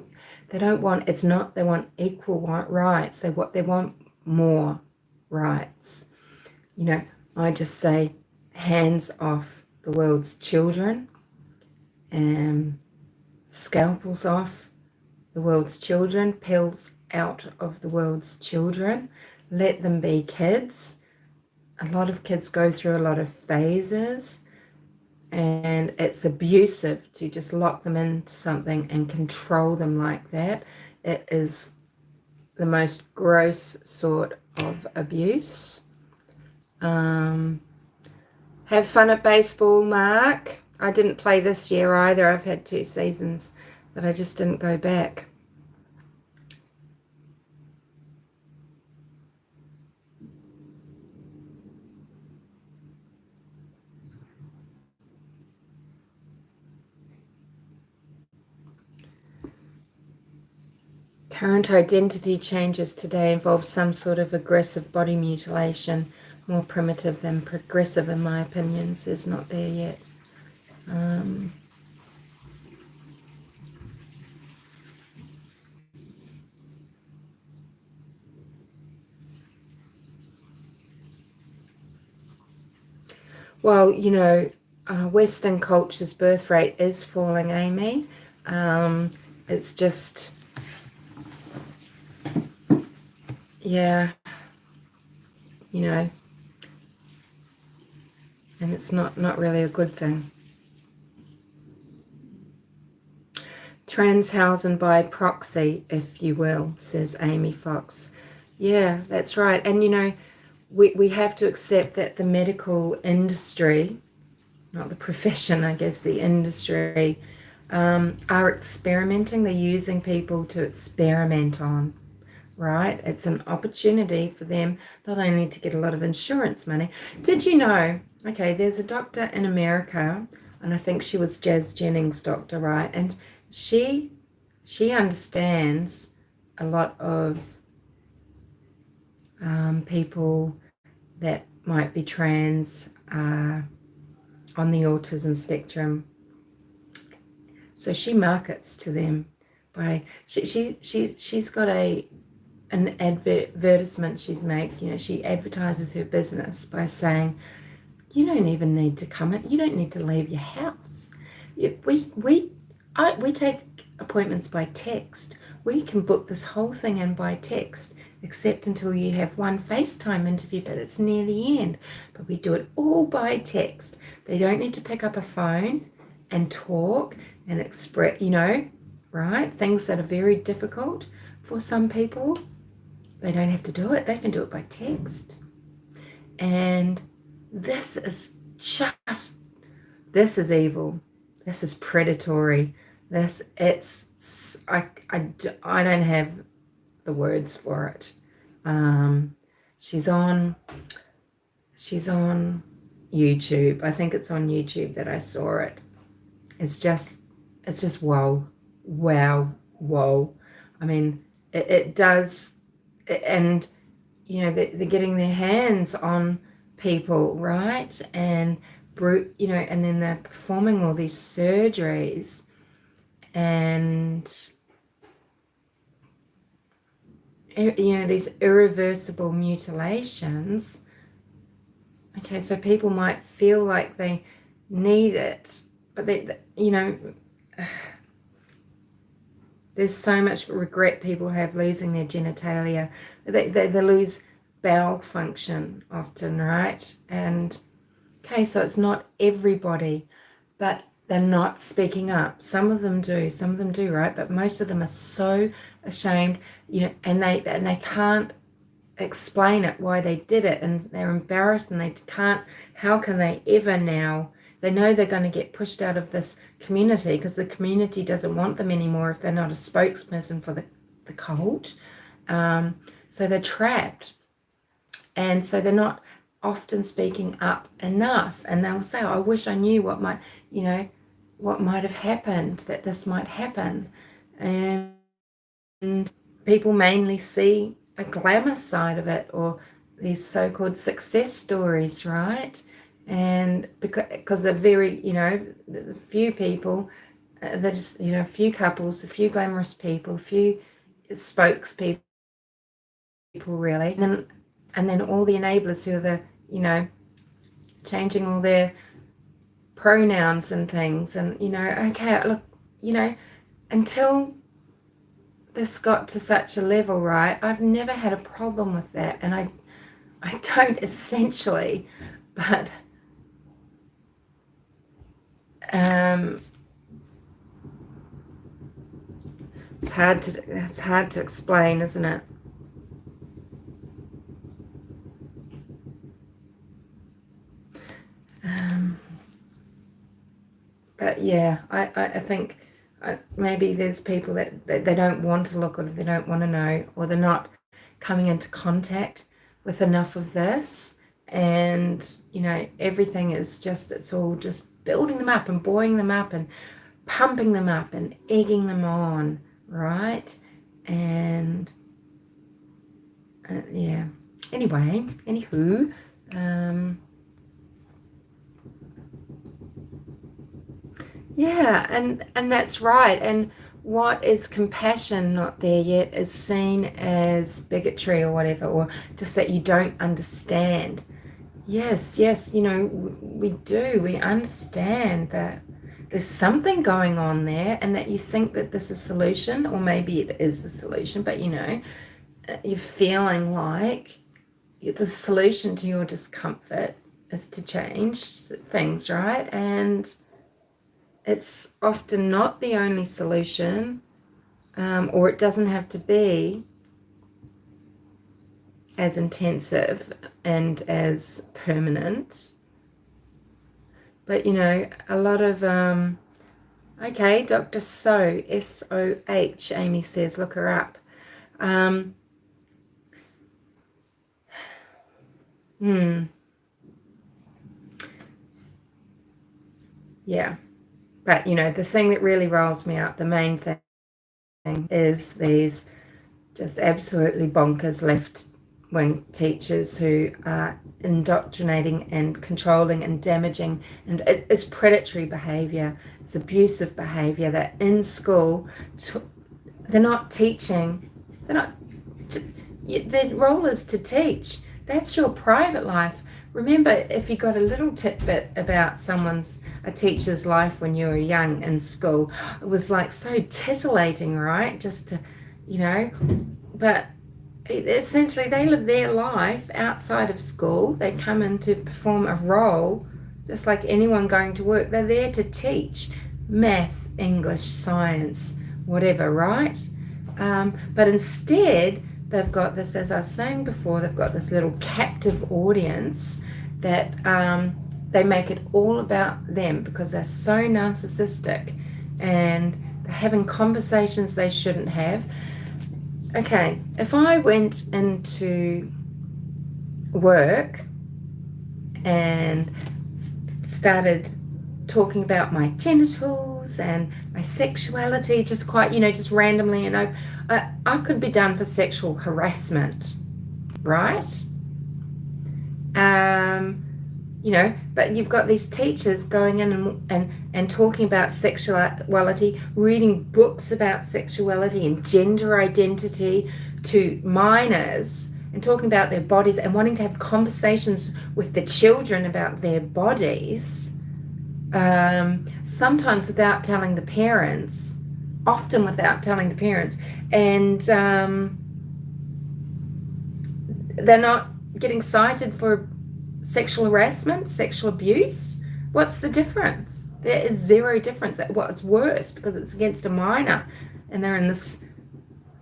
don't want, it's not, they want equal rights. They want more rights. I just say, hands off the world's children, and scalpels off the world's children, pills out of the world's children. Let them be kids. A lot of kids go through a lot of phases, and it's abusive to just lock them into something and control them like that. It is the most gross sort of abuse. Have fun at baseball, Mark. I didn't play this year either. I've had 2 seasons, but I just didn't go back. Current identity changes today involve some sort of aggressive body mutilation, more primitive than progressive, in my opinion. Is not there yet. Well, Western culture's birth rate is falling, Amy. It's just, yeah, and it's not really a good thing. Transhausen by proxy, if you will, says Amy Fox. Yeah, that's right. And we have to accept that the medical industry, not the profession, I guess, the industry, are experimenting. They're using people to experiment on, right? It's an opportunity for them not only to get a lot of insurance money. Did you know, okay, there's a doctor in America, and I think she was Jazz Jennings' doctor, right? And she understands a lot of people that might be trans, on the autism spectrum. So she markets to them by, she's got an advertisement she's made. She advertises her business by saying, you don't even need to come in, you don't need to leave your house. We take appointments by text. We can book this whole thing in by text, except until you have one FaceTime interview, but it's near the end. But we do it all by text. They don't need to pick up a phone and talk and express, right? Things that are very difficult for some people, they don't have to do it. They can do it by text. And this is evil. This is predatory. I don't have the words for it. She's on YouTube. I think it's on YouTube that I saw it. It's just whoa. I mean, it does, and they're getting their hands on people, right? And and then they're performing all these surgeries, and these irreversible mutilations, Okay, so people might feel like they need it, but there's so much regret people have losing their genitalia. They lose bowel function often, right? And okay, so it's not everybody, but they're not speaking up. Some of them do, right? But most of them are so ashamed, and they can't explain it why they did it, and they're embarrassed, and they can't. How can they ever now? They know they're going to get pushed out of this community because the community doesn't want them anymore if they're not a spokesperson for the cult. So they're trapped, and so they're not often speaking up enough, and they'll say, I wish I knew what might have happened, that this might happen. And people mainly see a glamour side of it, or these so-called success stories, right? And because they're very, the few people, there's a few couples, a few glamorous people, a few spokespeople, really, and then all the enablers who are the, changing all their pronouns and things, and okay, look, until this got to such a level, right? I've never had a problem with that, and I don't essentially, but it's hard to explain, isn't it? But yeah, I think maybe there's people that they don't want to look, or they don't want to know, or they're not coming into contact with enough of this, and everything is just, it's all just building them up and buoying them up and pumping them up and egging them on, right? And yeah, anywho, yeah, and that's right. And what is compassion not there yet is seen as bigotry or whatever, or just that you don't understand. Yes, we do. We understand that there's something going on there, and that you think that this is a solution, or maybe it is the solution, but you're feeling like the solution to your discomfort is to change things, right? And it's often not the only solution, or it doesn't have to be as intensive and as permanent. But a lot of okay, Dr. So, S-O-H, Amy says, look her up. Yeah, but the thing that really rolls me up, the main thing, is these just absolutely bonkers left-wing teachers who are indoctrinating and controlling and damaging, and it's predatory behavior, it's abusive behavior, that in school they're not teaching, their role is to teach. That's your private life. Remember, if you got a little tidbit about a teacher's life when you were young in school, it was like so titillating, right? Just to, but essentially they live their life outside of school. They come in to perform a role just like anyone going to work. They're there to teach math, English, science, whatever, right? But instead, they've got this, as I was saying before, they've got this little captive audience that they make it all about them because they're so narcissistic, and they're having conversations they shouldn't have. Okay, if I went into work and started talking about my genitals and my sexuality, just quite, just randomly, I could be done for sexual harassment, right? But you've got these teachers going in and talking about sexuality, reading books about sexuality and gender identity to minors, and talking about their bodies and wanting to have conversations with the children about their bodies, sometimes without telling the parents, often without telling the parents, and they're not getting cited for sexual harassment, sexual abuse. What's the difference? There is zero difference. Well, it's worse because it's against a minor and they're in this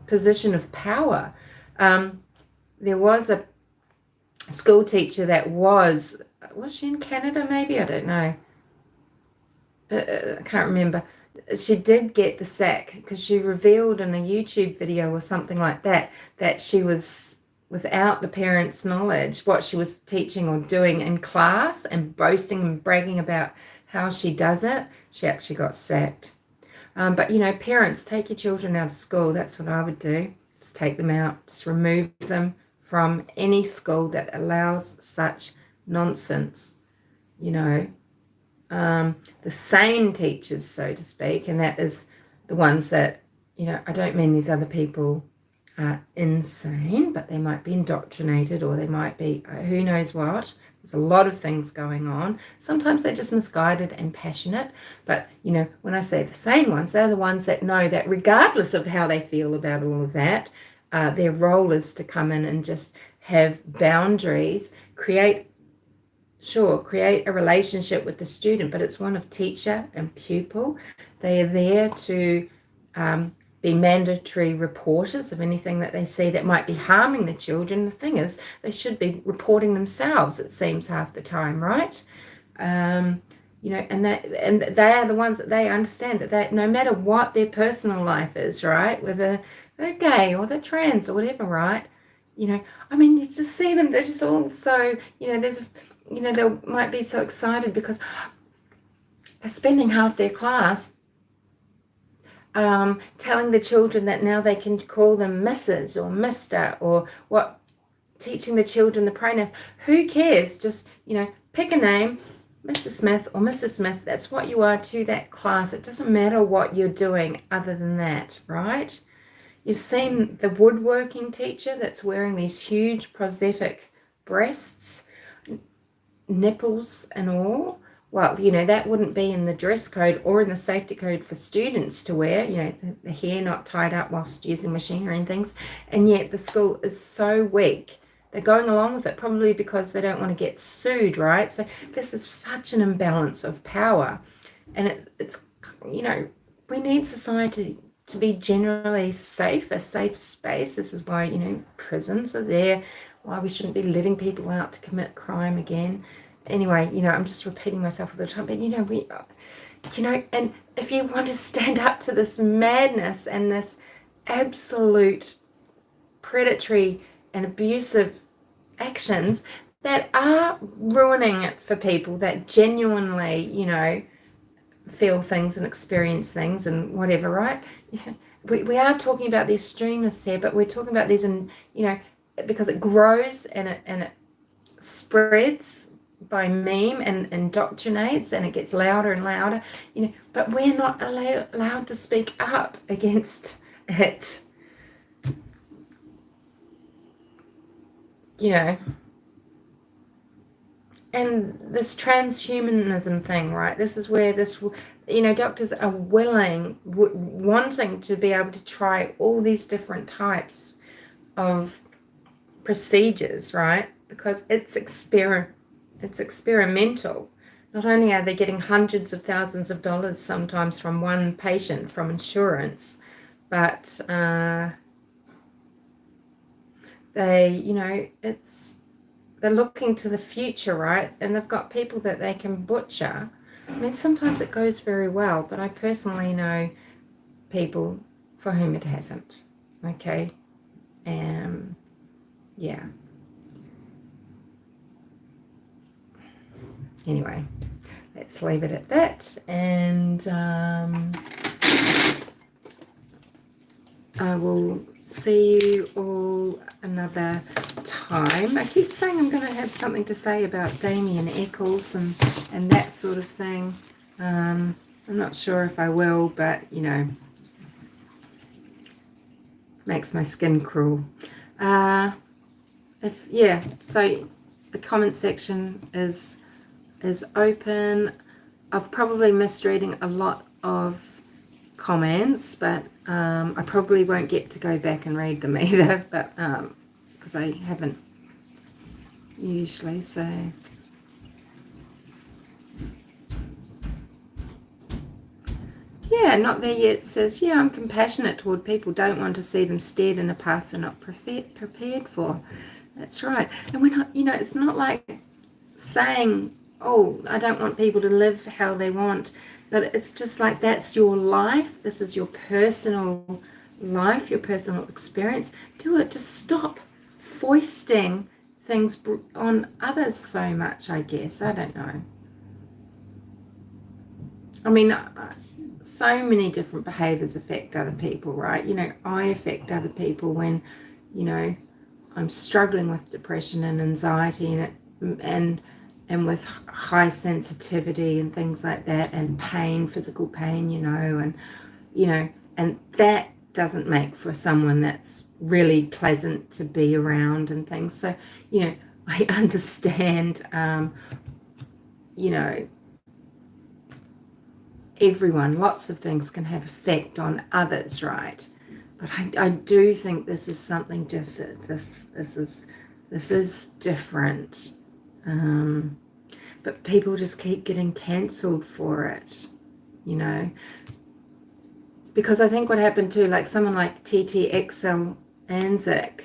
position of power. There was a school teacher that was she in Canada maybe? I don't know. I can't remember. She did get the sack because she revealed in a YouTube video or something like that she was, without the parents' knowledge, what she was teaching or doing in class and boasting and bragging about how she does it. She actually got sacked. But, parents, take your children out of school. That's what I would do. Just take them out. Just remove them from any school that allows such nonsense. The sane teachers, so to speak, and that is the ones that, I don't mean these other people are insane, but they might be indoctrinated or they might be who knows what. There's a lot of things going on. Sometimes they're just misguided and passionate, but when I say the sane ones, they're the ones that know that regardless of how they feel about all of that, their role is to come in and just have boundaries, create a relationship with the student, but it's one of teacher and pupil. They are there to be mandatory reporters of anything that they see that might be harming the children. The thing is, they should be reporting themselves, it seems, half the time, right? And they are the ones that they understand that no matter what their personal life is, right, whether they're gay or they're trans or whatever, right? You just see them, they're just all so, they might be so excited because they're spending half their class telling the children that now they can call them Mrs. or Mr. or what, teaching the children the pronouns. Who cares? Just, pick a name, Mr. Smith or Mrs. Smith. That's what you are to that class. It doesn't matter what you're doing other than that, right? You've seen the woodworking teacher that's wearing these huge prosthetic breasts, nipples and all. Well, that wouldn't be in the dress code or in the safety code for students to wear, the hair not tied up whilst using machinery and things. And yet the school is so weak. They're going along with it, probably because they don't want to get sued, right? So this is such an imbalance of power. And it's we need society to be generally safe, a safe space. This is why, prisons are there, why we shouldn't be letting people out to commit crime again. Anyway, I'm just repeating myself all the time, but and if you want to stand up to this madness and this absolute predatory and abusive actions that are ruining it for people that genuinely, feel things and experience things and whatever, right? We are talking about the extremists here, but we're talking about these because it grows and it spreads by meme and indoctrinates, and it gets louder and louder, but we're not allowed to speak up against it, and this transhumanism thing, right? This is where doctors are wanting to be able to try all these different types of procedures, right? Because it's experimental. Not only are they getting hundreds of thousands of dollars sometimes from one patient from insurance, but they're looking to the future, right? And they've got people that they can butcher. I mean, sometimes it goes very well, but I personally know people for whom it hasn't. Okay. Yeah. Anyway, let's leave it at that, and I will see you all another time. I keep saying I'm going to have something to say about Damien Eccles and that sort of thing. I'm not sure if I will, but makes my skin crawl. So the comment section is open. I've probably misreading a lot of comments, but I probably won't get to go back and read them either, but because I haven't usually. So yeah, not there yet says, yeah, I'm compassionate toward people, don't want to see them steered in a path they're not prepared for. That's right. And we're not, it's not like saying, oh, I don't want people to live how they want, but it's just like, that's your life. This is your personal life, your personal experience. Do it. Just stop foisting things on others so much, I guess. I don't know. I mean, so many different behaviors affect other people, right? I affect other people when, I'm struggling with depression and anxiety and with high sensitivity and things like that, and pain, physical pain, and that doesn't make for someone that's really pleasant to be around and things. So, I understand, everyone, lots of things can have effect on others, right? But I do think this is something just this is different. But people just keep getting cancelled for it, because I think what happened too, like someone like TTXL Anzac,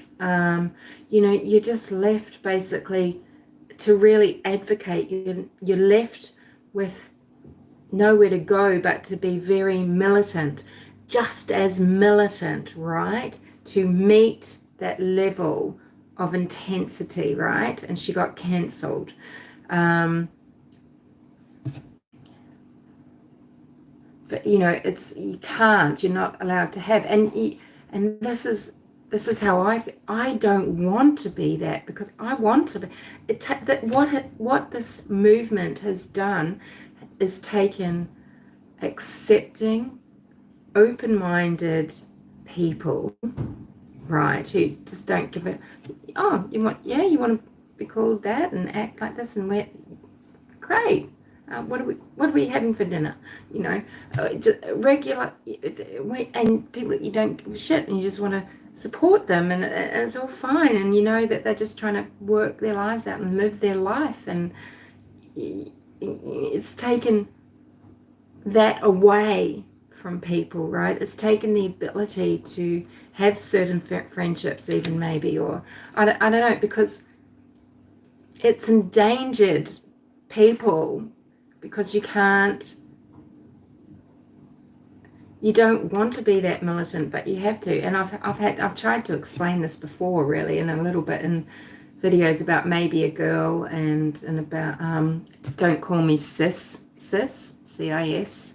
you're just left basically to really advocate. You're left with nowhere to go but to be very militant, just as militant, right? To meet that level of intensity, right? And she got cancelled. But you can't. You're not allowed to have. And this is how I don't want to be that, because I want to be. What this movement has done is taken accepting, open-minded people, right, who just don't give it. Oh, you want to be called that and act like this, and we're great. What are we having for dinner? Just regular, and people that you don't give a shit, and you just want to support them, and it's all fine, and that they're just trying to work their lives out and live their life, and it's taken that away from people, right? It's taken the ability to have certain friendships, even maybe, or I don't know, because it's endangered people, because you don't want to be that militant, but you have to. And I've tried to explain this before, really, in a little bit in videos about maybe a girl and about don't call me cis, CIS.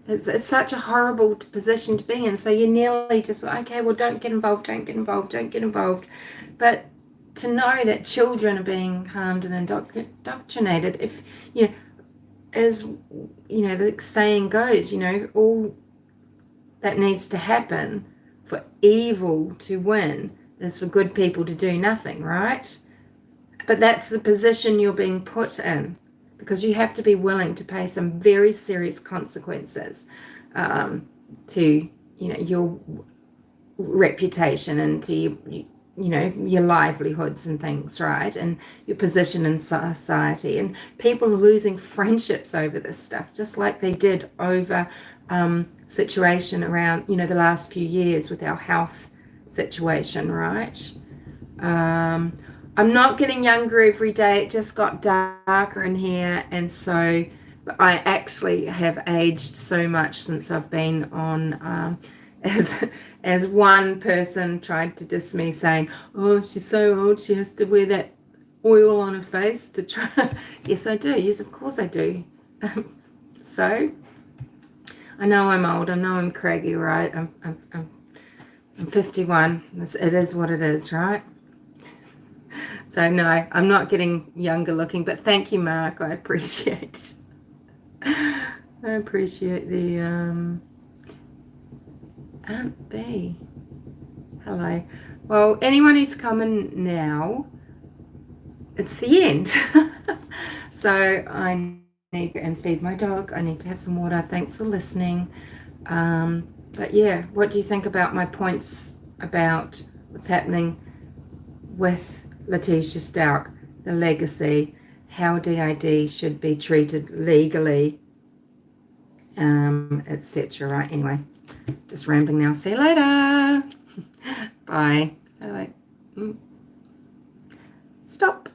It's such a horrible position to be in. So you're nearly just okay, well, don't get involved. But to know that children are being harmed and indoctrinated, if as the saying goes, all that needs to happen for evil to win is for good people to do nothing, right? But that's the position you're being put in, because you have to be willing to pay some very serious consequences to your reputation and to your livelihoods and things, right? And your position in society. And people are losing friendships over this stuff, just like they did over situation around the last few years with our health situation, right? I'm not getting younger every day. It just got darker in here, and so I actually have aged so much since I've been on. As one person tried to diss me, saying, "Oh, she's so old. She has to wear that oil on her face to try." Yes, I do. Yes, of course I do. So I know I'm old. I know I'm craggy, right? I'm 51. It is what it is, right? So no, I'm not getting younger looking, but thank you, Mark. I appreciate the Aunt B. Hello. Well, anyone who's coming now, it's the end. So I need to feed my dog. I need to have some water. Thanks for listening. But yeah, what do you think about my points about what's happening with Leteica Stauch, the legacy, how DID should be treated legally, etc. Right? Anyway, just rambling now. See you later. Bye. Bye. Stop.